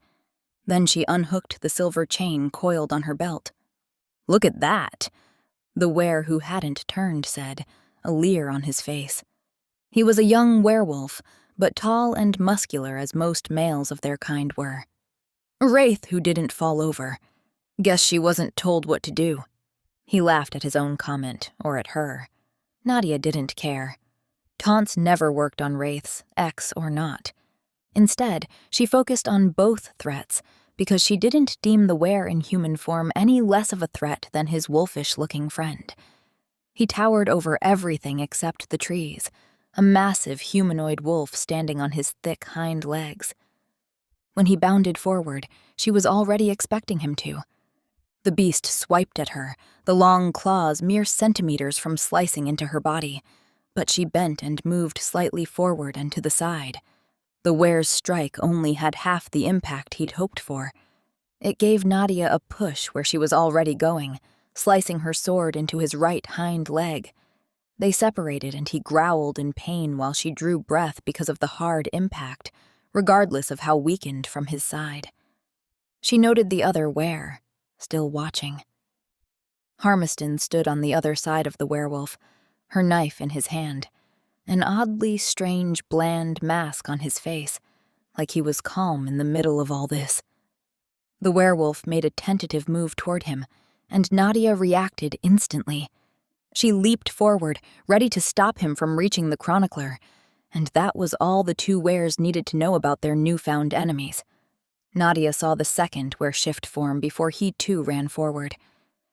Then she unhooked the silver chain coiled on her belt. "Look at that," the were who hadn't turned said, a leer on his face. He was a young werewolf, but tall and muscular as most males of their kind were. A wraith who didn't fall over. Guess she wasn't told what to do. He laughed at his own comment, or at her. Nadia didn't care. Taunts never worked on wraiths, ex or not. Instead, she focused on both threats, because she didn't deem the were in human form any less of a threat than his wolfish-looking friend. He towered over everything except the trees, a massive humanoid wolf standing on his thick hind legs. When he bounded forward, she was already expecting him to. The beast swiped at her, the long claws mere centimeters from slicing into her body, but she bent and moved slightly forward and to the side. The were's strike only had half the impact he'd hoped for. It gave Nadia a push where she was already going, slicing her sword into his right hind leg. They separated and he growled in pain while she drew breath because of the hard impact, regardless of how weakened from his side. She noted the other were, still watching. Harmiston stood on the other side of the werewolf, her knife in his hand, an oddly strange, bland mask on his face, like he was calm in the middle of all this. The werewolf made a tentative move toward him, and Nadia reacted instantly. She leaped forward, ready to stop him from reaching the Chronicler, and that was all the 2 wares needed to know about their newfound enemies. Nadia saw the second were shift form before he too ran forward.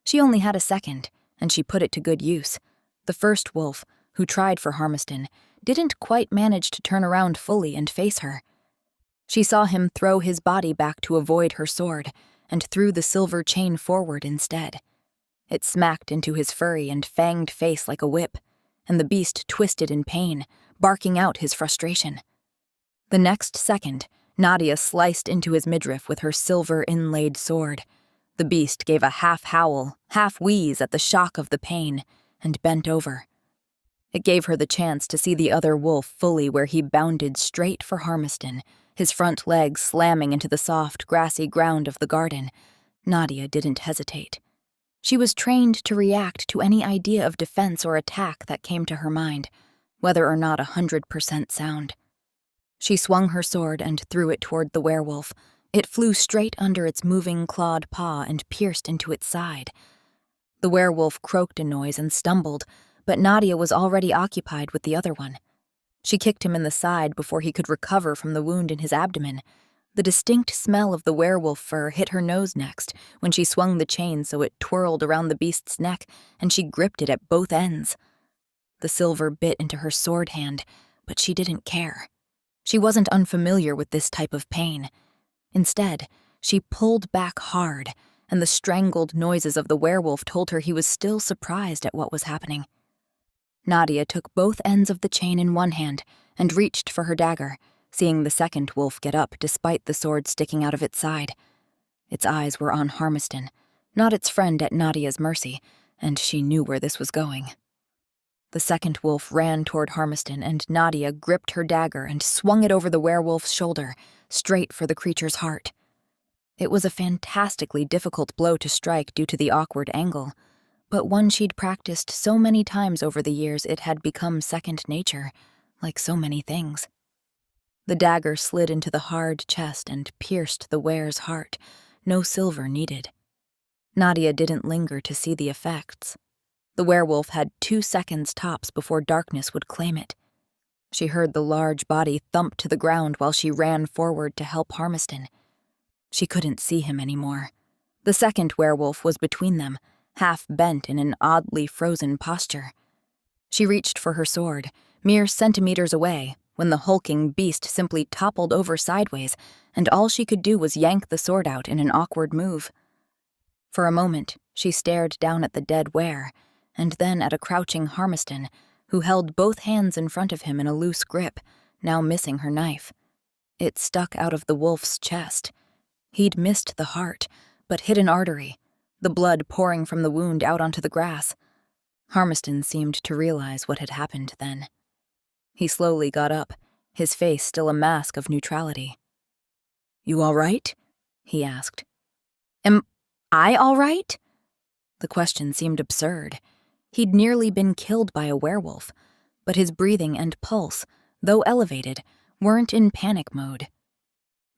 She only had a second, and she put it to good use. The first wolf, who tried for Harmiston, didn't quite manage to turn around fully and face her. She saw him throw his body back to avoid her sword, and threw the silver chain forward instead. It smacked into his furry and fanged face like a whip, and the beast twisted in pain, barking out his frustration. The next second, Nadia sliced into his midriff with her silver-inlaid sword. The beast gave a half-howl, half-wheeze at the shock of the pain, and bent over. It gave her the chance to see the other wolf fully where he bounded straight for Harmiston, his front legs slamming into the soft, grassy ground of the garden. Nadia didn't hesitate. She was trained to react to any idea of defense or attack that came to her mind, whether or not 100% sound. She swung her sword and threw it toward the werewolf. It flew straight under its moving clawed paw and pierced into its side. The werewolf croaked a noise and stumbled, but Nadia was already occupied with the other one. She kicked him in the side before he could recover from the wound in his abdomen. The distinct smell of the werewolf fur hit her nose next when she swung the chain so it twirled around the beast's neck and she gripped it at both ends. The silver bit into her sword hand, but she didn't care. She wasn't unfamiliar with this type of pain. Instead, she pulled back hard, and the strangled noises of the werewolf told her he was still surprised at what was happening. Nadia took both ends of the chain in one hand and reached for her dagger, seeing the second wolf get up despite the sword sticking out of its side. Its eyes were on Harmiston, not its friend at Nadia's mercy, and she knew where this was going. The second wolf ran toward Harmiston, and Nadia gripped her dagger and swung it over the werewolf's shoulder, straight for the creature's heart. It was a fantastically difficult blow to strike due to the awkward angle, but one she'd practiced so many times over the years it had become second nature, like so many things. The dagger slid into the hard chest and pierced the wearer's heart, no silver needed. Nadia didn't linger to see the effects. The werewolf had 2 seconds tops before darkness would claim it. She heard the large body thump to the ground while she ran forward to help Harmiston. She couldn't see him anymore. The second werewolf was between them, half bent in an oddly frozen posture. She reached for her sword, mere centimeters away, when the hulking beast simply toppled over sideways, and all she could do was yank the sword out in an awkward move. For a moment, she stared down at the dead were, and then at a crouching Harmiston, who held both hands in front of him in a loose grip, now missing her knife. It stuck out of the wolf's chest. He'd missed the heart, but hit an artery, the blood pouring from the wound out onto the grass. Harmiston seemed to realize what had happened then. He slowly got up, his face still a mask of neutrality. "You all right?" he asked. "Am I all right?" The question seemed absurd. He'd nearly been killed by a werewolf, but his breathing and pulse, though elevated, weren't in panic mode.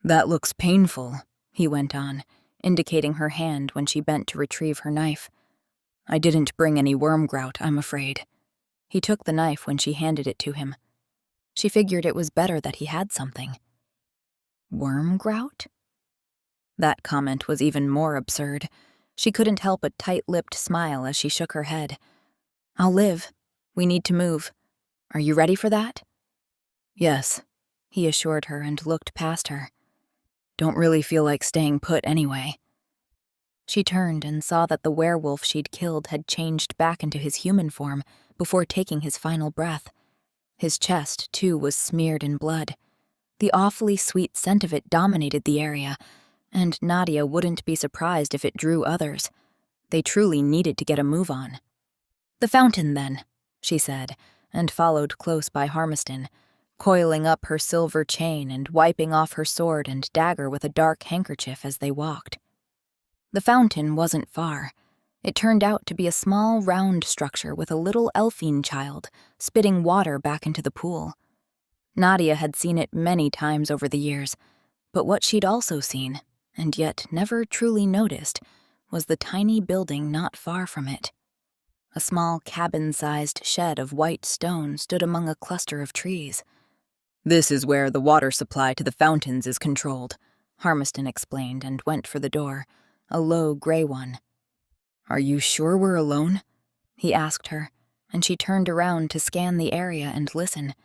"That looks painful," he went on, indicating her hand when she bent to retrieve her knife. "I didn't bring any worm grout, I'm afraid." He took the knife when she handed it to him. She figured it was better that he had something. Worm grout? That comment was even more absurd. She couldn't help a tight-lipped smile as she shook her head. "I'll live. We need to move. Are you ready for that?" "Yes," he assured her and looked past her. "Don't really feel like staying put anyway." She turned and saw that the werewolf she'd killed had changed back into his human form before taking his final breath. His chest, too, was smeared in blood. The awfully sweet scent of it dominated the area, and Nadia wouldn't be surprised if it drew others. They truly needed to get a move on. "The fountain, then," she said, and followed close by Harmiston, coiling up her silver chain and wiping off her sword and dagger with a dark handkerchief as they walked. The fountain wasn't far. It turned out to be a small, round structure with a little elfin child spitting water back into the pool. Nadia had seen it many times over the years, but what she'd also seen, and yet never truly noticed, was the tiny building not far from it. A small cabin-sized shed of white stone stood among a cluster of trees. "This is where the water supply to the fountains is controlled," Harmiston explained and went for the door, a low gray one. "Are you sure we're alone?" he asked her, and she turned around to scan the area and listen.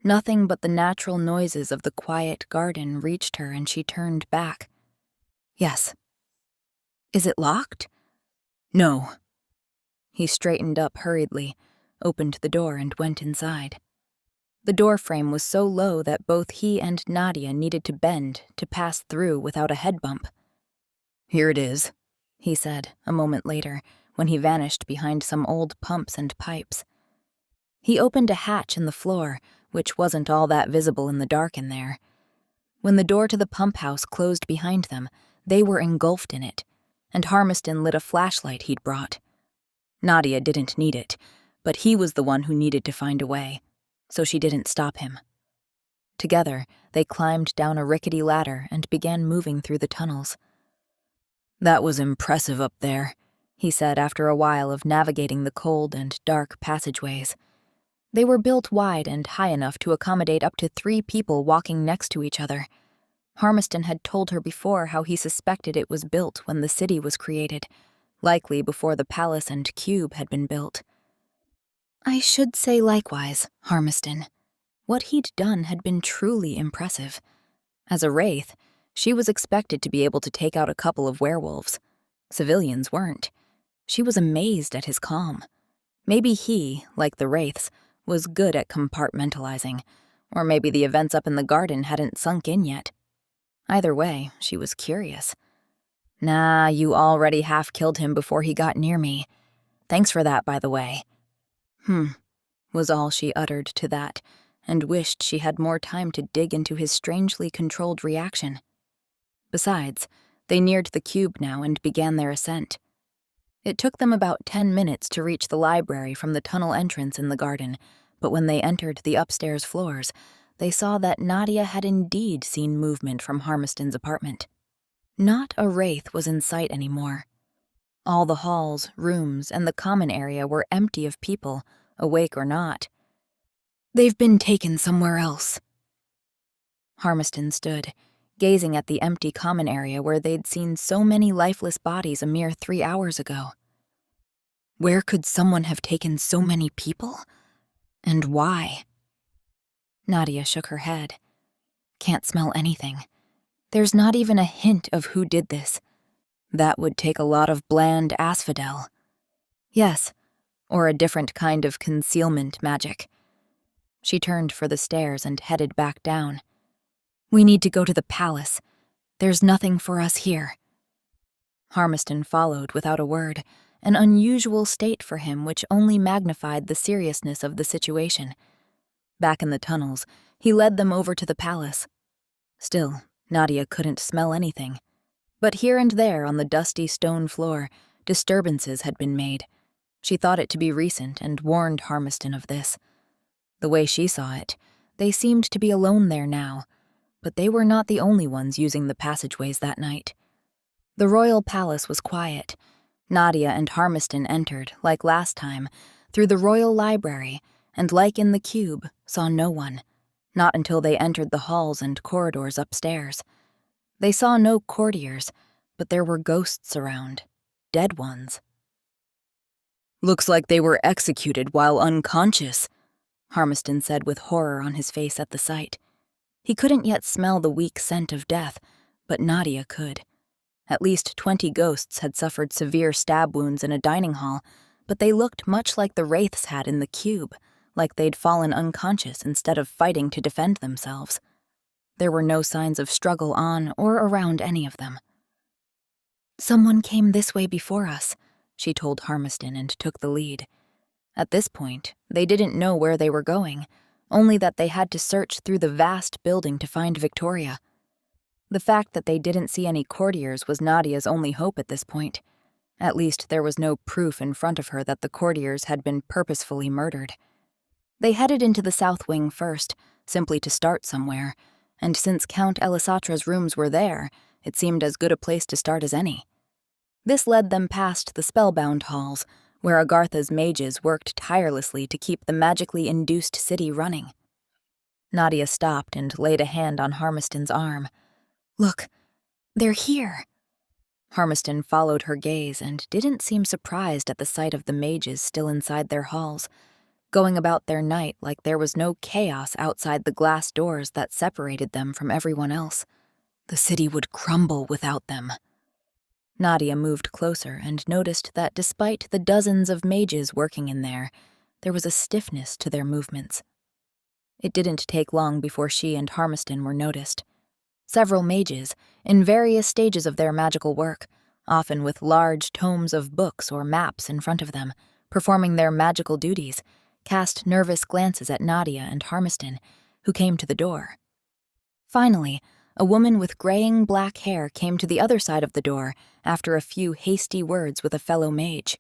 Nothing but the natural noises of the quiet garden reached her, and she turned back. "Yes." "Is it locked?" "No." He straightened up hurriedly, opened the door, and went inside. The doorframe was so low that both he and Nadia needed to bend to pass through without a head bump. "Here it is," he said a moment later, when he vanished behind some old pumps and pipes. He opened a hatch in the floor, which wasn't all that visible in the dark in there. When the door to the pump house closed behind them, they were engulfed in it, and Harmiston lit a flashlight he'd brought. Nadia didn't need it, but he was the one who needed to find a way, so she didn't stop him. Together, they climbed down a rickety ladder and began moving through the tunnels. "That was impressive up there," he said after a while of navigating the cold and dark passageways. They were built wide and high enough to accommodate up to 3 people walking next to each other. Harmiston had told her before how he suspected it was built when the city was created, likely before the palace and cube had been built. "I should say likewise, Harmiston." What he'd done had been truly impressive. As a Wraith, she was expected to be able to take out a couple of werewolves. Civilians weren't. She was amazed at his calm. Maybe he, like the Wraiths, was good at compartmentalizing, or maybe the events up in the garden hadn't sunk in yet. Either way, she was curious. "Nah, you already half-killed him before he got near me. Thanks for that, by the way." Was all she uttered to that, and wished she had more time to dig into his strangely controlled reaction. Besides, they neared the cube now and began their ascent. It took them about 10 minutes to reach the library from the tunnel entrance in the garden, but when they entered the upstairs floors, they saw that Nadia had indeed seen movement from Harmiston's apartment. Not a wraith was in sight anymore. All the halls, rooms, and the common area were empty of people, awake or not. "They've been taken somewhere else." Harmiston stood, gazing at the empty common area where they'd seen so many lifeless bodies a mere 3 hours ago. Where could someone have taken so many people? And why? Nadia shook her head. Can't smell anything. There's not even a hint of who did this. That would take a lot of bland asphodel. Yes, or a different kind of concealment magic. She turned for the stairs and headed back down. "We need to go to the palace. There's nothing for us here." Harmiston followed without a word, an unusual state for him which only magnified the seriousness of the situation. Back in the tunnels, he led them over to the palace. Still, Nadia couldn't smell anything. But here and there on the dusty stone floor, disturbances had been made. She thought it to be recent and warned Harmiston of this. The way she saw it, they seemed to be alone there now, but they were not the only ones using the passageways that night. The royal palace was quiet. Nadia and Harmiston entered, like last time, through the royal library, and like in the cube, saw no one, not until they entered the halls and corridors upstairs. They saw no courtiers, but there were ghosts around, dead ones. "Looks like they were executed while unconscious," Harmiston said with horror on his face at the sight. He couldn't yet smell the weak scent of death, but Nadia could. At least 20 ghosts had suffered severe stab wounds in a dining hall, but they looked much like the Wraiths had in the cube, like they'd fallen unconscious instead of fighting to defend themselves. There were no signs of struggle on or around any of them. "Someone came this way before us," she told Harmiston and took the lead. At this point, they didn't know where they were going, only that they had to search through the vast building to find Victoria. The fact that they didn't see any courtiers was Nadia's only hope at this point. At least there was no proof in front of her that the courtiers had been purposefully murdered. They headed into the south wing first, simply to start somewhere, and since Count Elisatra's rooms were there, it seemed as good a place to start as any. This led them past the spellbound halls, where Agartha's mages worked tirelessly to keep the magically induced city running. Nadia stopped and laid a hand on Harmiston's arm. "Look, they're here." Harmiston followed her gaze and didn't seem surprised at the sight of the mages still inside their halls, going about their night like there was no chaos outside the glass doors that separated them from everyone else. The city would crumble without them. Nadia moved closer and noticed that despite the dozens of mages working in there was a stiffness to their movements. It didn't take long before she and Harmiston were noticed. Several mages, in various stages of their magical work, often with large tomes of books or maps in front of them, performing their magical duties, cast nervous glances at Nadia and Harmiston, who came to the door. Finally, a woman with graying black hair came to the other side of the door after a few hasty words with a fellow mage.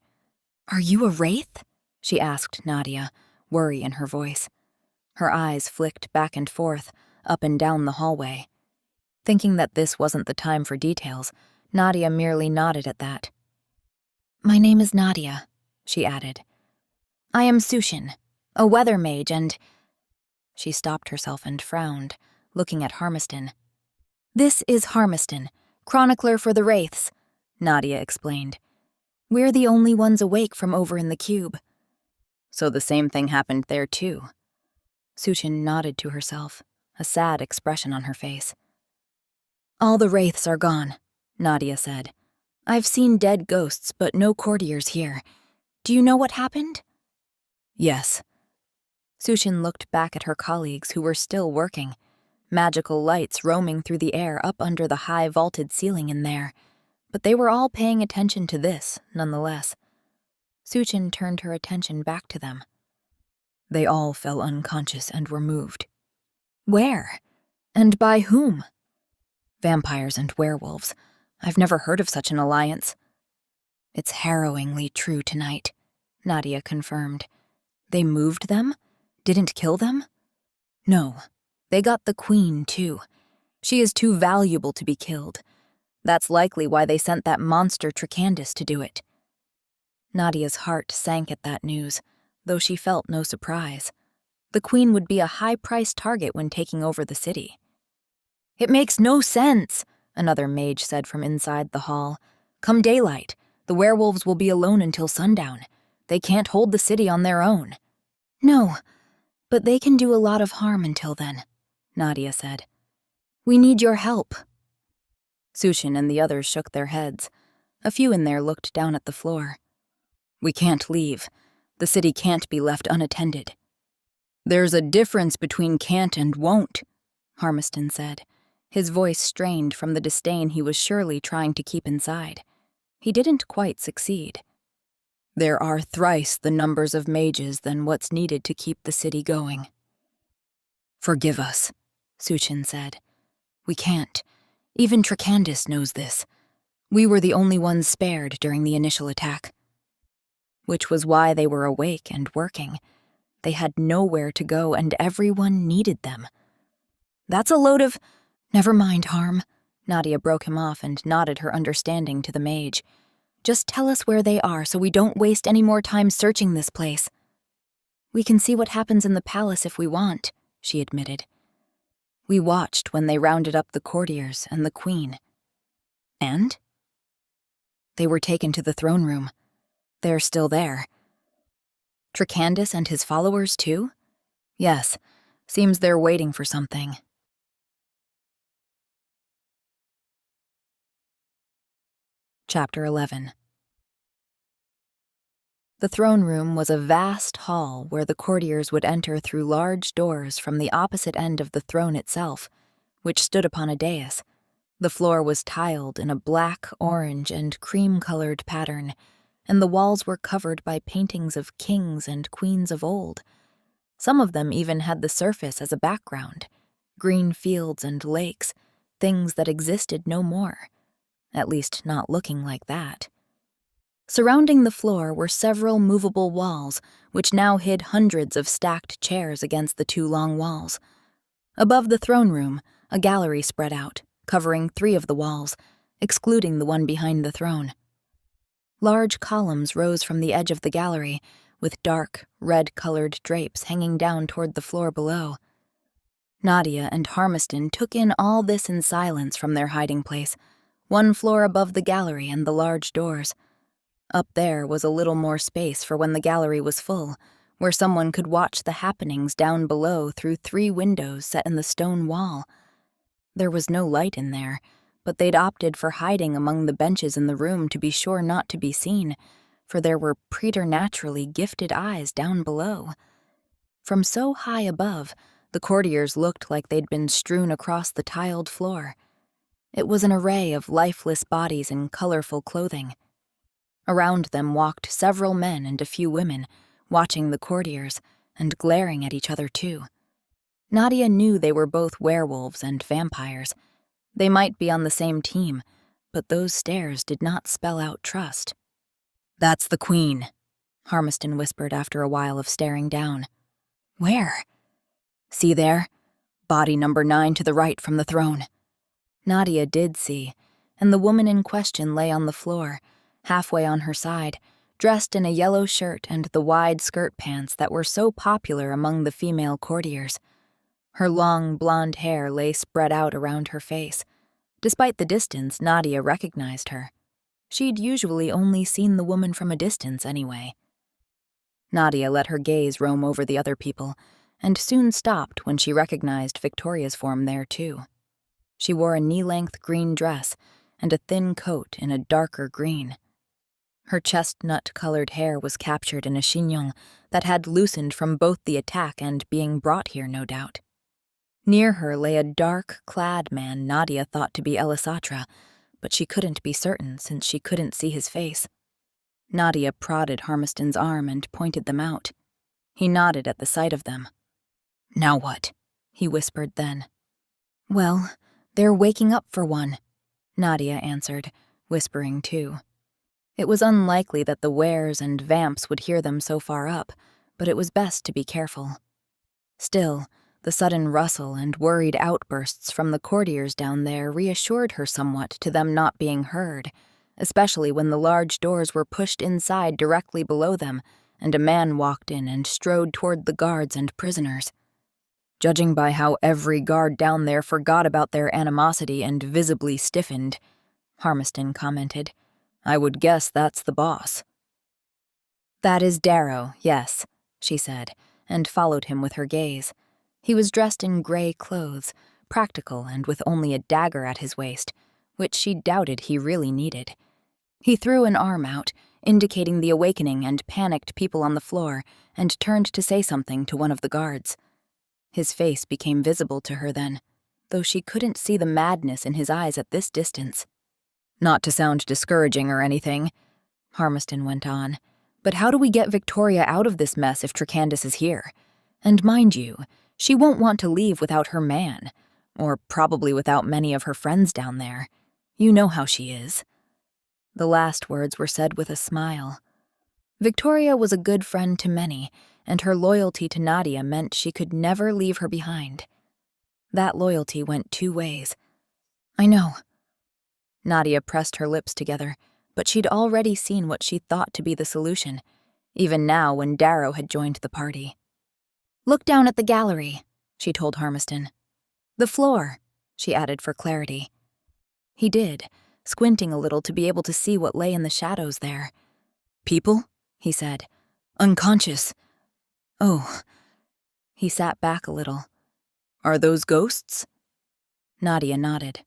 "Are you a wraith?" she asked Nadia, worry in her voice. Her eyes flicked back and forth, up and down the hallway. Thinking that this wasn't the time for details, Nadia merely nodded at that. "My name is Nadia," she added. "I am Sushin, a weather mage, and—" She stopped herself and frowned, looking at Harmiston. "This is Harmiston, Chronicler for the Wraiths," Nadia explained. "We're the only ones awake from over in the cube." "So the same thing happened there too?" Sushin nodded to herself, a sad expression on her face. "All the Wraiths are gone," Nadia said. "I've seen dead ghosts, but no courtiers here. Do you know what happened?" "Yes." Sushin looked back at her colleagues who were still working, magical lights roaming through the air up under the high vaulted ceiling in there, but they were all paying attention to this, nonetheless. Sushin turned her attention back to them. "They all fell unconscious and were moved." "Where? And by whom?" "Vampires and werewolves. I've never heard of such an alliance." It's harrowingly true tonight, Nadia confirmed. They moved them? Didn't kill them? No. They got the queen, too. She is too valuable to be killed. That's likely why they sent that monster Tricandis to do it. Nadia's heart sank at that news, though she felt no surprise. The queen would be a high-priced target when taking over the city. It makes no sense, another mage said from inside the hall. Come daylight, the werewolves will be alone until sundown. They can't hold the city on their own. No, but they can do a lot of harm until then, Nadia said. We need your help. Sushin and the others shook their heads. A few in there looked down at the floor. We can't leave. The city can't be left unattended. There's a difference between can't and won't, Harmiston said, his voice strained from the disdain he was surely trying to keep inside. He didn't quite succeed. There are thrice the numbers of mages than what's needed to keep the city going. Forgive us, Sushin said. We can't. Even Tricandis knows this. We were the only ones spared during the initial attack. Which was why they were awake and working. They had nowhere to go and everyone needed them. That's a load of— Never mind, Harm. Nadia broke him off and nodded her understanding to the mage. Just tell us where they are so we don't waste any more time searching this place. We can see what happens in the palace if we want, she admitted. We watched when they rounded up the courtiers and the queen. And? They were taken to the throne room. They're still there. Tricandis and his followers, too? Yes, seems they're waiting for something. Chapter 11. The throne room was a vast hall where the courtiers would enter through large doors from the opposite end of the throne itself, which stood upon a dais. The floor was tiled in a black, orange, and cream-colored pattern, and the walls were covered by paintings of kings and queens of old. Some of them even had the surface as a background, green fields and lakes, things that existed no more, at least not looking like that. Surrounding the floor were several movable walls, which now hid hundreds of stacked chairs against the two long walls. Above the throne room, a gallery spread out, covering 3 of the walls, excluding the one behind the throne. Large columns rose from the edge of the gallery, with dark, red-colored drapes hanging down toward the floor below. Nadia and Harmiston took in all this in silence from their hiding place, 1 floor above the gallery and the large doors. Up there was a little more space for when the gallery was full, where someone could watch the happenings down below through 3 windows set in the stone wall. There was no light in there, but they'd opted for hiding among the benches in the room to be sure not to be seen, for there were preternaturally gifted eyes down below. From so high above, the courtiers looked like they'd been strewn across the tiled floor. It was an array of lifeless bodies in colorful clothing. Around them walked several men and a few women, watching the courtiers, and glaring at each other too. Nadia knew they were both werewolves and vampires. They might be on the same team, but those stares did not spell out trust. That's the queen, Harmiston whispered after a while of staring down. Where? See there? Body number 9 to the right from the throne. Nadia did see, and the woman in question lay on the floor, halfway on her side, dressed in a yellow shirt and the wide skirt pants that were so popular among the female courtiers. Her long, blonde hair lay spread out around her face. Despite the distance, Nadia recognized her. She'd usually only seen the woman from a distance anyway. Nadia let her gaze roam over the other people, and soon stopped when she recognized Victoria's form there too. She wore a knee-length green dress and a thin coat in a darker green. Her chestnut-colored hair was captured in a chignon that had loosened from both the attack and being brought here, no doubt. Near her lay a dark-clad man Nadia thought to be Elisatra, but she couldn't be certain since she couldn't see his face. Nadia prodded Harmiston's arm and pointed them out. He nodded at the sight of them. Now what? He whispered then. Well, they're waking up for one, Nadia answered, whispering too. It was unlikely that the wares and vamps would hear them so far up, but it was best to be careful. Still, the sudden rustle and worried outbursts from the courtiers down there reassured her somewhat to them not being heard, especially when the large doors were pushed inside directly below them, and a man walked in and strode toward the guards and prisoners. Judging by how every guard down there forgot about their animosity and visibly stiffened, Harmiston commented, I would guess that's the boss. That is Darrow, yes, she said, and followed him with her gaze. He was dressed in gray clothes, practical and with only a dagger at his waist, which she doubted he really needed. He threw an arm out, indicating the awakening and panicked people on the floor, and turned to say something to one of the guards. His face became visible to her then, though she couldn't see the madness in his eyes at this distance. Not to sound discouraging or anything, Harmiston went on, but how do we get Victoria out of this mess if Trecandace is here? And mind you, she won't want to leave without her man, or probably without many of her friends down there. You know how she is. The last words were said with a smile. Victoria was a good friend to many, and her loyalty to Nadia meant she could never leave her behind. That loyalty went two ways. I know. Nadia pressed her lips together, but she'd already seen what she thought to be the solution, even now when Darrow had joined the party. Look down at the gallery, she told Harmiston. The floor, she added for clarity. He did, squinting a little to be able to see what lay in the shadows there. People? He said. Unconscious. Oh. He sat back a little. Are those ghosts? Nadia nodded.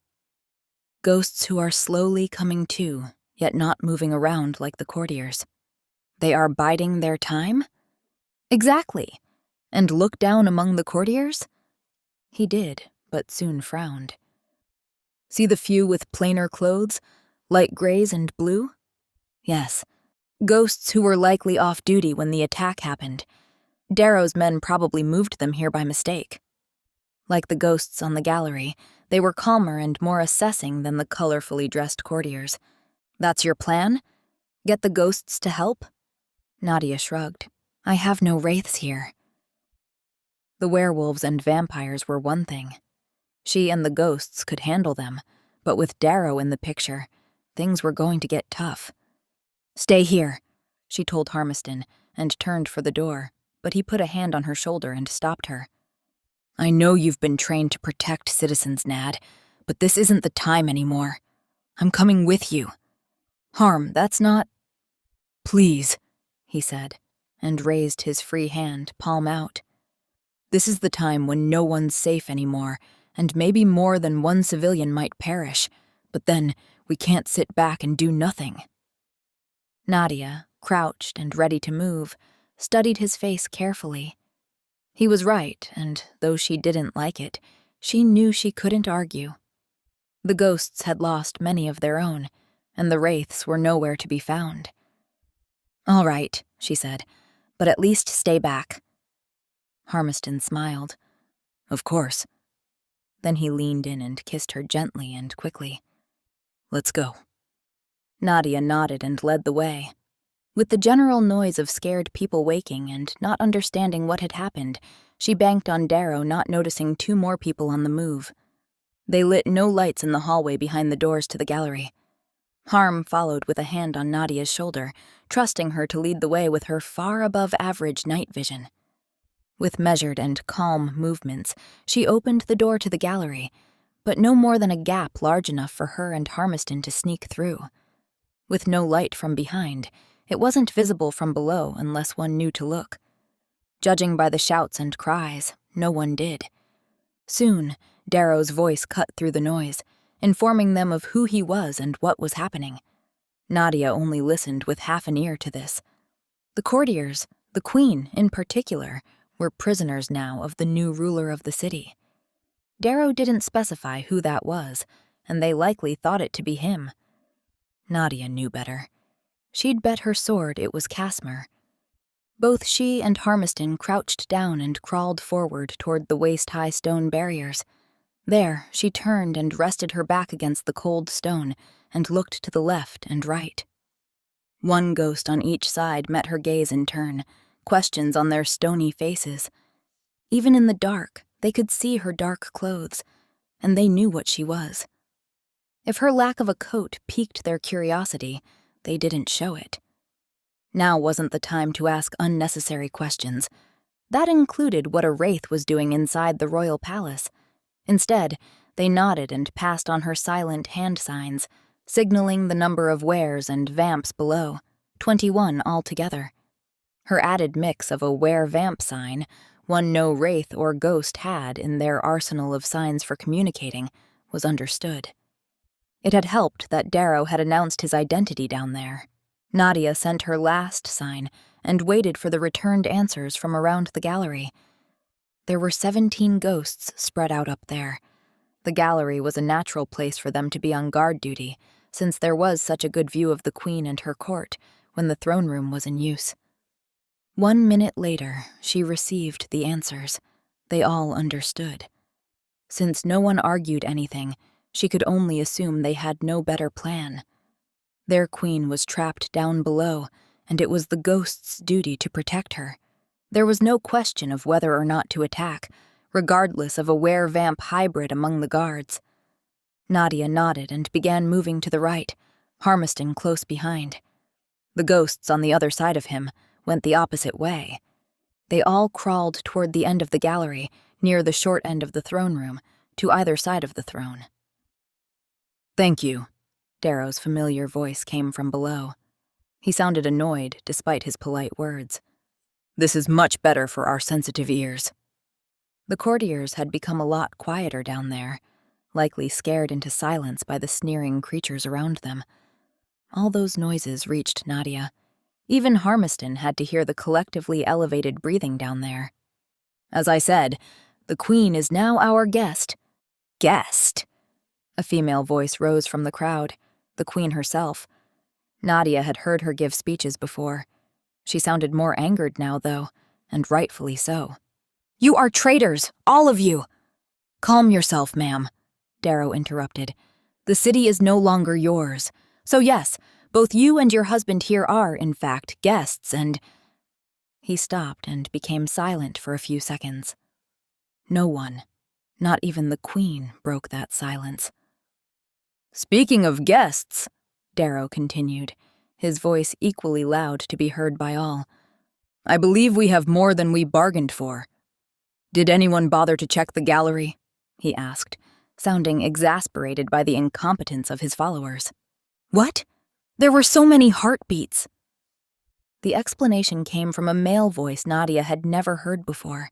Ghosts who are slowly coming to, yet not moving around like the courtiers. They are biding their time? Exactly. And look down among the courtiers? He did, but soon frowned. See the few with plainer clothes, light grays and blue? Yes. Ghosts who were likely off duty when the attack happened. Darrow's men probably moved them here by mistake. Like the ghosts on the gallery, they were calmer and more assessing than the colorfully dressed courtiers. That's your plan? Get the ghosts to help? Nadia shrugged. I have no wraiths here. The werewolves and vampires were one thing. She and the ghosts could handle them, but with Darrow in the picture, things were going to get tough. Stay here, she told Harmiston, and turned for the door, but he put a hand on her shoulder and stopped her. I know you've been trained to protect citizens, Nad, but this isn't the time anymore. I'm coming with you. Harm, that's not... Please, he said, and raised his free hand, palm out. This is the time when no one's safe anymore, and maybe more than one civilian might perish, but then we can't sit back and do nothing. Nadia, crouched and ready to move, studied his face carefully. He was right, and though she didn't like it, she knew she couldn't argue. The ghosts had lost many of their own, and the wraiths were nowhere to be found. All right, she said, but at least stay back. Harmiston smiled. Of course. Then he leaned in and kissed her gently and quickly. Let's go. Nadia nodded and led the way. With the general noise of scared people waking and not understanding what had happened, she banked on Darrow not noticing two more people on the move. They lit no lights in the hallway behind the doors to the gallery. Harm followed with a hand on Nadia's shoulder, trusting her to lead the way with her far above average night vision. With measured and calm movements, she opened the door to the gallery, but no more than a gap large enough for her and Harmiston to sneak through. With no light from behind, it wasn't visible from below unless one knew to look. Judging by the shouts and cries, no one did. Soon, Darrow's voice cut through the noise, informing them of who he was and what was happening. Nadia only listened with half an ear to this. The courtiers, the queen in particular, were prisoners now of the new ruler of the city. Darrow didn't specify who that was, and they likely thought it to be him. Nadia knew better. She'd bet her sword it was Kassemyr. Both she and Harmiston crouched down and crawled forward toward the waist-high stone barriers. There, she turned and rested her back against the cold stone and looked to the left and right. One ghost on each side met her gaze in turn, questions on their stony faces. Even in the dark, they could see her dark clothes, and they knew what she was. If her lack of a coat piqued their curiosity, they didn't show it. Now wasn't the time to ask unnecessary questions. That included what a wraith was doing inside the royal palace. Instead, they nodded and passed on her silent hand signs, signaling the number of wares and vamps below, 21 altogether. Her added mix of a were-vamp sign, one no wraith or ghost had in their arsenal of signs for communicating, was understood. It had helped that Darrow had announced his identity down there. Nadia sent her last sign and waited for the returned answers from around the gallery. There were 17 ghosts spread out up there. The gallery was a natural place for them to be on guard duty, since there was such a good view of the Queen and her court when the throne room was in use. 1 minute later, she received the answers. They all understood. Since no one argued anything, she could only assume they had no better plan. Their queen was trapped down below, and it was the ghost's duty to protect her. There was no question of whether or not to attack, regardless of a were-vamp hybrid among the guards. Nadia nodded and began moving to the right, Harmiston close behind. The ghosts on the other side of him went the opposite way. They all crawled toward the end of the gallery, near the short end of the throne room, to either side of the throne. "Thank you," Darrow's familiar voice came from below. He sounded annoyed despite his polite words. "This is much better for our sensitive ears." The courtiers had become a lot quieter down there, likely scared into silence by the sneering creatures around them. All those noises reached Nadia. Even Harmiston had to hear the collectively elevated breathing down there. "As I said, the Queen is now our guest." "Guest?" A female voice rose from the crowd, the Queen herself. Nadia had heard her give speeches before. She sounded more angered now, though, and rightfully so. "You are traitors, all of you!" "Calm yourself, ma'am," Darrow interrupted. "The city is no longer yours. So yes, both you and your husband here are, in fact, guests, and—" He stopped and became silent for a few seconds. No one, not even the Queen, broke that silence. "Speaking of guests," Darrow continued, his voice equally loud to be heard by all, "I believe we have more than we bargained for. Did anyone bother to check the gallery?" he asked, sounding exasperated by the incompetence of his followers. "What? There were so many heartbeats." The explanation came from a male voice Nadia had never heard before.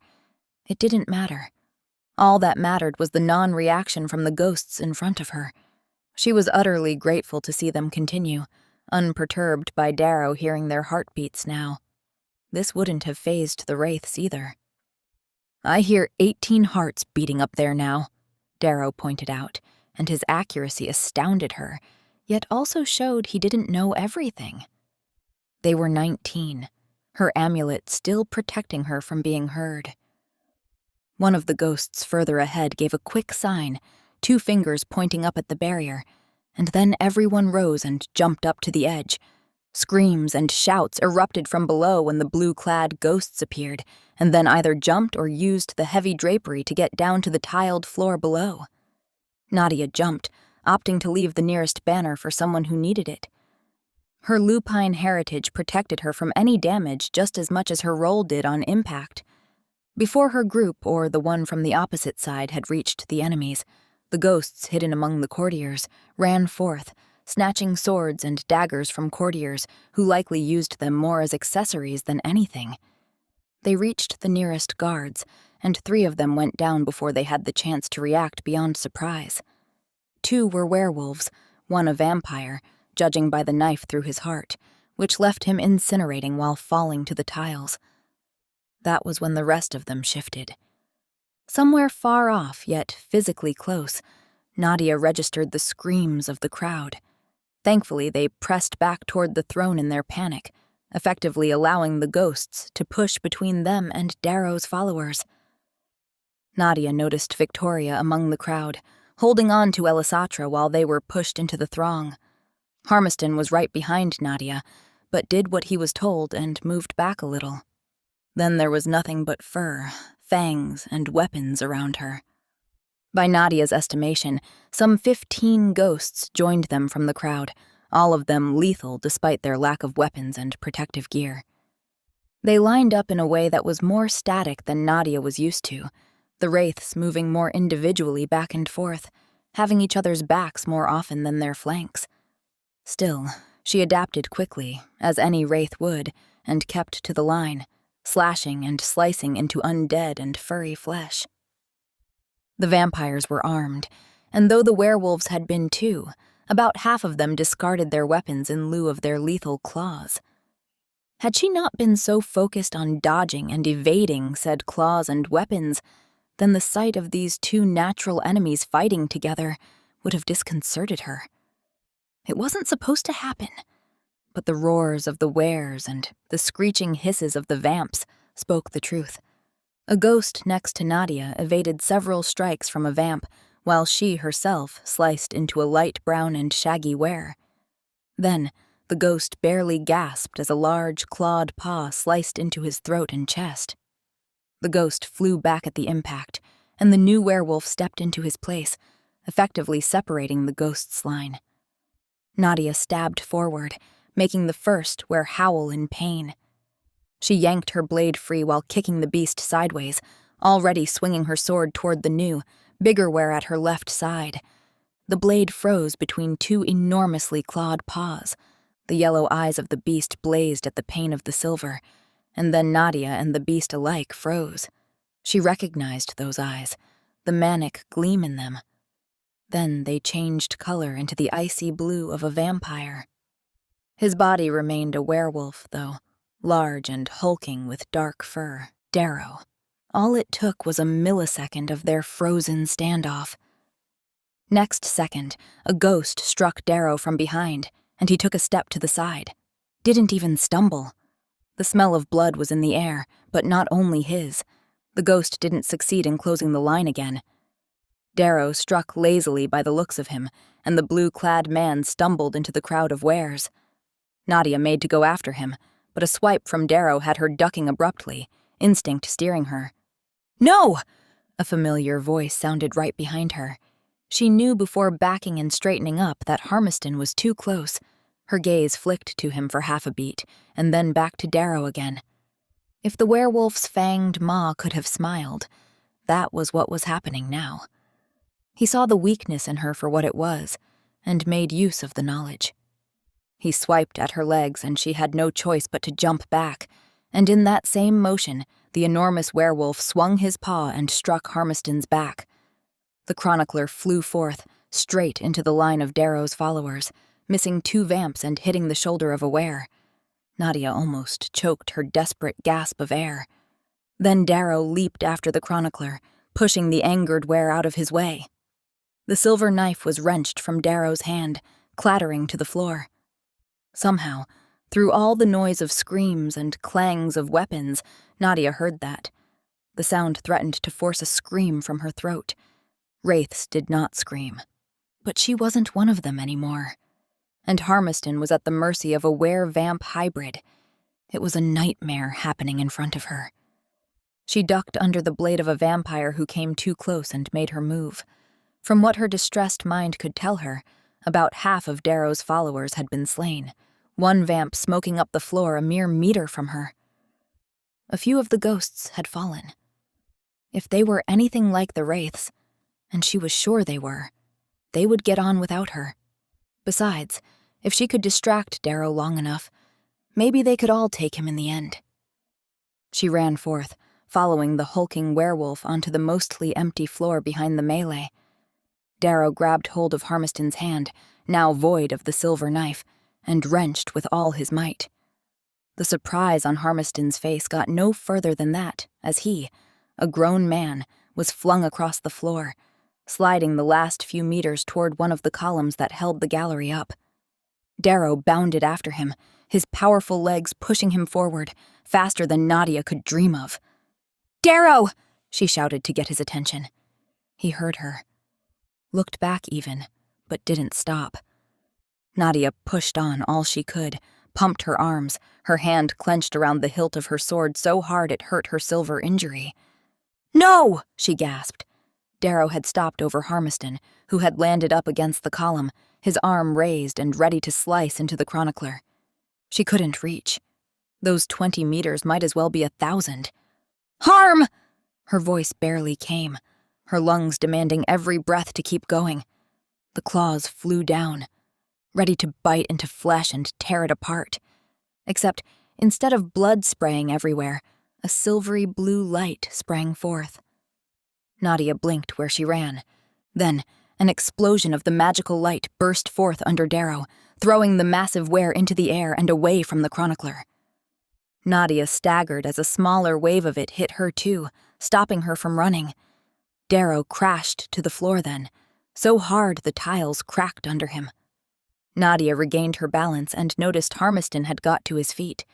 It didn't matter. All that mattered was the non-reaction from the ghosts in front of her. She was utterly grateful to see them continue, unperturbed by Darrow hearing their heartbeats now. This wouldn't have fazed the Wraiths either. "I hear 18 hearts beating up there now," Darrow pointed out, and his accuracy astounded her, yet also showed he didn't know everything. They were 19, her amulet still protecting her from being heard. One of the ghosts further ahead gave a quick sign, 2 fingers pointing up at the barrier, and then everyone rose and jumped up to the edge. Screams and shouts erupted from below when the blue-clad ghosts appeared, and then either jumped or used the heavy drapery to get down to the tiled floor below. Nadia jumped, opting to leave the nearest banner for someone who needed it. Her lupine heritage protected her from any damage just as much as her role did on impact. Before her group or the one from the opposite side had reached the enemies, the ghosts hidden among the courtiers ran forth, snatching swords and daggers from courtiers who likely used them more as accessories than anything. They reached the nearest guards, and 3 of them went down before they had the chance to react beyond surprise. 2 were werewolves, one a vampire, judging by the knife through his heart, which left him incinerating while falling to the tiles. That was when the rest of them shifted. Somewhere far off, yet physically close, Nadia registered the screams of the crowd. Thankfully, they pressed back toward the throne in their panic, effectively allowing the ghosts to push between them and Darrow's followers. Nadia noticed Victoria among the crowd, holding on to Elisatra while they were pushed into the throng. Harmiston was right behind Nadia, but did what he was told and moved back a little. Then there was nothing but fur, fangs, and weapons around her. By Nadia's estimation, some 15 ghosts joined them from the crowd, all of them lethal despite their lack of weapons and protective gear. They lined up in a way that was more static than Nadia was used to, the Wraiths moving more individually back and forth, having each other's backs more often than their flanks. Still, she adapted quickly, as any Wraith would, and kept to the line, slashing and slicing into undead and furry flesh. The vampires were armed, and though the werewolves had been too, about half of them discarded their weapons in lieu of their lethal claws. Had she not been so focused on dodging and evading said claws and weapons, then the sight of these two natural enemies fighting together would have disconcerted her. It wasn't supposed to happen, but the roars of the wares and the screeching hisses of the vamps spoke the truth. A ghost next to Nadia evaded several strikes from a vamp, while she herself sliced into a light brown and shaggy were. Then, the ghost barely gasped as a large, clawed paw sliced into his throat and chest. The ghost flew back at the impact, and the new werewolf stepped into his place, effectively separating the ghost's line. Nadia stabbed forward, making the first were howl in pain. She yanked her blade free while kicking the beast sideways, already swinging her sword toward the new, bigger were at her left side. The blade froze between two enormously clawed paws. The yellow eyes of the beast blazed at the pain of the silver, and then Nadia and the beast alike froze. She recognized those eyes, the manic gleam in them. Then they changed color into the icy blue of a vampire. His body remained a werewolf, though, large and hulking with dark fur, Darrow. All it took was a millisecond of their frozen standoff. Next second, a ghost struck Darrow from behind, and he took a step to the side. Didn't even stumble. The smell of blood was in the air, but not only his. The ghost didn't succeed in closing the line again. Darrow struck lazily by the looks of him, and the blue-clad man stumbled into the crowd of wares. Nadia made to go after him, but a swipe from Darrow had her ducking abruptly, instinct steering her. "No!" A familiar voice sounded right behind her. She knew before backing and straightening up that Harmiston was too close. Her gaze flicked to him for half a beat, and then back to Darrow again. If the werewolf's fanged maw could have smiled, that was what was happening now. He saw the weakness in her for what it was, and made use of the knowledge. He swiped at her legs, and she had no choice but to jump back, and in that same motion, the enormous werewolf swung his paw and struck Harmiston's back. The Chronicler flew forth, straight into the line of Darrow's followers, missing 2 vamps and hitting the shoulder of a were. Nadia almost choked her desperate gasp of air. Then Darrow leaped after the Chronicler, pushing the angered were out of his way. The silver knife was wrenched from Darrow's hand, clattering to the floor. Somehow, through all the noise of screams and clangs of weapons, Nadia heard that. The sound threatened to force a scream from her throat. Wraiths did not scream, but she wasn't one of them anymore. And Harmiston was at the mercy of a were-vamp hybrid. It was a nightmare happening in front of her. She ducked under the blade of a vampire who came too close and made her move. From what her distressed mind could tell her, about half of Darrow's followers had been slain, one vamp smoking up the floor a mere meter from her. A few of the ghosts had fallen. If they were anything like the Wraiths, and she was sure they were, they would get on without her. Besides, if she could distract Darrow long enough, maybe they could all take him in the end. She ran forth, following the hulking werewolf onto the mostly empty floor behind the melee. Darrow grabbed hold of Harmiston's hand, now void of the silver knife, and wrenched with all his might. The surprise on Harmiston's face got no further than that, as he, a grown man, was flung across the floor, sliding the last few meters toward one of the columns that held the gallery up. Darrow bounded after him, his powerful legs pushing him forward, faster than Nadia could dream of. "Darrow!" she shouted to get his attention. He heard her. Looked back even, but didn't stop. Nadia pushed on all she could, pumped her arms, her hand clenched around the hilt of her sword so hard it hurt her silver injury. "No!" she gasped. Darrow had stopped over Harmiston, who had landed up against the column, his arm raised and ready to slice into the Chronicler. She couldn't reach. Those 20 meters might as well be 1,000. "Harm!" Her voice barely came, her lungs demanding every breath to keep going. The claws flew down, ready to bite into flesh and tear it apart. Except, instead of blood spraying everywhere, a silvery blue light sprang forth. Nadia blinked where she ran. Then, an explosion of the magical light burst forth under Darrow, throwing the massive ware into the air and away from the Chronicler. Nadia staggered as a smaller wave of it hit her too, stopping her from running. Darrow crashed to the floor then, so hard the tiles cracked under him. Nadia regained her balance and noticed Harmiston had got to his feet.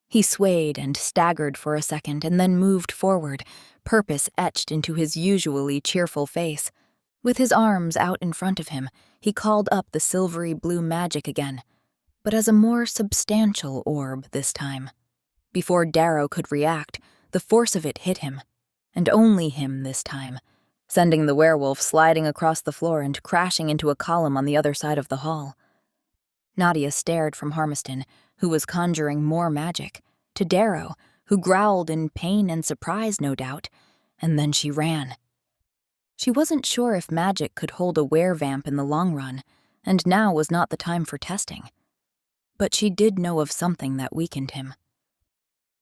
He swayed and staggered for a second and then moved forward, purpose etched into his usually cheerful face. With his arms out in front of him, he called up the silvery blue magic again, but as a more substantial orb this time. Before Darrow could react, the force of it hit him, and only him this time, sending the werewolf sliding across the floor and crashing into a column on the other side of the hall. Nadia stared from Harmiston, who was conjuring more magic, to Darrow, who growled in pain and surprise, no doubt, and then she ran. She wasn't sure if magic could hold a werevamp in the long run, and now was not the time for testing. But she did know of something that weakened him.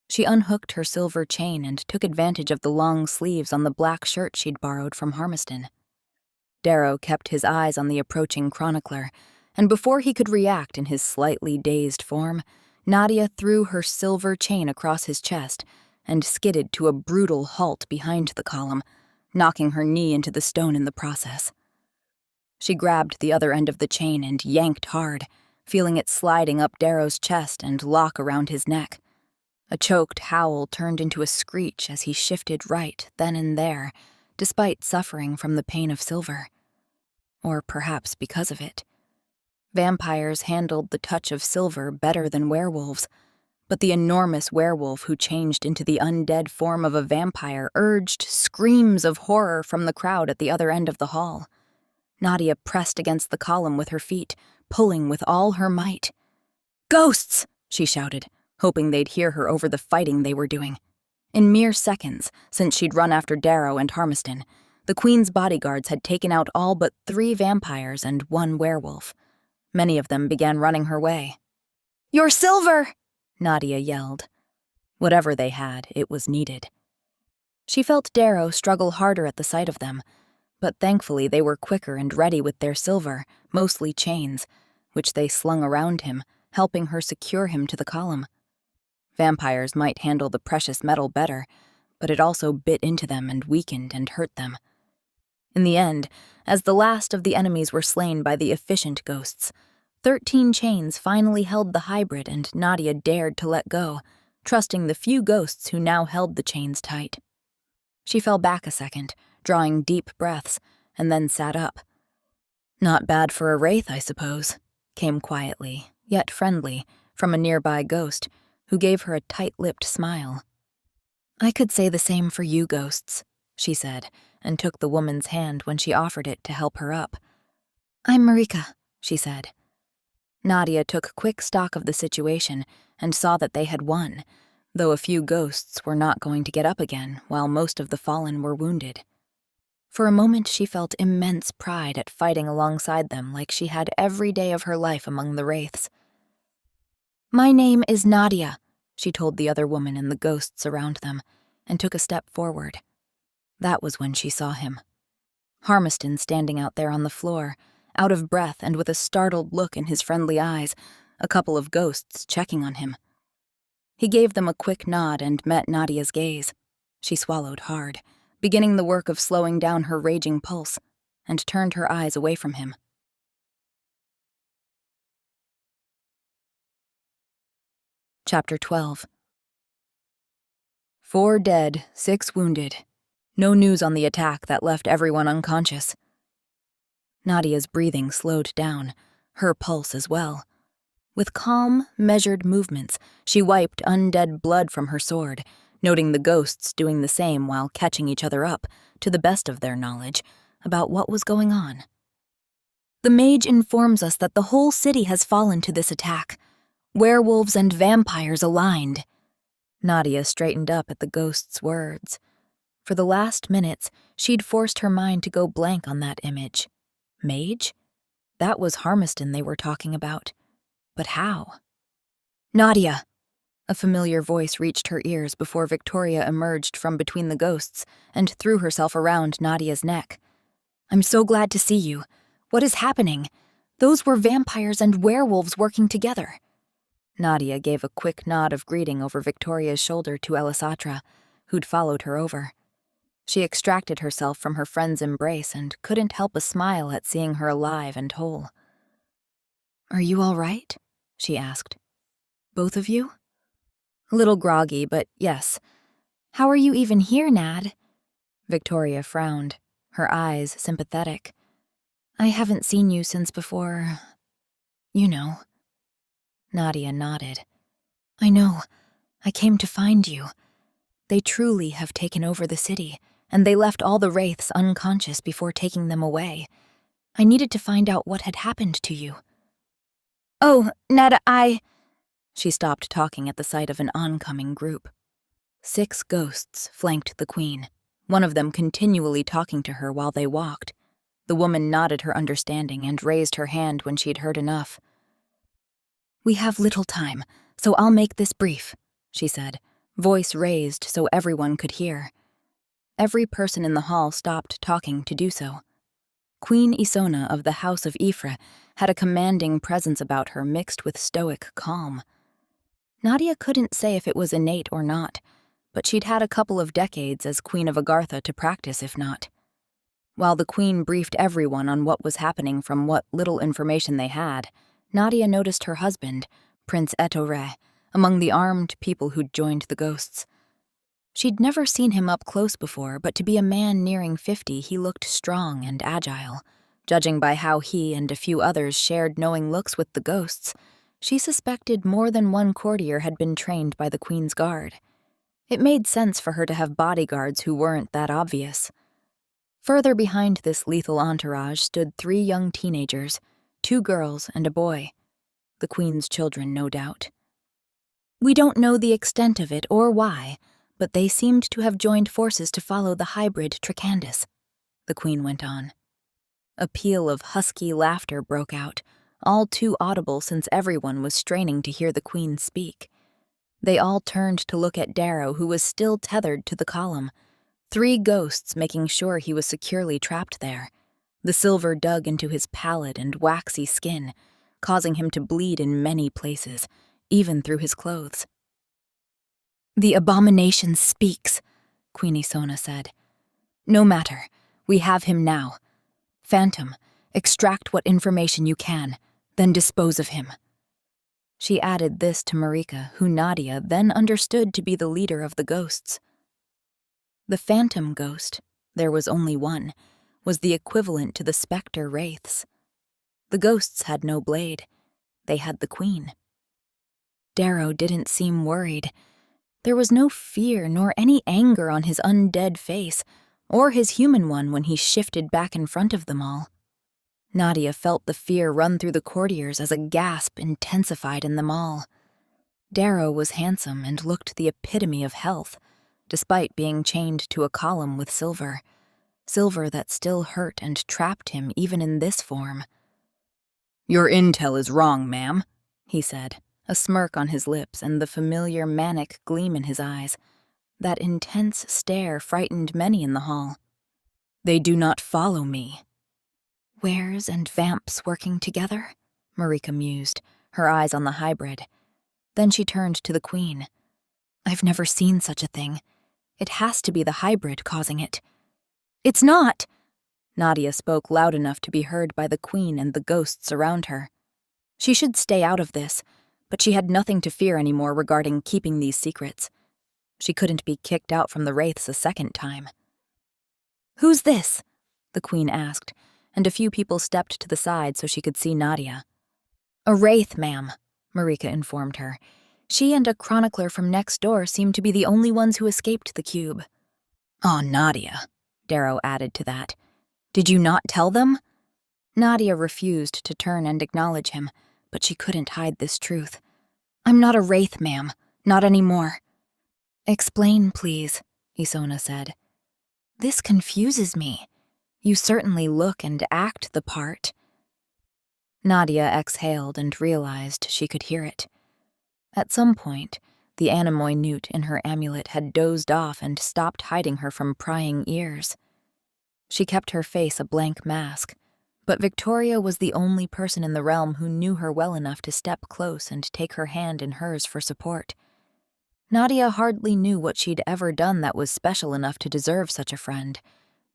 She unhooked her silver chain and took advantage of the long sleeves on the black shirt she'd borrowed from Harmiston. Darrow kept his eyes on the approaching Chronicler, and before he could react in his slightly dazed form, Nadia threw her silver chain across his chest and skidded to a brutal halt behind the column, knocking her knee into the stone in the process. She grabbed the other end of the chain and yanked hard, feeling it sliding up Darrow's chest and lock around his neck. A choked howl turned into a screech as he shifted right then and there, despite suffering from the pain of silver. Or perhaps because of it. Vampires handled the touch of silver better than werewolves, but the enormous werewolf who changed into the undead form of a vampire urged screams of horror from the crowd at the other end of the hall. Nadia pressed against the column with her feet, pulling with all her might. "Ghosts!" she shouted, hoping they'd hear her over the fighting they were doing. In mere seconds, since she'd run after Darrow and Harmiston, the Queen's bodyguards had taken out all but 3 vampires and 1 werewolf. Many of them began running her way. "Your silver!" Nadia yelled. Whatever they had, it was needed. She felt Darrow struggle harder at the sight of them, but thankfully they were quicker and ready with their silver, mostly chains, which they slung around him, helping her secure him to the column. Vampires might handle the precious metal better, but it also bit into them and weakened and hurt them. In the end, as the last of the enemies were slain by the efficient ghosts, 13 chains finally held the hybrid and Nadia dared to let go, trusting the few ghosts who now held the chains tight. She fell back a second, drawing deep breaths, and then sat up. "Not bad for a wraith, I suppose," came quietly, yet friendly, from a nearby ghost, who gave her a tight-lipped smile. "I could say the same for you ghosts," she said, and took the woman's hand when she offered it to help her up. "I'm Marika," she said. Nadia took quick stock of the situation and saw that they had won, though a few ghosts were not going to get up again while most of the fallen were wounded. For a moment she felt immense pride at fighting alongside them like she had every day of her life among the Wraiths. "My name is Nadia," she told the other woman and the ghosts around them, and took a step forward. That was when she saw him. Harmiston standing out there on the floor, out of breath and with a startled look in his friendly eyes, a couple of ghosts checking on him. He gave them a quick nod and met Nadia's gaze. She swallowed hard, beginning the work of slowing down her raging pulse, and turned her eyes away from him. Chapter 12. 4 dead, 6 wounded. No news on the attack that left everyone unconscious. Nadia's breathing slowed down, her pulse as well. With calm, measured movements, she wiped undead blood from her sword, noting the ghosts doing the same while catching each other up, to the best of their knowledge, about what was going on. The mage informs us that the whole city has fallen to this attack. Werewolves and vampires aligned. Nadia straightened up at the ghost's words. For the last minutes, she'd forced her mind to go blank on that image. Mage? That was Harmiston they were talking about. But how? Nadia! A familiar voice reached her ears before Victoria emerged from between the ghosts and threw herself around Nadia's neck. I'm so glad to see you. What is happening? Those were vampires and werewolves working together. Nadia gave a quick nod of greeting over Victoria's shoulder to Elisatra, who'd followed her over. She extracted herself from her friend's embrace and couldn't help a smile at seeing her alive and whole. Are you all right? She asked. Both of you? A little groggy, but yes. How are you even here, Nad? Victoria frowned, her eyes sympathetic. I haven't seen you since before... you know. Nadia nodded. I know. I came to find you. They truly have taken over the city, and they left all the Wraiths unconscious before taking them away. I needed to find out what had happened to you. Oh, Nada, She stopped talking at the sight of an oncoming group. 6 ghosts flanked the queen, one of them continually talking to her while they walked. The woman nodded her understanding and raised her hand when she'd heard enough. We have little time, so I'll make this brief, she said, voice raised so everyone could hear. Every person in the hall stopped talking to do so. Queen Isona of the House of Ifra had a commanding presence about her mixed with stoic calm. Nadia couldn't say if it was innate or not, but she'd had a couple of decades as Queen of Agartha to practice if not. While the queen briefed everyone on what was happening from what little information they had, Nadia noticed her husband, Prince Ettore, among the armed people who'd joined the ghosts. She'd never seen him up close before, but to be a man nearing 50, he looked strong and agile. Judging by how he and a few others shared knowing looks with the ghosts, she suspected more than one courtier had been trained by the queen's guard. It made sense for her to have bodyguards who weren't that obvious. Further behind this lethal entourage stood 3 young teenagers, 2 girls and a boy. The queen's children, no doubt. We don't know the extent of it or why, but they seemed to have joined forces to follow the hybrid Tricandus, the queen went on. A peal of husky laughter broke out, all too audible since everyone was straining to hear the queen speak. They all turned to look at Darrow, who was still tethered to the column, 3 ghosts making sure he was securely trapped there. The silver dug into his pallid and waxy skin, causing him to bleed in many places, even through his clothes. The abomination speaks, Queen Isona said. No matter, we have him now. Phantom, extract what information you can, then dispose of him. She added this to Marika, who Nadia then understood to be the leader of the ghosts. The phantom ghost, there was only one, was the equivalent to the specter Wraiths. The ghosts had no blade. They had the queen. Darrow didn't seem worried. There was no fear nor any anger on his undead face, or his human one when he shifted back in front of them all. Nadia felt the fear run through the courtiers as a gasp intensified in them all. Darrow was handsome and looked the epitome of health, despite being chained to a column with silver that still hurt and trapped him even in this form. Your intel is wrong, ma'am, he said, a smirk on his lips and the familiar manic gleam in his eyes. That intense stare frightened many in the hall. They do not follow me. Wares and vamps working together? Marika mused, her eyes on the hybrid. Then she turned to the queen. I've never seen such a thing. It has to be the hybrid causing it. It's not! Nadia spoke loud enough to be heard by the queen and the ghosts around her. She should stay out of this, but she had nothing to fear anymore regarding keeping these secrets. She couldn't be kicked out from the Wraiths a second time. Who's this? The queen asked, and a few people stepped to the side so she could see Nadia. A Wraith, ma'am, Marika informed her. She and a chronicler from next door seem to be the only ones who escaped the cube. Oh, Nadia, Darrow added to that. Did you not tell them? Nadia refused to turn and acknowledge him, but she couldn't hide this truth. I'm not a wraith, ma'am. Not anymore. Explain, please, Isona said. This confuses me. You certainly look and act the part. Nadia exhaled and realized she could hear it. At some point, the anemoy newt in her amulet had dozed off and stopped hiding her from prying ears. She kept her face a blank mask, but Victoria was the only person in the realm who knew her well enough to step close and take her hand in hers for support. Nadia hardly knew what she'd ever done that was special enough to deserve such a friend,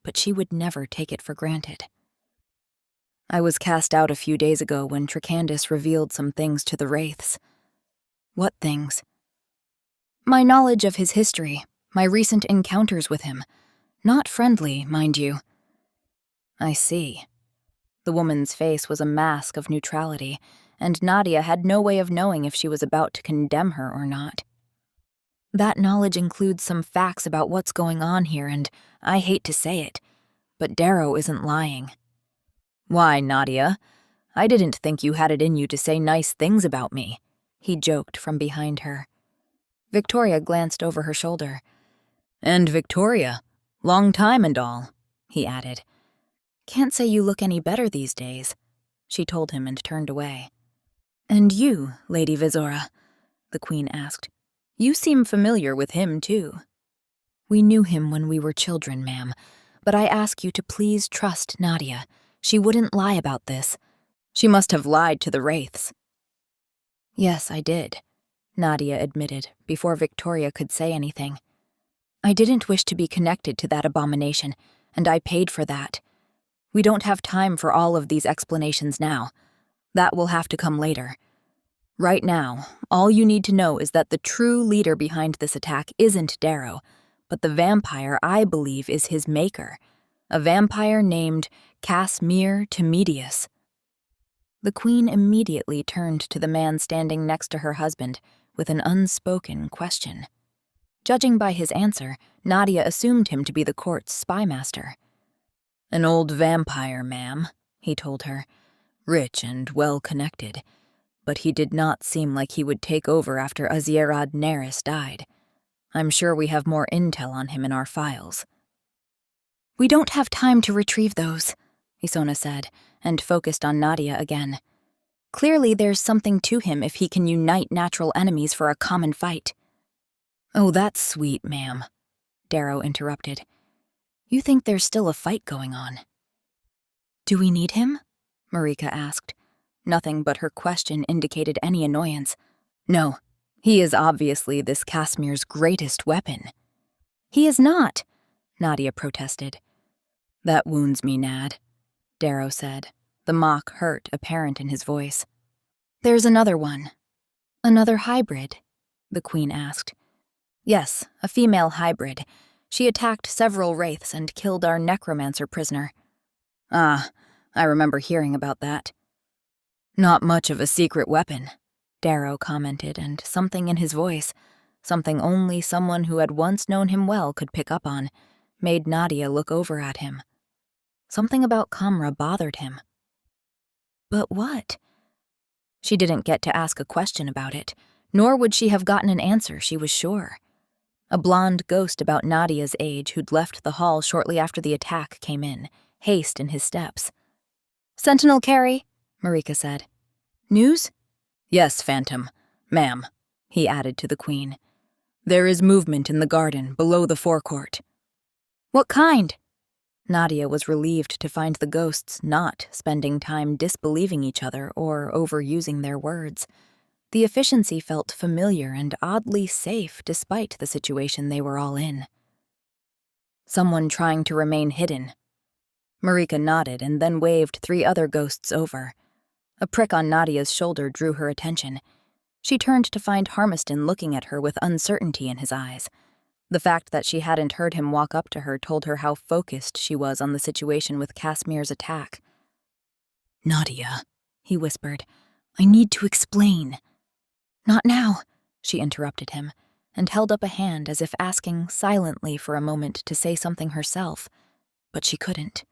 but she would never take it for granted. I was cast out a few days ago when Tricandus revealed some things to the Wraiths. What things? My knowledge of his history, my recent encounters with him. Not friendly, mind you. I see. The woman's face was a mask of neutrality, and Nadia had no way of knowing if she was about to condemn her or not. That knowledge includes some facts about what's going on here, and I hate to say it, but Darrow isn't lying. Why, Nadia? I didn't think you had it in you to say nice things about me, he joked from behind her. Victoria glanced over her shoulder. And Victoria, long time and all, he added. Can't say you look any better these days, she told him and turned away. And you, Lady Vizora, the Queen asked. You seem familiar with him, too. We knew him when we were children, ma'am, but I ask you to please trust Nadia. She wouldn't lie about this. She must have lied to the Wraiths. Yes, I did, Nadia admitted, before Victoria could say anything. I didn't wish to be connected to that abomination, and I paid for that. We don't have time for all of these explanations now. That will have to come later. Right now, all you need to know is that the true leader behind this attack isn't Darrow, but the vampire I believe is his maker, a vampire named Kassemyr Timedius. The Queen immediately turned to the man standing next to her husband with an unspoken question. Judging by his answer, Nadia assumed him to be the court's spymaster. An old vampire, ma'am, he told her, rich and well-connected, but he did not seem like he would take over after Azierad Neris died. I'm sure we have more intel on him in our files. We don't have time to retrieve those, Isona said, and focused on Nadia again. Clearly there's something to him if he can unite natural enemies for a common fight. Oh, that's sweet, ma'am, Darrow interrupted. You think there's still a fight going on? Do we need him? Marika asked. Nothing but her question indicated any annoyance. No, he is obviously this Kassemyr's greatest weapon. He is not, Nadia protested. That wounds me, Nad, Darrow said, the mock hurt apparent in his voice. There's another one. Another hybrid? The Queen asked. Yes, a female hybrid. She attacked several Wraiths and killed our necromancer prisoner. Ah, I remember hearing about that. Not much of a secret weapon, Darrow commented, and something in his voice, something only someone who had once known him well could pick up on, made Nadia look over at him. Something about Kamra bothered him. But what? She didn't get to ask a question about it, nor would she have gotten an answer, she was sure. A blonde ghost about Nadia's age who'd left the hall shortly after the attack came in, haste in his steps. Sentinel Carrie, Marika said. News? Yes, Phantom. Ma'am, he added to the Queen. There is movement in the garden below the forecourt. What kind? Nadia was relieved to find the ghosts not spending time disbelieving each other or overusing their words. The efficiency felt familiar and oddly safe despite the situation they were all in. Someone trying to remain hidden. Marika nodded and then waved 3 other ghosts over. A prick on Nadia's shoulder drew her attention. She turned to find Harmiston looking at her with uncertainty in his eyes. The fact that she hadn't heard him walk up to her told her how focused she was on the situation with Kassemyr's attack. Nadia, he whispered, I need to explain. "Not now," she interrupted him, and held up a hand as if asking silently for a moment to say something herself, but she couldn't.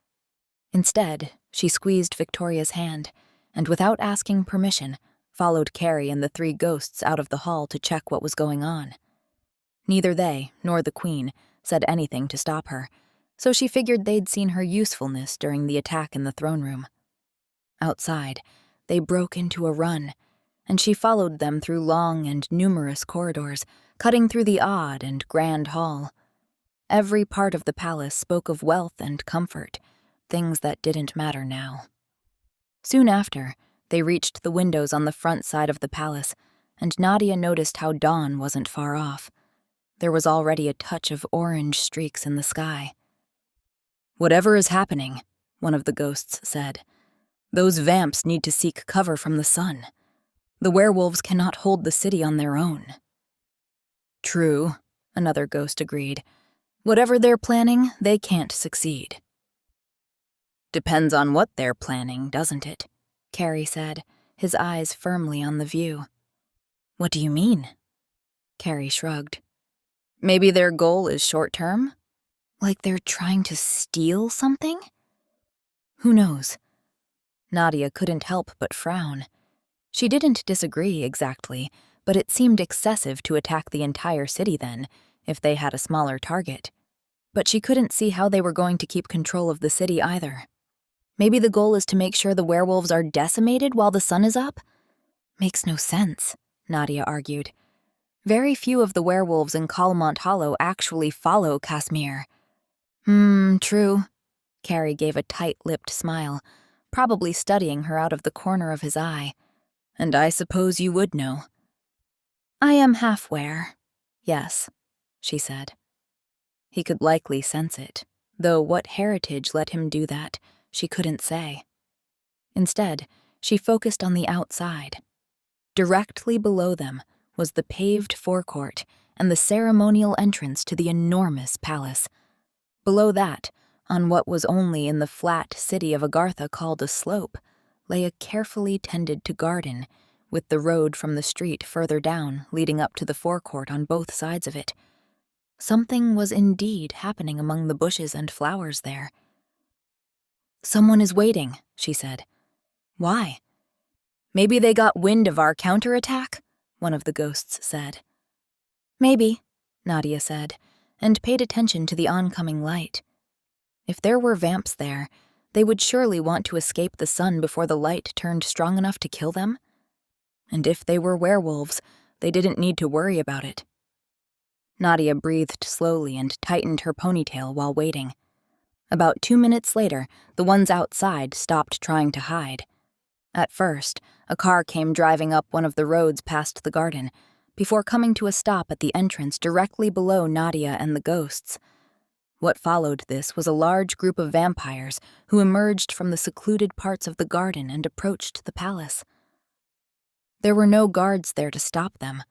Instead, she squeezed Victoria's hand, and without asking permission, followed Carrie and the three ghosts out of the hall to check what was going on. Neither they, nor the Queen, said anything to stop her, so she figured they'd seen her usefulness during the attack in the throne room. Outside, they broke into a run, and she followed them through long and numerous corridors, cutting through the odd and grand hall. Every part of the palace spoke of wealth and comfort, things that didn't matter now. Soon after, they reached the windows on the front side of the palace, and Nadia noticed how dawn wasn't far off. There was already a touch of orange streaks in the sky. "Whatever is happening," one of the ghosts said, "those vamps need to seek cover from the sun. The werewolves cannot hold the city on their own." "True," another ghost agreed. "Whatever they're planning, they can't succeed." "Depends on what they're planning, doesn't it?" Carrie said, his eyes firmly on the view. "What do you mean?" Carrie shrugged. "Maybe their goal is short-term? Like they're trying to steal something? Who knows?" Nadia couldn't help but frown. She didn't disagree exactly, but it seemed excessive to attack the entire city then, if they had a smaller target. But she couldn't see how they were going to keep control of the city either. Maybe the goal is to make sure the werewolves are decimated while the sun is up? Makes no sense, Nadia argued. Very few of the werewolves in Calmont Hollow actually follow Kassemyr. True. Carrie gave a tight-lipped smile, probably studying her out of the corner of his eye. "And I suppose you would know." "I am half-ware, yes," she said. He could likely sense it, though what heritage let him do that, she couldn't say. Instead, she focused on the outside. Directly below them was the paved forecourt and the ceremonial entrance to the enormous palace. Below that, on what was only in the flat city of Agartha called a slope, lay a carefully tended-to garden, with the road from the street further down leading up to the forecourt on both sides of it. Something was indeed happening among the bushes and flowers there. "Someone is waiting," she said. "Why?" "Maybe they got wind of our counterattack," one of the ghosts said. "Maybe," Nadia said, and paid attention to the oncoming light. If there were vamps there, they would surely want to escape the sun before the light turned strong enough to kill them. And if they were werewolves, they didn't need to worry about it. Nadia breathed slowly and tightened her ponytail while waiting. About 2 minutes later, the ones outside stopped trying to hide. At first, a car came driving up one of the roads past the garden, before coming to a stop at the entrance directly below Nadia and the ghosts. What followed this was a large group of vampires who emerged from the secluded parts of the garden and approached the palace. There were no guards there to stop them.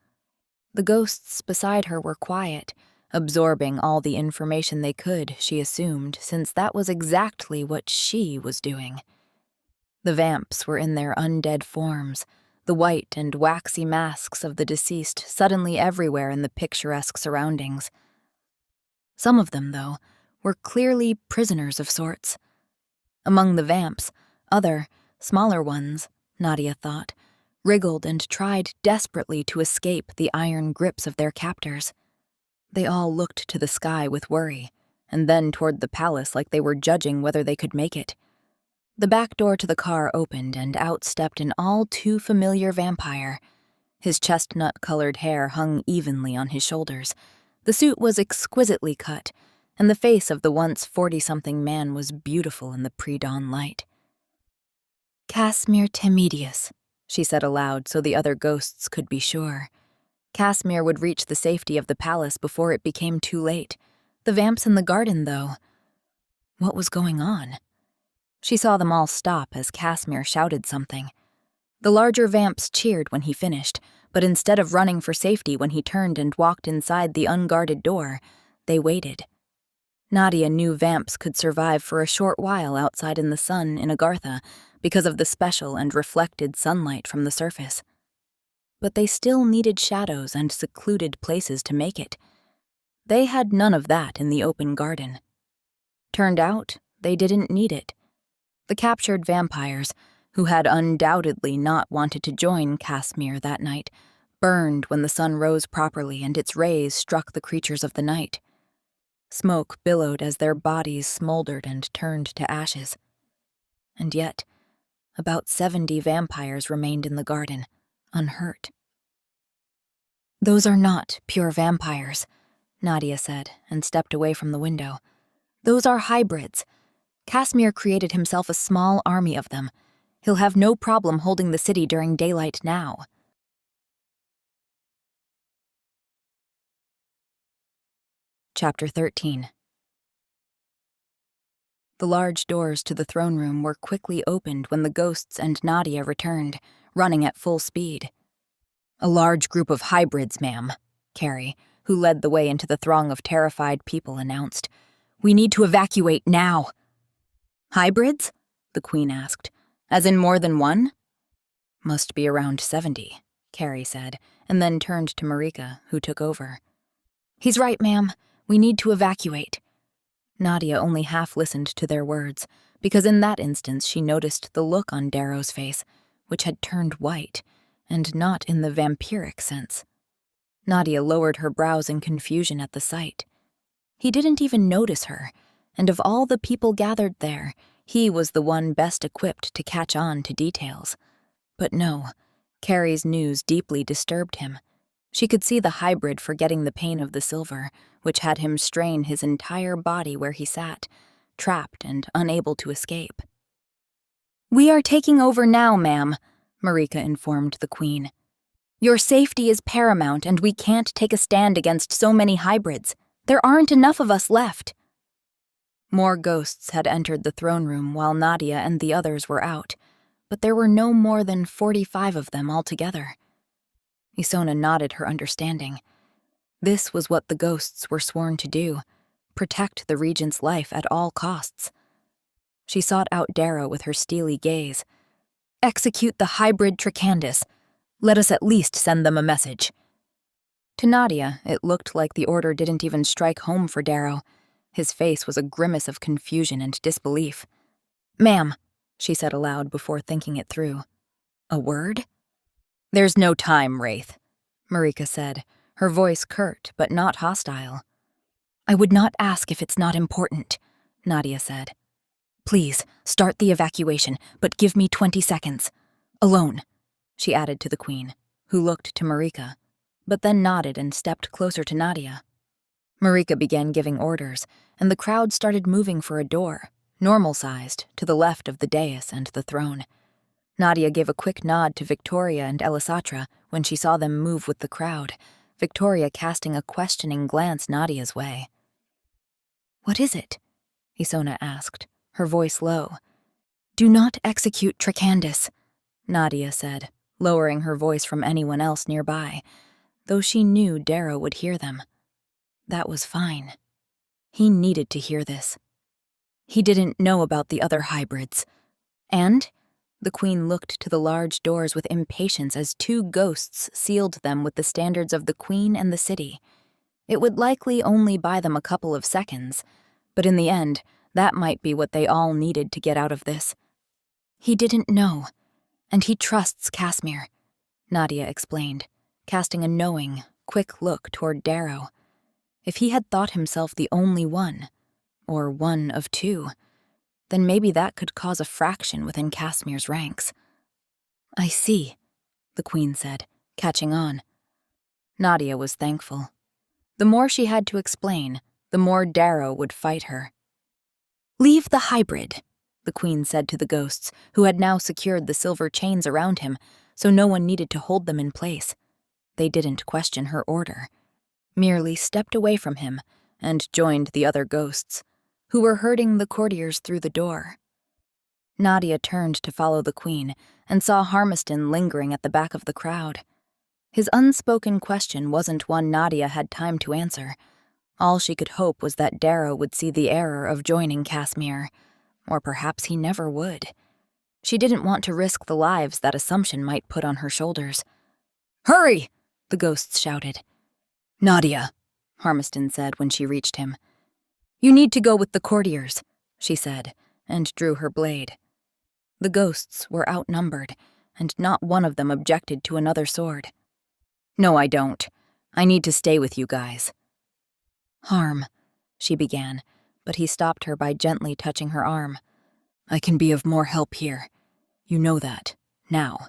The ghosts beside her were quiet, absorbing all the information they could, she assumed, since that was exactly what she was doing. The vamps were in their undead forms, the white and waxy masks of the deceased suddenly everywhere in the picturesque surroundings. Some of them, though, were clearly prisoners of sorts. Among the vamps, other, smaller ones, Nadia thought, wriggled and tried desperately to escape the iron grips of their captors. They all looked to the sky with worry, and then toward the palace like they were judging whether they could make it. The back door to the car opened, and out stepped an all-too-familiar vampire. His chestnut-colored hair hung evenly on his shoulders. The suit was exquisitely cut, and the face of the once 40-something man was beautiful in the pre-dawn light. "Kassemyr Temedius," she said aloud so the other ghosts could be sure. Kassemyr would reach the safety of the palace before it became too late. The vamps in the garden, though. What was going on? She saw them all stop as Kassemyr shouted something. The larger vamps cheered when he finished, but instead of running for safety when he turned and walked inside the unguarded door, they waited. Nadia knew vamps could survive for a short while outside in the sun in Agartha because of the special and reflected sunlight from the surface. but they still needed shadows and secluded places to make it. They had none of that in the open garden. Turned out, they didn't need it. The captured vampires, who had undoubtedly not wanted to join Kassemyr that night, burned when the sun rose properly and its rays struck the creatures of the night. Smoke billowed as their bodies smoldered and turned to ashes. And yet, about 70 vampires remained in the garden, unhurt. "Those are not pure vampires," Nadia said, and stepped away from the window. "Those are hybrids. Kassemyr created himself a small army of them. He'll have no problem holding the city during daylight now." Chapter 13. The large doors to the throne room were quickly opened when the ghosts and Nadia returned, running at full speed. "A large group of hybrids, ma'am," Carrie, who led the way into the throng of terrified people, announced. "We need to evacuate now." "Hybrids?" the Queen asked. "As in more than one?" "Must be around 70, Carrie said, and then turned to Marika, who took over. "He's right, ma'am. We need to evacuate." Nadia only half listened to their words, because in that instance she noticed the look on Darrow's face, which had turned white, and not in the vampiric sense. Nadia lowered her brows in confusion at the sight. He didn't even notice her, and of all the people gathered there, he was the one best equipped to catch on to details. But no, Carrie's news deeply disturbed him. She could see the hybrid forgetting the pain of the silver, which had him strain his entire body where he sat, trapped and unable to escape. "We are taking over now, ma'am," Marika informed the Queen. "Your safety is paramount, and we can't take a stand against so many hybrids. There aren't enough of us left." More ghosts had entered the throne room while Nadia and the others were out, but there were no more than 45 of them altogether. Isona nodded her understanding. This was what the ghosts were sworn to do, protect the regent's life at all costs. She sought out Darrow with her steely gaze. "Execute the hybrid Tricandis. Let us at least send them a message." To Nadia, it looked like the order didn't even strike home for Darrow. His face was a grimace of confusion and disbelief. "Ma'am," she said aloud before thinking it through. "A word?" "There's no time, Wraith," Marika said, her voice curt but not hostile. "I would not ask if it's not important," Nadia said. "Please, start the evacuation, but give me 20 seconds. Alone," she added to the Queen, who looked to Marika, but then nodded and stepped closer to Nadia. Marika began giving orders, and the crowd started moving for a door, normal-sized, to the left of the dais and the throne. Nadia gave a quick nod to Victoria and Elisatra when she saw them move with the crowd, Victoria casting a questioning glance Nadia's way. "What is it?" Isona asked, her voice low. "Do not execute Tricandis," Nadia said, lowering her voice from anyone else nearby, though she knew Darrow would hear them. That was fine. He needed to hear this. He didn't know about the other hybrids. And the Queen looked to the large doors with impatience as 2 ghosts sealed them with the standards of the Queen and the city. It would likely only buy them a couple of seconds, but in the end, that might be what they all needed to get out of this. "He didn't know, and he trusts Kassemyr," Nadia explained, casting a knowing, quick look toward Darrow. If he had thought himself the only one, or one of 2, then maybe that could cause a fraction within Kassemyr's ranks. "I see," the Queen said, catching on. Nadia was thankful. The more she had to explain, the more Darrow would fight her. "Leave the hybrid," the Queen said to the ghosts, who had now secured the silver chains around him, so no one needed to hold them in place. They didn't question her order, merely stepped away from him and joined the other ghosts, who were herding the courtiers through the door. Nadia turned to follow the Queen and saw Harmiston lingering at the back of the crowd. His unspoken question wasn't one Nadia had time to answer. All she could hope was that Darrow would see the error of joining Kassemyr, or perhaps he never would. She didn't want to risk the lives that assumption might put on her shoulders. "Hurry!" the ghosts shouted. "Nadia," Harmiston said when she reached him. "You need to go with the courtiers," she said, and drew her blade. The ghosts were outnumbered, and not one of them objected to another sword. "No, I don't. I need to stay with you guys." "Harm," she began, but he stopped her by gently touching her arm. "I can be of more help here. You know that, now."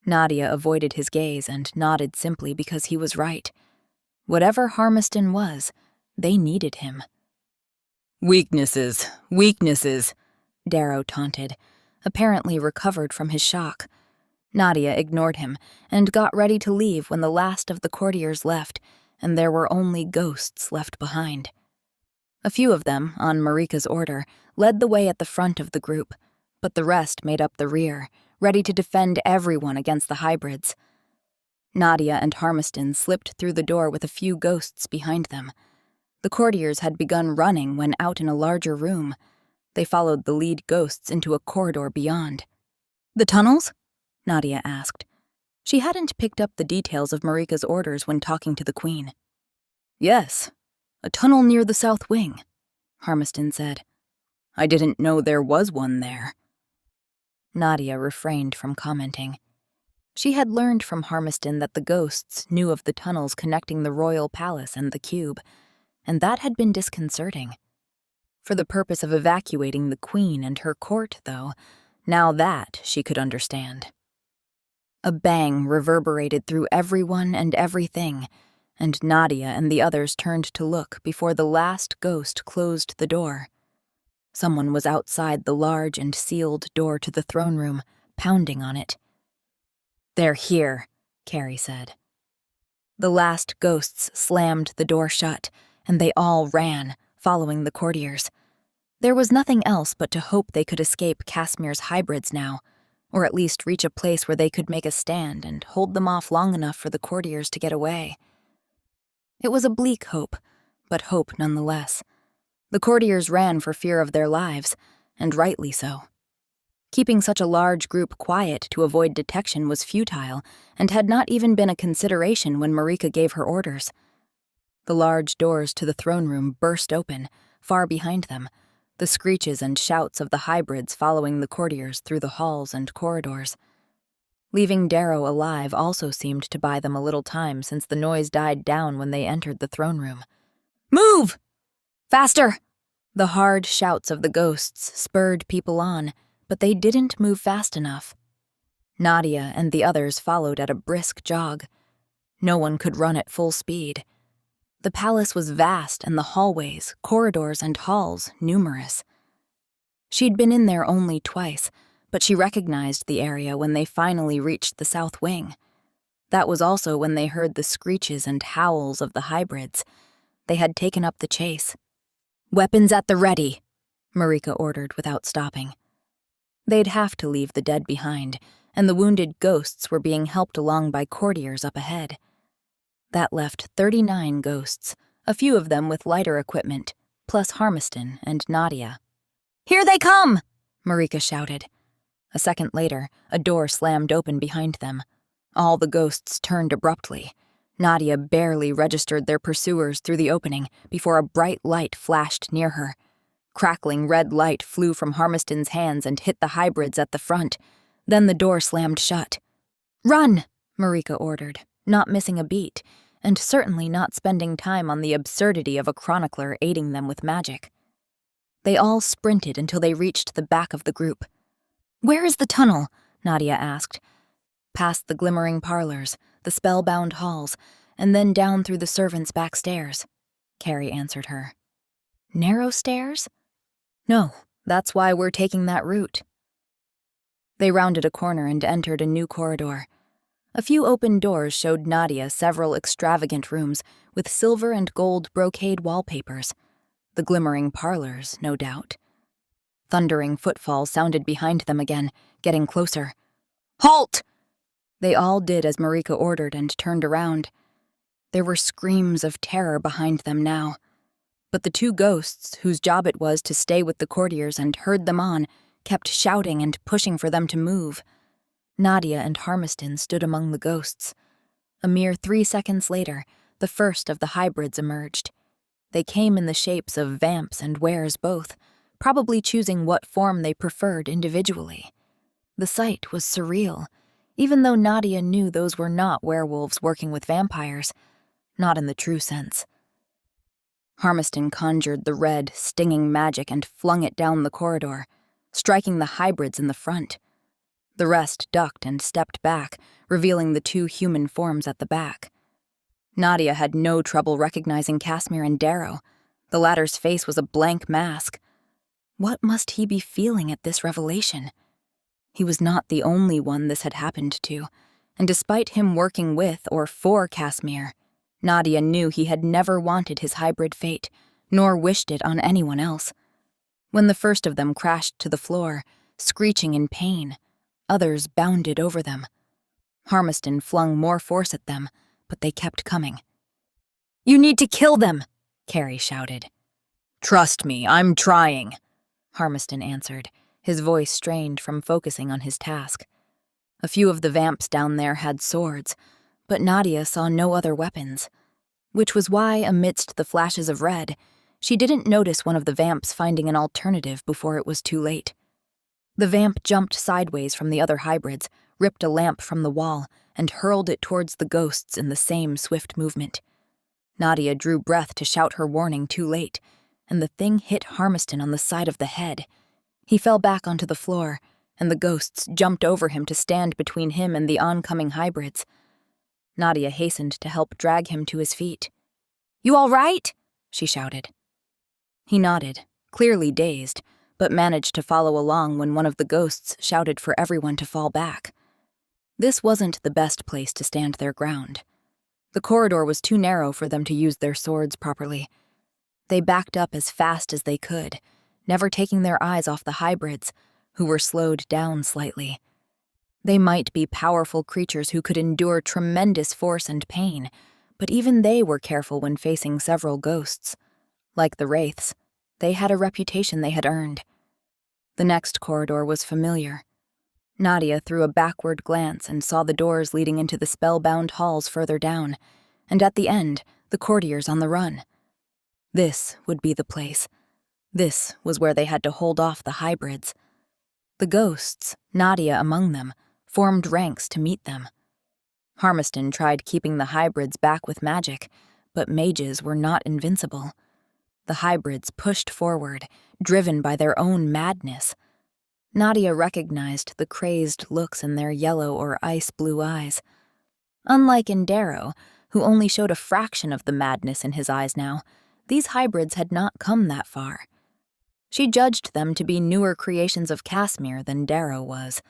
Nadia avoided his gaze and nodded simply because he was right. Whatever Harmiston was, they needed him. "Weaknesses, weaknesses," Darrow taunted, apparently recovered from his shock. Nadia ignored him and got ready to leave when the last of the courtiers left, and there were only ghosts left behind. A few of them, on Marika's order, led the way at the front of the group, but the rest made up the rear, ready to defend everyone against the hybrids. Nadia and Harmiston slipped through the door with a few ghosts behind them. The courtiers had begun running when out in a larger room. They followed the lead ghosts into a corridor beyond. "The tunnels?" Nadia asked. She hadn't picked up the details of Marika's orders when talking to the Queen. "Yes, a tunnel near the south wing," Harmiston said. "I didn't know there was one there." Nadia refrained from commenting. She had learned from Harmiston that the ghosts knew of the tunnels connecting the royal palace and the cube, and that had been disconcerting. For the purpose of evacuating the Queen and her court, though, now that she could understand. A bang reverberated through everyone and everything, and Nadia and the others turned to look before the last ghost closed the door. Someone was outside the large and sealed door to the throne room, pounding on it. "They're here," Carrie said. The last ghosts slammed the door shut, and they all ran, following the courtiers. There was nothing else but to hope they could escape Kassemyr's hybrids now, or at least reach a place where they could make a stand and hold them off long enough for the courtiers to get away. It was a bleak hope, but hope nonetheless. The courtiers ran for fear of their lives, and rightly so. Keeping such a large group quiet to avoid detection was futile, and had not even been a consideration when Marika gave her orders. The large doors to the throne room burst open, far behind them, the screeches and shouts of the hybrids following the courtiers through the halls and corridors. Leaving Darrow alive also seemed to buy them a little time, since the noise died down when they entered the throne room. "Move! Faster!" The hard shouts of the ghosts spurred people on, but they didn't move fast enough. Nadia and the others followed at a brisk jog. No one could run at full speed. The palace was vast, and the hallways, corridors, and halls numerous. She'd been in there only twice, but she recognized the area when they finally reached the south wing. That was also when they heard the screeches and howls of the hybrids. They had taken up the chase. "Weapons at the ready," Marika ordered without stopping. They'd have to leave the dead behind, and the wounded ghosts were being helped along by courtiers up ahead. That left 39 ghosts, a few of them with lighter equipment, plus Harmiston and Nadia. "Here they come!" Marika shouted. A second later, a door slammed open behind them. All the ghosts turned abruptly. Nadia barely registered their pursuers through the opening before a bright light flashed near her. Crackling red light flew from Harmiston's hands and hit the hybrids at the front. Then the door slammed shut. "Run!" Marika ordered, not missing a beat, and certainly not spending time on the absurdity of a chronicler aiding them with magic. They all sprinted until they reached the back of the group. "Where is the tunnel?" Nadia asked. Past the glimmering parlors, the spellbound halls, and then down through the servants' back stairs, Carrie answered her. "Narrow stairs?" "No, that's why we're taking that route." They rounded a corner and entered a new corridor. A few open doors showed Nadia several extravagant rooms with silver and gold brocade wallpapers. The glimmering parlors, no doubt. Thundering footfalls sounded behind them again, getting closer. "Halt!" They all did as Marika ordered and turned around. There were screams of terror behind them now. But the two ghosts, whose job it was to stay with the courtiers and herd them on, kept shouting and pushing for them to move. Nadia and Harmiston stood among the ghosts. A mere 3 seconds later, the first of the hybrids emerged. They came in the shapes of vamps and wares both, probably choosing what form they preferred individually. The sight was surreal, even though Nadia knew those were not werewolves working with vampires, not in the true sense. Harmiston conjured the red, stinging magic and flung it down the corridor, striking the hybrids in the front. The rest ducked and stepped back, revealing the 2 human forms at the back. Nadia had no trouble recognizing Kassemyr and Darrow. The latter's face was a blank mask. What must he be feeling at this revelation? He was not the only one this had happened to, and despite him working with or for Kassemyr, Nadia knew he had never wanted his hybrid fate, nor wished it on anyone else. When the first of them crashed to the floor, screeching in pain, others bounded over them. Harmiston flung more force at them, but they kept coming. "You need to kill them," Carrie shouted. "Trust me, I'm trying," Harmiston answered, his voice strained from focusing on his task. A few of the vamps down there had swords, but Nadia saw no other weapons, which was why, amidst the flashes of red, she didn't notice one of the vamps finding an alternative before it was too late. The vamp jumped sideways from the other hybrids, ripped a lamp from the wall, and hurled it towards the ghosts in the same swift movement. Nadia drew breath to shout her warning too late, and the thing hit Harmiston on the side of the head. He fell back onto the floor, and the ghosts jumped over him to stand between him and the oncoming hybrids. Nadia hastened to help drag him to his feet. "You all right?" she shouted. He nodded, clearly dazed, but managed to follow along when one of the ghosts shouted for everyone to fall back. This wasn't the best place to stand their ground. The corridor was too narrow for them to use their swords properly. They backed up as fast as they could, never taking their eyes off the hybrids, who were slowed down slightly. They might be powerful creatures who could endure tremendous force and pain, but even they were careful when facing several ghosts. Like the Wraiths, they had a reputation they had earned. The next corridor was familiar. Nadia threw a backward glance and saw the doors leading into the spellbound halls further down, and at the end, the courtiers on the run. This would be the place. This was where they had to hold off the hybrids. The ghosts, Nadia among them, formed ranks to meet them. Harmiston tried keeping the hybrids back with magic, but mages were not invincible. The hybrids pushed forward, driven by their own madness. Nadia recognized the crazed looks in their yellow or ice-blue eyes. Unlike in Darrow, who only showed a fraction of the madness in his eyes now, these hybrids had not come that far. She judged them to be newer creations of Kassemyr than Darrow was.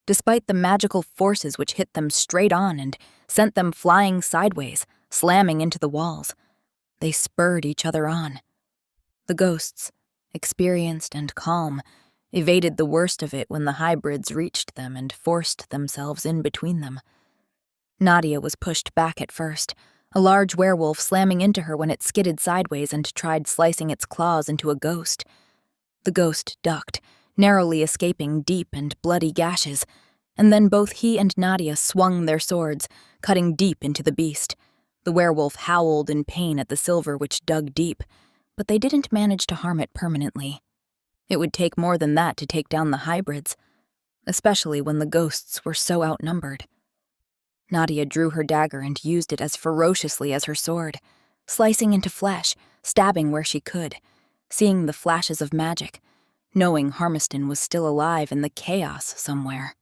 Despite the magical forces which hit them straight on and sent them flying sideways, slamming into the walls, they spurred each other on. The ghosts, experienced and calm, evaded the worst of it when the hybrids reached them and forced themselves in between them. Nadia was pushed back at first, a large werewolf slamming into her when it skidded sideways and tried slicing its claws into a ghost. The ghost ducked, narrowly escaping deep and bloody gashes, and then both he and Nadia swung their swords, cutting deep into the beast. The werewolf howled in pain at the silver which dug deep, but they didn't manage to harm it permanently. It would take more than that to take down the hybrids, especially when the ghosts were so outnumbered. Nadia drew her dagger and used it as ferociously as her sword, slicing into flesh, stabbing where she could, seeing the flashes of magic, knowing Harmiston was still alive in the chaos somewhere.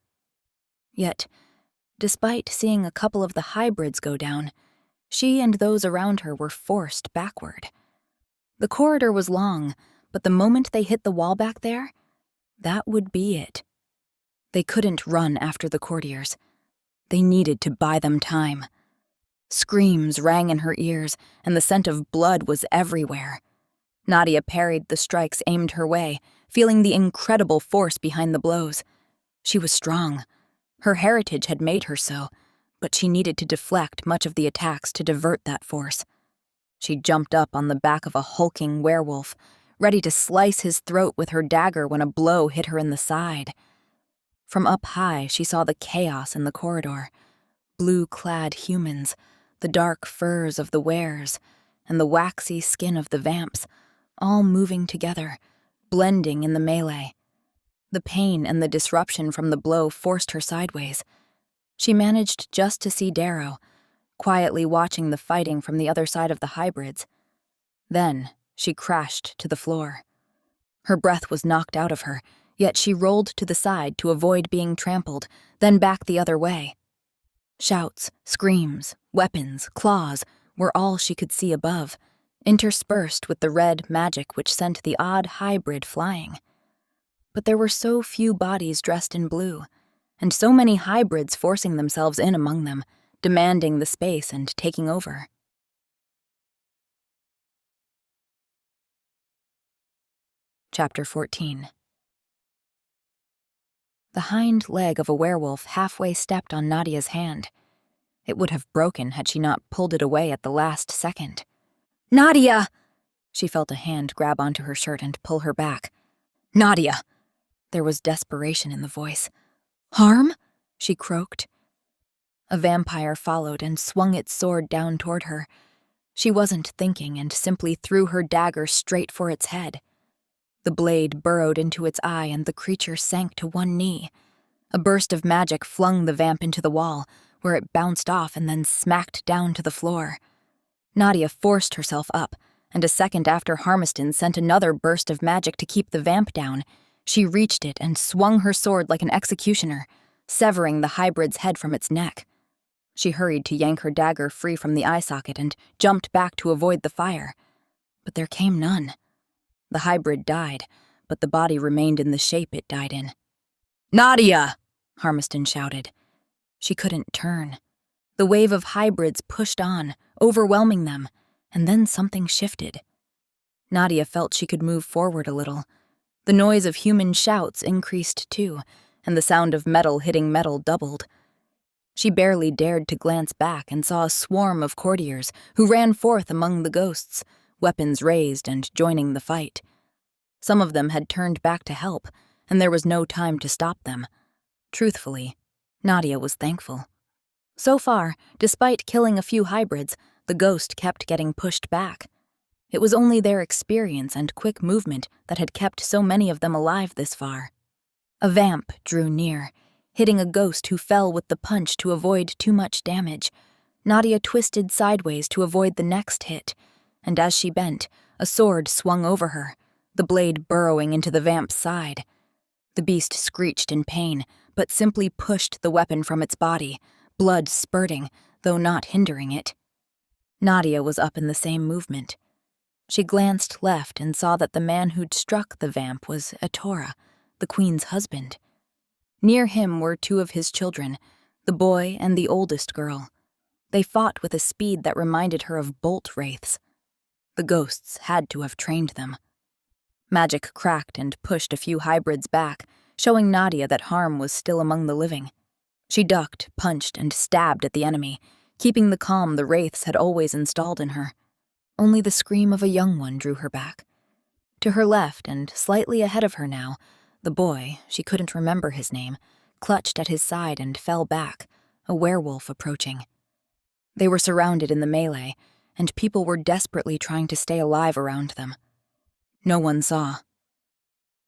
Yet, despite seeing a couple of the hybrids go down, she and those around her were forced backward. The corridor was long, but the moment they hit the wall back there, that would be it. They couldn't run after the courtiers. They needed to buy them time. Screams rang in her ears, and the scent of blood was everywhere. Nadia parried the strikes aimed her way, feeling the incredible force behind the blows. She was strong. Her heritage had made her so, but she needed to deflect much of the attacks to divert that force. She jumped up on the back of a hulking werewolf, ready to slice his throat with her dagger when a blow hit her in the side. From up high, she saw the chaos in the corridor. Blue-clad humans, the dark furs of the wares, and the waxy skin of the vamps, all moving together, blending in the melee. The pain and the disruption from the blow forced her sideways. She managed just to see Darrow, quietly watching the fighting from the other side of the hybrids. Then she crashed to the floor. Her breath was knocked out of her, yet she rolled to the side to avoid being trampled, then back the other way. Shouts, screams, weapons, claws were all she could see above, interspersed with the red magic which sent the odd hybrid flying. But there were so few bodies dressed in blue, and so many hybrids forcing themselves in among them, demanding the space and taking over. Chapter 14. The hind leg of a werewolf halfway stepped on Nadia's hand. It would have broken had she not pulled it away at the last second. "Nadia!" She felt a hand grab onto her shirt and pull her back. "Nadia!" There was desperation in the voice. "Harm?" she croaked. A vampire followed and swung its sword down toward her. She wasn't thinking and simply threw her dagger straight for its head. The blade burrowed into its eye and the creature sank to one knee. A burst of magic flung the vamp into the wall, where it bounced off and then smacked down to the floor. Nadia forced herself up, and a second after Harmiston sent another burst of magic to keep the vamp down. She reached it and swung her sword like an executioner, severing the hybrid's head from its neck. She hurried to yank her dagger free from the eye socket and jumped back to avoid the fire. But there came none. The hybrid died, but the body remained in the shape it died in. "Nadia!" Harmiston shouted. She couldn't turn. The wave of hybrids pushed on, overwhelming them, and then something shifted. Nadia felt she could move forward a little. The noise of human shouts increased too, and the sound of metal hitting metal doubled. She barely dared to glance back and saw a swarm of courtiers who ran forth among the ghosts, weapons raised and joining the fight. Some of them had turned back to help, and there was no time to stop them. Truthfully, Nadia was thankful. So far, despite killing a few hybrids, the ghost kept getting pushed back. It was only their experience and quick movement that had kept so many of them alive this far. A vamp drew near, hitting a ghost who fell with the punch to avoid too much damage. Nadia twisted sideways to avoid the next hit, and as she bent, a sword swung over her, the blade burrowing into the vamp's side. The beast screeched in pain, but simply pushed the weapon from its body, blood spurting, though not hindering it. Nadia was up in the same movement. She glanced left and saw that the man who'd struck the vamp was Etora, the queen's husband. Near him were two of his children, the boy and the oldest girl. They fought with a speed that reminded her of bolt wraiths. The ghosts had to have trained them. Magic cracked and pushed a few hybrids back, showing Nadia that harm was still among the living. She ducked, punched, and stabbed at the enemy, keeping the calm the Wraiths had always installed in her. Only the scream of a young one drew her back. To her left, and slightly ahead of her now, the boy, she couldn't remember his name, clutched at his side and fell back, a werewolf approaching. They were surrounded in the melee, and people were desperately trying to stay alive around them. No one saw.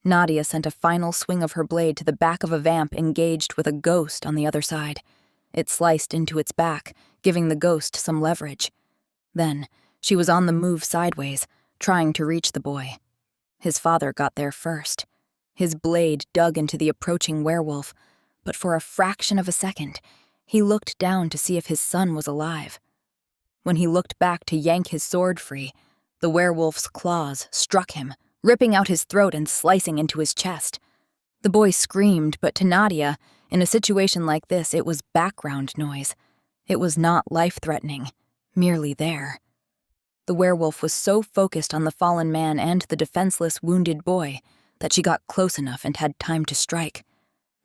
Nadia sent a final swing of her blade to the back of a vamp engaged with a ghost on the other side. It sliced into its back, giving the ghost some leverage. Then, she was on the move sideways, trying to reach the boy. His father got there first. His blade dug into the approaching werewolf, but for a fraction of a second, he looked down to see if his son was alive. When he looked back to yank his sword free, the werewolf's claws struck him, ripping out his throat and slicing into his chest. The boy screamed, but to Nadia, in a situation like this, it was background noise. It was not life-threatening, merely there. The werewolf was so focused on the fallen man and the defenseless, wounded boy that she got close enough and had time to strike.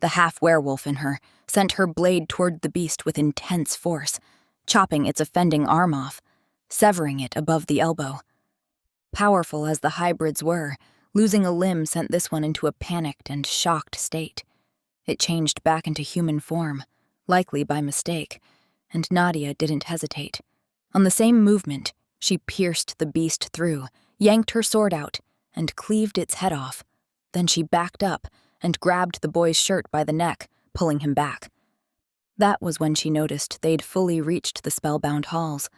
The half-werewolf in her sent her blade toward the beast with intense force, chopping its offending arm off, severing it above the elbow. Powerful as the hybrids were, losing a limb sent this one into a panicked and shocked state. It changed back into human form, likely by mistake, and Nadia didn't hesitate. On the same movement, she pierced the beast through, yanked her sword out, and cleaved its head off. Then she backed up and grabbed the boy's shirt by the neck, pulling him back. That was when she noticed they'd fully reached the spellbound halls.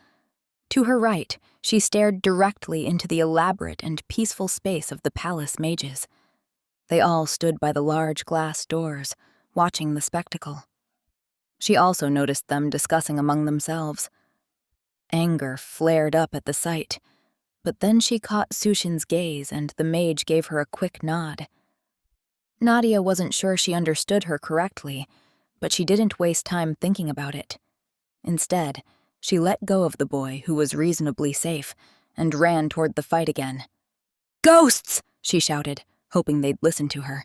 To her right, she stared directly into the elaborate and peaceful space of the palace mages. They all stood by the large glass doors, watching the spectacle. She also noticed them discussing among themselves. Anger flared up at the sight, but then she caught Sushin's gaze and the mage gave her a quick nod. Nadia wasn't sure she understood her correctly, but she didn't waste time thinking about it. Instead, she let go of the boy, who was reasonably safe, and ran toward the fight again. "Ghosts!" she shouted, hoping they'd listen to her.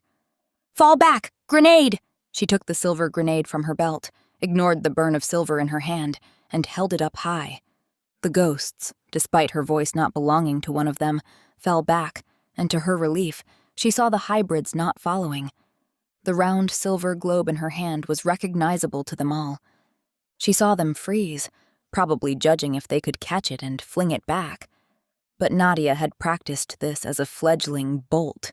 "Fall back! Grenade!" She took the silver grenade from her belt, ignored the burn of silver in her hand, and held it up high. The ghosts, despite her voice not belonging to one of them, fell back, and to her relief, she saw the hybrids not following. The round silver globe in her hand was recognizable to them all. She saw them freeze, probably judging if they could catch it and fling it back. But Nadia had practiced this as a fledgling bolt.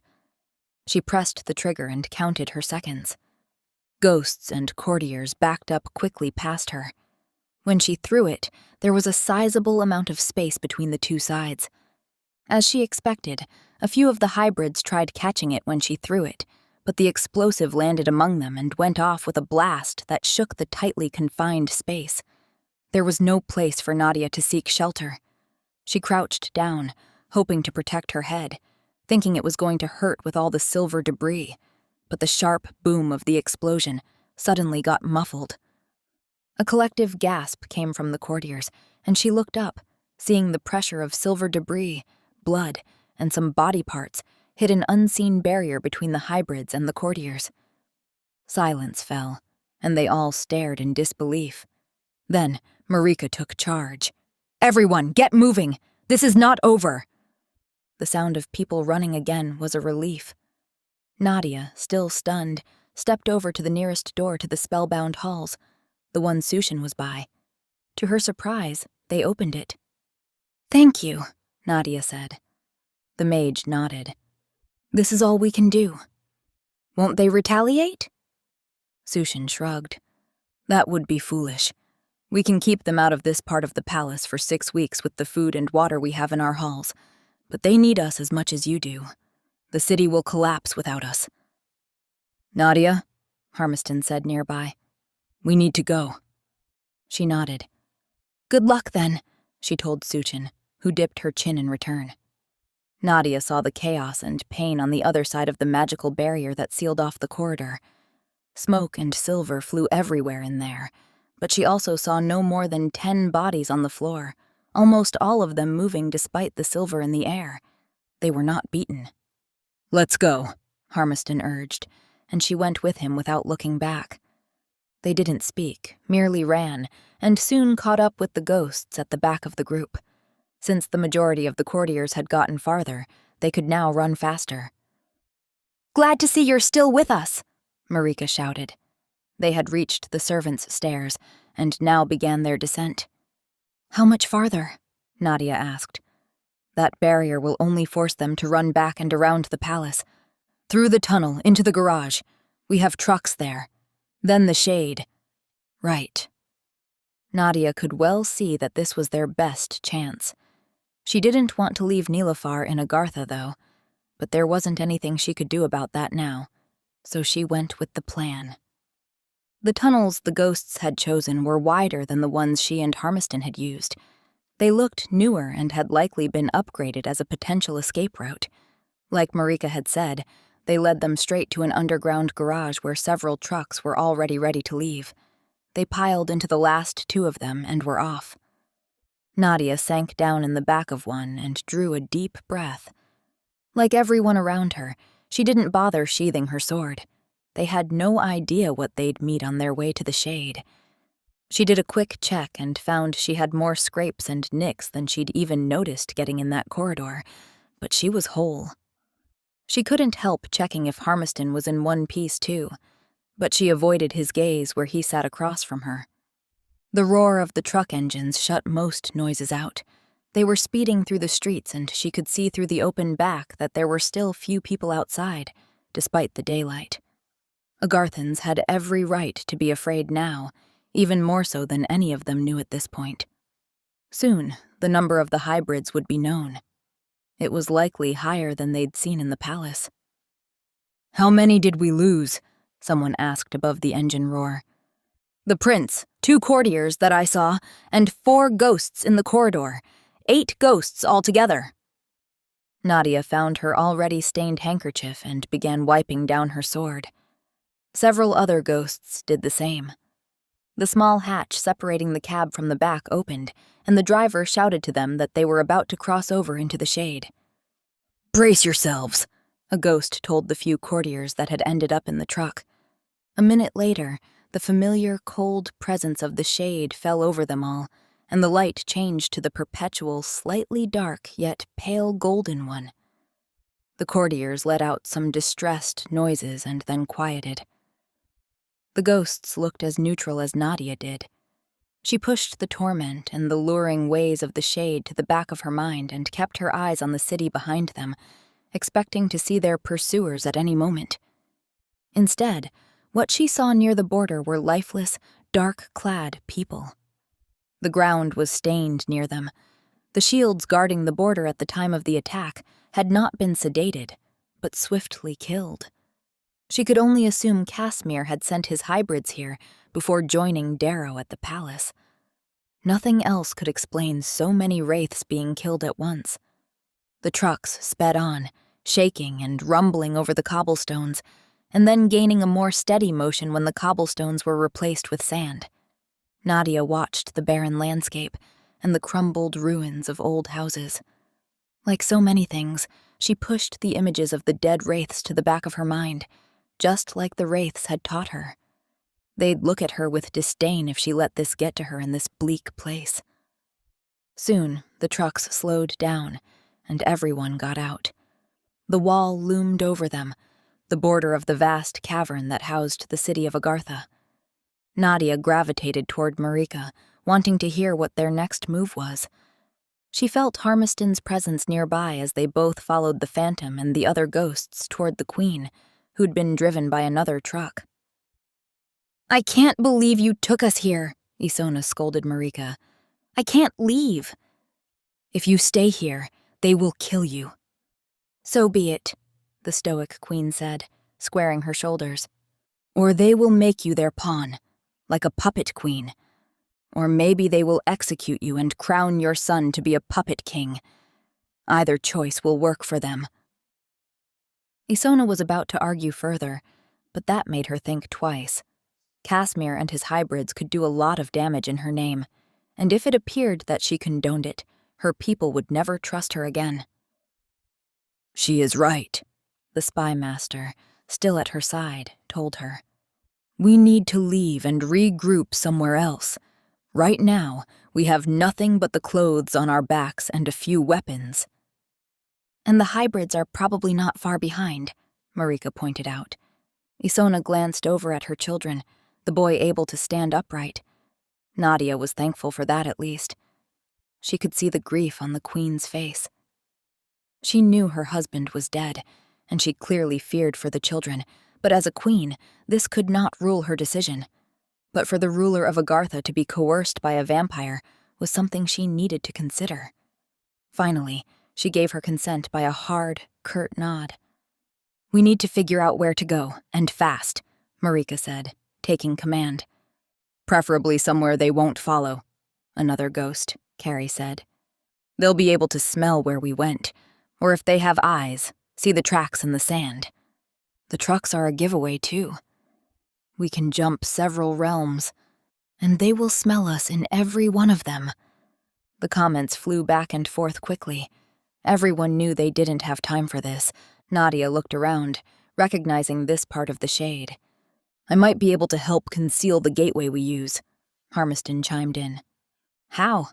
She pressed the trigger and counted her seconds. Ghosts and courtiers backed up quickly past her. When she threw it, there was a sizable amount of space between the two sides. As she expected, a few of the hybrids tried catching it when she threw it, but the explosive landed among them and went off with a blast that shook the tightly confined space. There was no place for Nadia to seek shelter. She crouched down, hoping to protect her head, thinking it was going to hurt with all the silver debris, but the sharp boom of the explosion suddenly got muffled. A collective gasp came from the courtiers, and she looked up, seeing the pressure of silver debris, blood, and some body parts hit an unseen barrier between the hybrids and the courtiers. Silence fell, and they all stared in disbelief. Then Marika took charge. "Everyone, get moving! This is not over!" The sound of people running again was a relief. Nadia, still stunned, stepped over to the nearest door to the spellbound halls, the one Sushin was by. To her surprise, they opened it. "Thank you," Nadia said. The mage nodded. "This is all we can do." "Won't they retaliate?" Sushin shrugged. "That would be foolish. We can keep them out of this part of the palace for 6 weeks with the food and water we have in our halls, but they need us as much as you do. The city will collapse without us." "Nadia," Harmiston said nearby, "we need to go." She nodded. "Good luck, then," she told Sushin, who dipped her chin in return. Nadia saw the chaos and pain on the other side of the magical barrier that sealed off the corridor. Smoke and silver flew everywhere in there, but she also saw no more than 10 bodies on the floor, almost all of them moving despite the silver in the air. They were not beaten. "Let's go," Harmiston urged, and she went with him without looking back. They didn't speak, merely ran, and soon caught up with the ghosts at the back of the group. Since the majority of the courtiers had gotten farther, they could now run faster. "Glad to see you're still with us," Marika shouted. They had reached the servants' stairs, and now began their descent. "How much farther?" Nadia asked. "That barrier will only force them to run back and around the palace. Through the tunnel, into the garage. We have trucks there. Then the shade." "Right." Nadia could well see that this was their best chance. She didn't want to leave Nilafar in Agartha, though, but there wasn't anything she could do about that now, so she went with the plan. The tunnels the ghosts had chosen were wider than the ones she and Harmiston had used. They looked newer and had likely been upgraded as a potential escape route. Like Marika had said, they led them straight to an underground garage where several trucks were already ready to leave. They piled into the last 2 of them and were off. Nadia sank down in the back of one and drew a deep breath. Like everyone around her, she didn't bother sheathing her sword. They had no idea what they'd meet on their way to the shade. She did a quick check and found she had more scrapes and nicks than she'd even noticed getting in that corridor, but she was whole. She couldn't help checking if Harmiston was in one piece too. but she avoided his gaze where he sat across from her. The roar of the truck engines shut most noises out. They were speeding through the streets, and she could see through the open back that there were still few people outside, despite the daylight. Agarthans had every right to be afraid now, even more so than any of them knew at this point. Soon, the number of the hybrids would be known. It was likely higher than they'd seen in the palace. "How many did we lose?" someone asked above the engine roar. "The prince, 2 courtiers that I saw, and 4 ghosts in the corridor. 8 ghosts altogether." Nadia found her already stained handkerchief and began wiping down her sword. Several other ghosts did the same. The small hatch separating the cab from the back opened, and the driver shouted to them that they were about to cross over into the shade. "Brace yourselves," a ghost told the few courtiers that had ended up in the truck. A minute later, the familiar, cold presence of the shade fell over them all, and the light changed to the perpetual, slightly dark yet pale golden one. The courtiers let out some distressed noises and then quieted. The ghosts looked as neutral as Nadia did. She pushed the torment and the luring ways of the shade to the back of her mind and kept her eyes on the city behind them, expecting to see their pursuers at any moment. Instead, what she saw near the border were lifeless, dark-clad people. The ground was stained near them. The shields guarding the border at the time of the attack had not been sedated, but swiftly killed. She could only assume Kassemyr had sent his hybrids here before joining Darrow at the palace. Nothing else could explain so many wraiths being killed at once. The trucks sped on, shaking and rumbling over the cobblestones, and then gaining a more steady motion when the cobblestones were replaced with sand. Nadia watched the barren landscape and the crumbled ruins of old houses. Like so many things, she pushed the images of the dead wraiths to the back of her mind, just like the wraiths had taught her. They'd look at her with disdain if she let this get to her in this bleak place. Soon, the trucks slowed down, and everyone got out. The wall loomed over them, the border of the vast cavern that housed the city of Agartha. Nadia gravitated toward Marika, wanting to hear what their next move was. She felt Harmiston's presence nearby as they both followed the phantom and the other ghosts toward the queen, who'd been driven by another truck. "I can't believe you took us here," Isona scolded Marika. "I can't leave." "If you stay here, they will kill you." "So be it," the stoic queen said, squaring her shoulders. "Or they will make you their pawn, like a puppet queen. Or maybe they will execute you and crown your son to be a puppet king. Either choice will work for them." Isona was about to argue further, but that made her think twice. Kassemyr and his hybrids could do a lot of damage in her name, and if it appeared that she condoned it, her people would never trust her again. "She is right," the spy master, still at her side, told her. "We need to leave and regroup somewhere else. Right now, we have nothing but the clothes on our backs and a few weapons." "And the hybrids are probably not far behind," Marika pointed out. Isona glanced over at her children, the boy able to stand upright. Nadia was thankful for that at least. She could see the grief on the queen's face. She knew her husband was dead, and she clearly feared for the children, but as a queen, this could not rule her decision. But for the ruler of Agartha to be coerced by a vampire was something she needed to consider. Finally, she gave her consent by a hard, curt nod. "We need to figure out where to go, and fast," Marika said, taking command. "Preferably somewhere they won't follow," another ghost, Carrie said. "They'll be able to smell where we went, or if they have eyes, see the tracks in the sand. The trucks are a giveaway, too. We can jump several realms, and they will smell us in every one of them." The comments flew back and forth quickly. Everyone knew they didn't have time for this. Nadia looked around, recognizing this part of the shade. "I might be able to help conceal the gateway we use," Harmiston chimed in. "How?"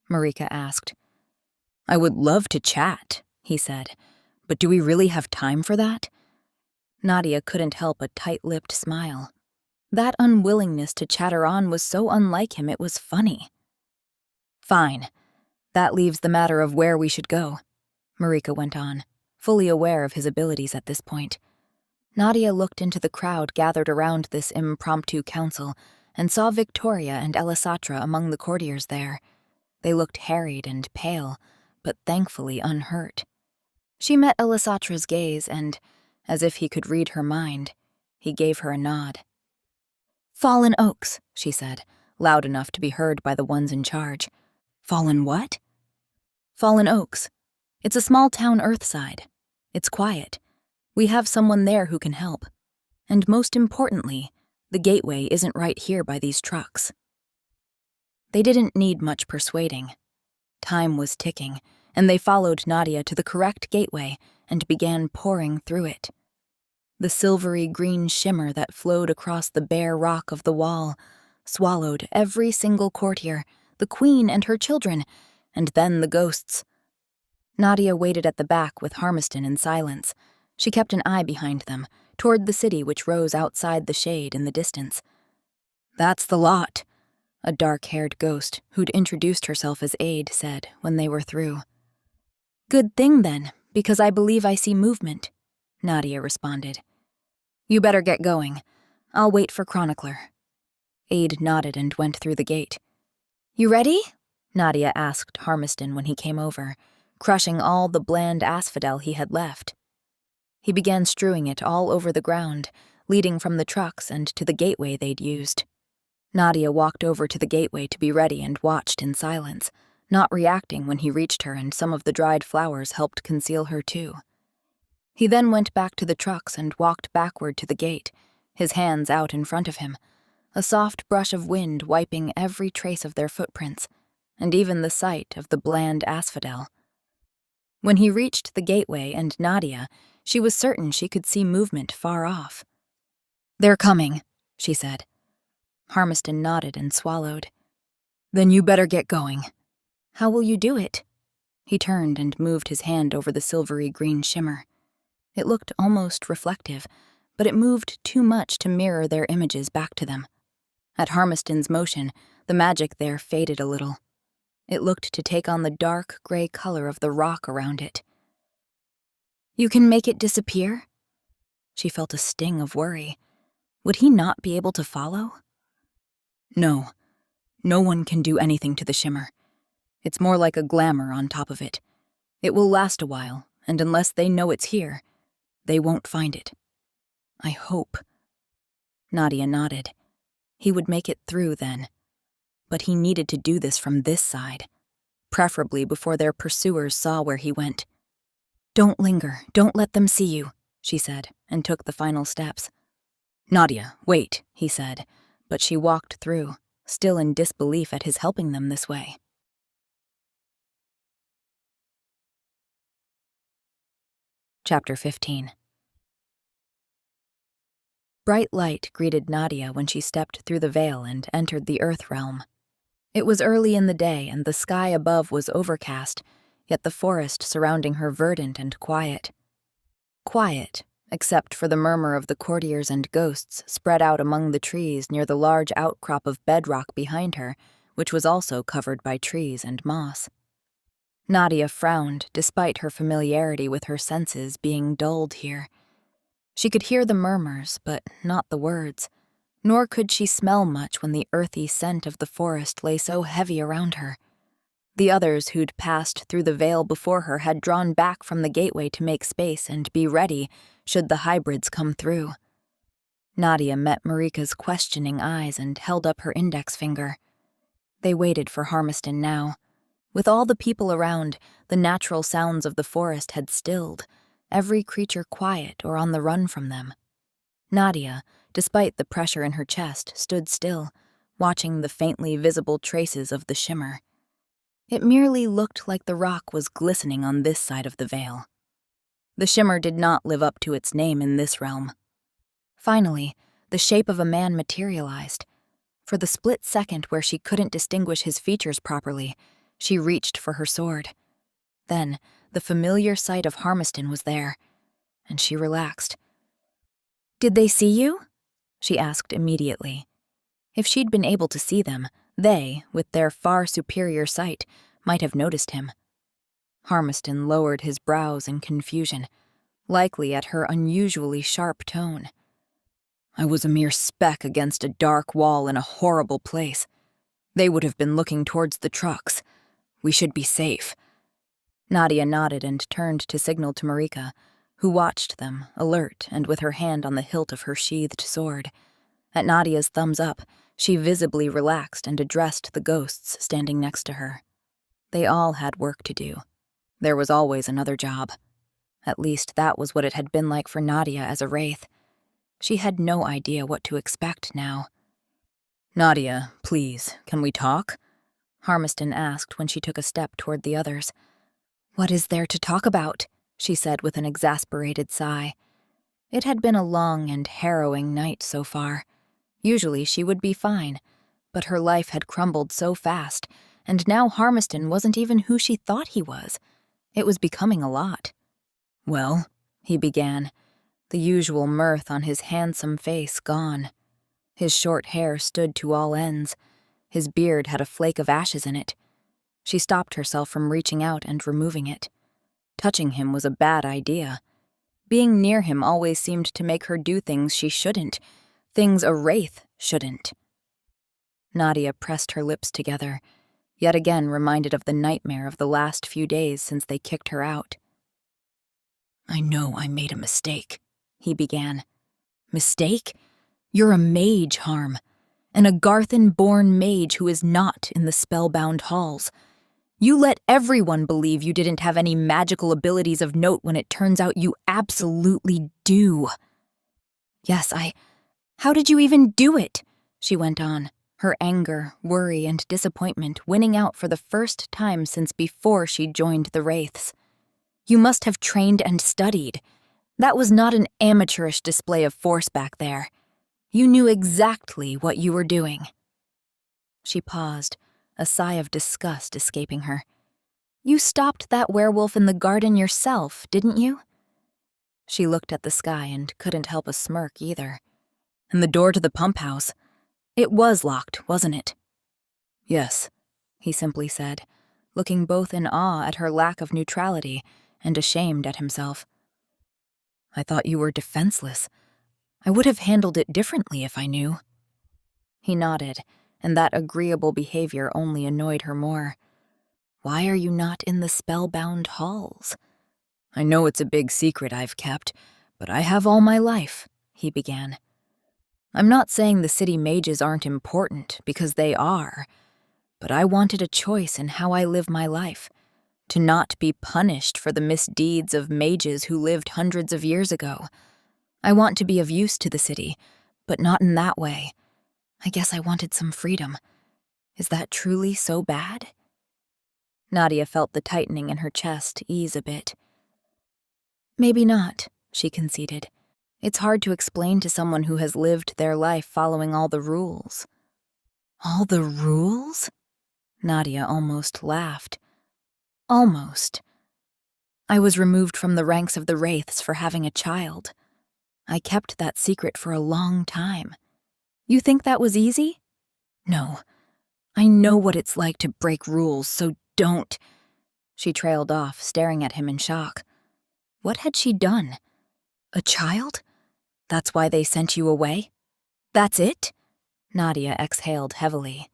Marika asked. "I would love to chat," he said, "but do we really have time for that?" Nadia couldn't help a tight-lipped smile. That unwillingness to chatter on was so unlike him it was funny. "Fine. That leaves the matter of where we should go," Marika went on, fully aware of his abilities at this point. Nadia looked into the crowd gathered around this impromptu council and saw Victoria and Elisatra among the courtiers there. They looked harried and pale, but thankfully unhurt. She met Elisatra's gaze and, as if he could read her mind, he gave her a nod. "Fallen Oaks," she said, loud enough to be heard by the ones in charge. "Fallen what?" "Fallen Oaks. It's a small town Earthside. It's quiet. We have someone there who can help. And most importantly, the gateway isn't right here by these trucks." They didn't need much persuading. Time was ticking, and they followed Nadia to the correct gateway and began pouring through it. The silvery green shimmer that flowed across the bare rock of the wall swallowed every single courtier, the queen and her children, and then the ghosts. Nadia waited at the back with Harmiston in silence. She kept an eye behind them, toward the city which rose outside the shade in the distance. "That's the lot," a dark-haired ghost who'd introduced herself as Aide said when they were through. "Good thing then, because I believe I see movement," Nadia responded. "You better get going. I'll wait for Chronicler." Aide nodded and went through the gate. "You ready?" Nadia asked Harmiston when he came over, crushing all the bland asphodel he had left. He began strewing it all over the ground, leading from the trucks and to the gateway they'd used. Nadia walked over to the gateway to be ready and watched in silence, not reacting when he reached her and some of the dried flowers helped conceal her too. He then went back to the trucks and walked backward to the gate, his hands out in front of him, a soft brush of wind wiping every trace of their footprints, and even the sight of the bland asphodel. When he reached the gateway and Nadia, she was certain she could see movement far off. "They're coming," she said. Harmiston nodded and swallowed. "Then you better get going." "How will you do it?" He turned and moved his hand over the silvery green shimmer. It looked almost reflective, but it moved too much to mirror their images back to them. At Harmiston's motion, the magic there faded a little. It looked to take on the dark gray color of the rock around it. "You can make it disappear?" She felt a sting of worry. Would he not be able to follow? "No. No one can do anything to the shimmer. It's more like a glamour on top of it. It will last a while, and unless they know it's here, they won't find it. I hope." Nadia nodded. He would make it through then. But he needed to do this from this side, preferably before their pursuers saw where he went. "Don't linger, don't let them see you," she said, and took the final steps. "Nadia, wait," he said, but she walked through, still in disbelief at his helping them this way. Chapter 15. Bright light greeted Nadia when she stepped through the veil and entered the Earth realm. It was early in the day and the sky above was overcast, yet the forest surrounding her verdant and quiet. Quiet, except for the murmur of the courtiers and ghosts spread out among the trees near the large outcrop of bedrock behind her, which was also covered by trees and moss. Nadia frowned, despite her familiarity with her senses being dulled here. She could hear the murmurs, but not the words, nor could she smell much when the earthy scent of the forest lay so heavy around her. The others who'd passed through the veil before her had drawn back from the gateway to make space and be ready should the hybrids come through. Nadia met Marika's questioning eyes and held up her index finger. They waited for Harmiston now. With all the people around, the natural sounds of the forest had stilled, every creature quiet or on the run from them. Nadia, despite the pressure in her chest, stood still, watching the faintly visible traces of the shimmer. It merely looked like the rock was glistening on this side of the veil. The shimmer did not live up to its name in this realm. Finally, the shape of a man materialized. For the split second where she couldn't distinguish his features properly, she reached for her sword. Then, the familiar sight of Harmiston was there, and she relaxed. "Did they see you?" she asked immediately. If she'd been able to see them, they, with their far superior sight, might have noticed him. Harmiston lowered his brows in confusion, likely at her unusually sharp tone. I was a mere speck against a dark wall in a horrible place. They would have been looking towards the trucks. We should be safe. Nadia nodded and turned to signal to Marika, who watched them, alert and with her hand on the hilt of her sheathed sword. At Nadia's thumbs up, she visibly relaxed and addressed the ghosts standing next to her. They all had work to do. There was always another job. At least that was what it had been like for Nadia as a Wraith. She had no idea what to expect now. Nadia, please, can we talk? Harmiston asked when she took a step toward the others. What is there to talk about? She said with an exasperated sigh. It had been a long and harrowing night so far. Usually she would be fine, but her life had crumbled so fast, and now Harmiston wasn't even who she thought he was. It was becoming a lot. Well, he began, the usual mirth on his handsome face gone. His short hair stood to all ends. His beard had a flake of ashes in it. She stopped herself from reaching out and removing it. Touching him was a bad idea. Being near him always seemed to make her do things she shouldn't, things a Wraith shouldn't. Nadia pressed her lips together, yet again reminded of the nightmare of the last few days since they kicked her out. I know I made a mistake, he began. Mistake? You're a mage, Harm. An Agarthan-born mage who is not in the spellbound halls. You let everyone believe you didn't have any magical abilities of note when it turns out you absolutely do. Yes, How did you even do it? She went on, her anger, worry, and disappointment winning out for the first time since before she joined the Wraiths. You must have trained and studied. That was not an amateurish display of force back there. You knew exactly what you were doing. She paused, a sigh of disgust escaping her. You stopped that werewolf in the garden yourself, didn't you? She looked at the sky and couldn't help a smirk either. And the door to the pump house. It was locked, wasn't it? Yes, he simply said, looking both in awe at her lack of neutrality and ashamed at himself. I thought you were defenseless. I would have handled it differently if I knew. He nodded, and that agreeable behavior only annoyed her more. Why are you not in the spellbound halls? I know it's a big secret I've kept, but I have all my life, he began. I'm not saying the city mages aren't important, because they are, but I wanted a choice in how I live my life, to not be punished for the misdeeds of mages who lived hundreds of years ago. I want to be of use to the city, but not in that way. I guess I wanted some freedom. Is that truly so bad? Nadia felt the tightening in her chest ease a bit. Maybe not, she conceded. It's hard to explain to someone who has lived their life following all the rules. All the rules? Nadia almost laughed. Almost. I was removed from the ranks of the Wraiths for having a child. I kept that secret for a long time. You think that was easy? No. I know what it's like to break rules, so don't. She trailed off, staring at him in shock. What had she done? A child? That's why they sent you away? That's it? Nadia exhaled heavily.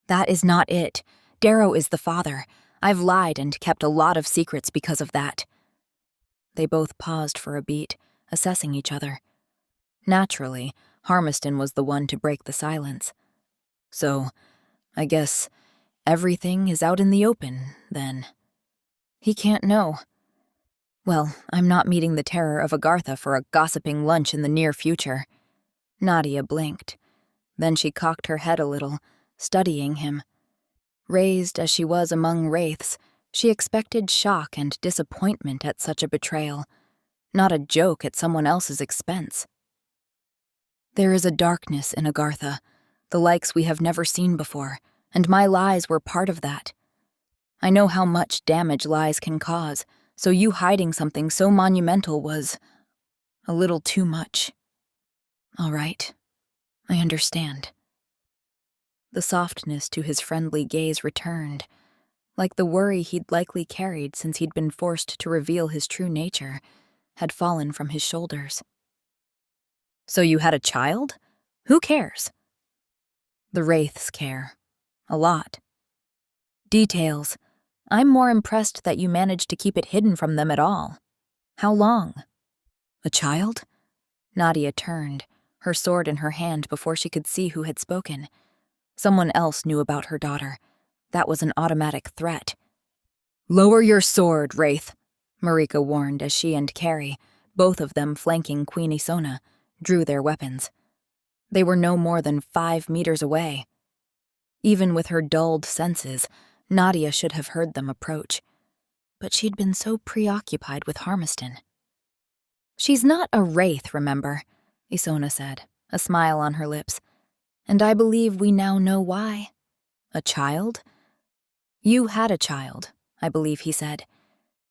That is not it. Darrow is the father. I've lied and kept a lot of secrets because of that. They both paused for a beat, assessing each other. Naturally, Harmiston was the one to break the silence. So, I guess everything is out in the open, then. He can't know. Well, I'm not meeting the terror of Agartha for a gossiping lunch in the near future. Nadia blinked. Then she cocked her head a little, studying him. Raised as she was among Wraiths, she expected shock and disappointment at such a betrayal, not a joke at someone else's expense. There is a darkness in Agartha, the likes we have never seen before, and my lies were part of that. I know how much damage lies can cause, so you hiding something so monumental was a little too much. All right, I understand. The softness to his friendly gaze returned, like the worry he'd likely carried since he'd been forced to reveal his true nature had fallen from his shoulders. So you had a child? Who cares? The Wraiths care. A lot. Details. I'm more impressed that you managed to keep it hidden from them at all. How long? A child? Nadia turned, her sword in her hand before she could see who had spoken. Someone else knew about her daughter. That was an automatic threat. Lower your sword, Wraith, Marika warned as she and Carrie, both of them flanking Queen Isona, drew their weapons. They were no more than 5 meters away. Even with her dulled senses, Nadia should have heard them approach. But she'd been so preoccupied with Harmiston. She's not a Wraith, remember, Isona said, a smile on her lips. And I believe we now know why. A child? You had a child, I believe he said.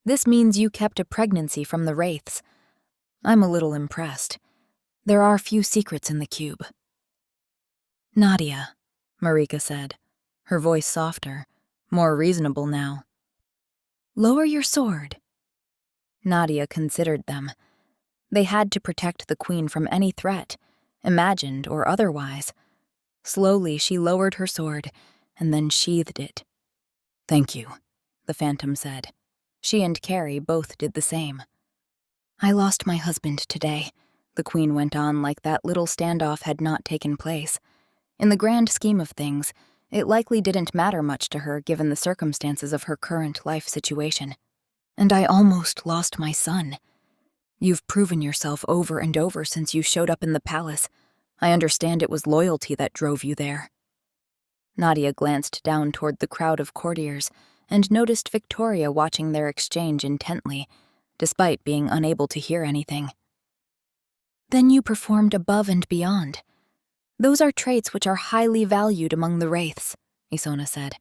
This means you kept a pregnancy from the Wraiths. I'm a little impressed. There are few secrets in the cube. Nadia, Marika said, her voice softer, more reasonable now. Lower your sword. Nadia considered them. They had to protect the queen from any threat, imagined or otherwise. Slowly she lowered her sword, and then sheathed it. Thank you, the Phantom said. She and Carrie both did the same. I lost my husband today, the queen went on like that little standoff had not taken place. In the grand scheme of things, it likely didn't matter much to her given the circumstances of her current life situation. And I almost lost my son. You've proven yourself over and over since you showed up in the palace. I understand it was loyalty that drove you there. Nadia glanced down toward the crowd of courtiers and noticed Victoria watching their exchange intently, despite being unable to hear anything. Then you performed above and beyond. Those are traits which are highly valued among the Wraiths, Isona said,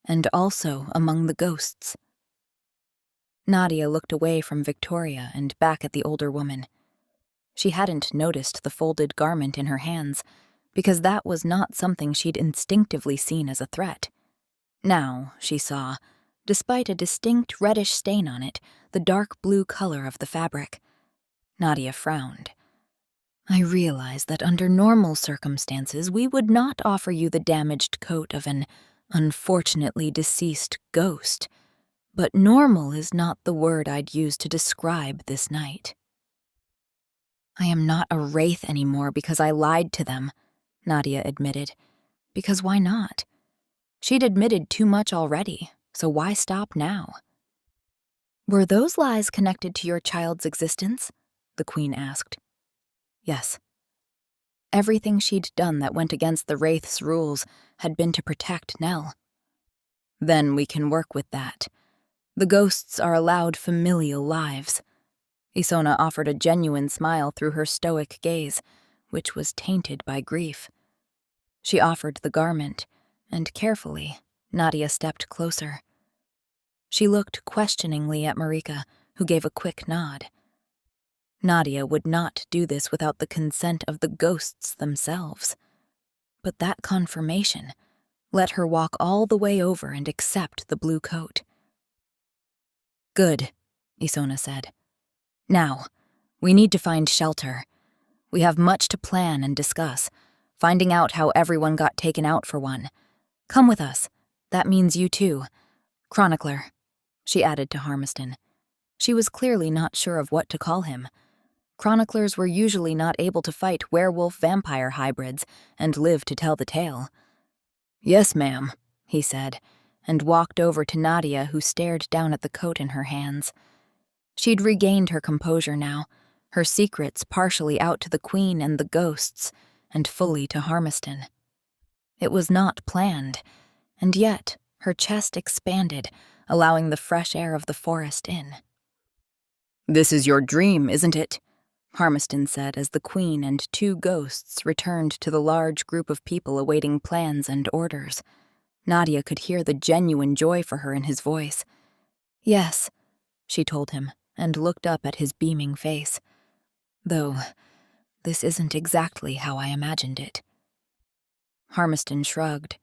and also among the ghosts. Nadia looked away from Victoria and back at the older woman. She hadn't noticed the folded garment in her hands, because that was not something she'd instinctively seen as a threat. Now, she saw, despite a distinct reddish stain on it, the dark blue color of the fabric. Nadia frowned. I realize that under normal circumstances we would not offer you the damaged coat of an unfortunately deceased ghost, but normal is not the word I'd use to describe this night. I am not a Wraith anymore because I lied to them, Nadia admitted. Because why not? She'd admitted too much already, so why stop now? Were those lies connected to your child's existence? The Queen asked. Yes. Everything she'd done that went against the Wraith's rules had been to protect Nell. Then we can work with that. The ghosts are allowed familial lives. Isona offered a genuine smile through her stoic gaze, which was tainted by grief. She offered the garment, and carefully, Nadia stepped closer. She looked questioningly at Marika, who gave a quick nod. Nadia would not do this without the consent of the ghosts themselves. But that confirmation let her walk all the way over and accept the blue coat. Good, Isona said. Now, we need to find shelter. We have much to plan and discuss, finding out how everyone got taken out for one. Come with us. That means you too. Chronicler, she added to Harmiston. She was clearly not sure of what to call him. Chroniclers were usually not able to fight werewolf-vampire hybrids and live to tell the tale. Yes, ma'am, he said, and walked over to Nadia, who stared down at the coat in her hands. She'd regained her composure now, her secrets partially out to the Queen and the ghosts, and fully to Harmiston. It was not planned, and yet her chest expanded, allowing the fresh air of the forest in. This is your dream, isn't it? Harmiston said as the Queen and 2 ghosts returned to the large group of people awaiting plans and orders. Nadia could hear the genuine joy for her in his voice. Yes, she told him, and looked up at his beaming face. Though, this isn't exactly how I imagined it. Harmiston shrugged.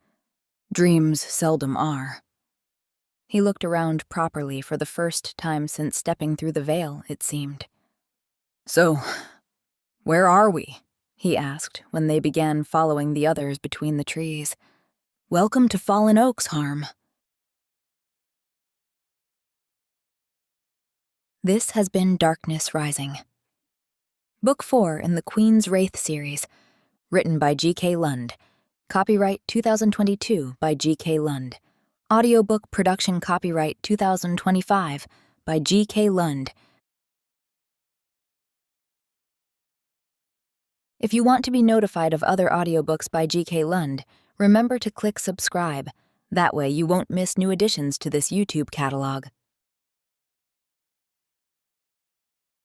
Dreams seldom are. He looked around properly for the first time since stepping through the veil, it seemed. So, where are we? He asked when they began following the others between the trees. Welcome to Fallen Oaks, Harm. This has been Darkness Rising. Book 4 in the Queen's Wraith series, written by G.K. Lund. Copyright 2022 by G.K. Lund. Audiobook production copyright 2025 by G.K. Lund. If you want to be notified of other audiobooks by G.K. Lund, remember to click subscribe. That way you won't miss new additions to this YouTube catalog.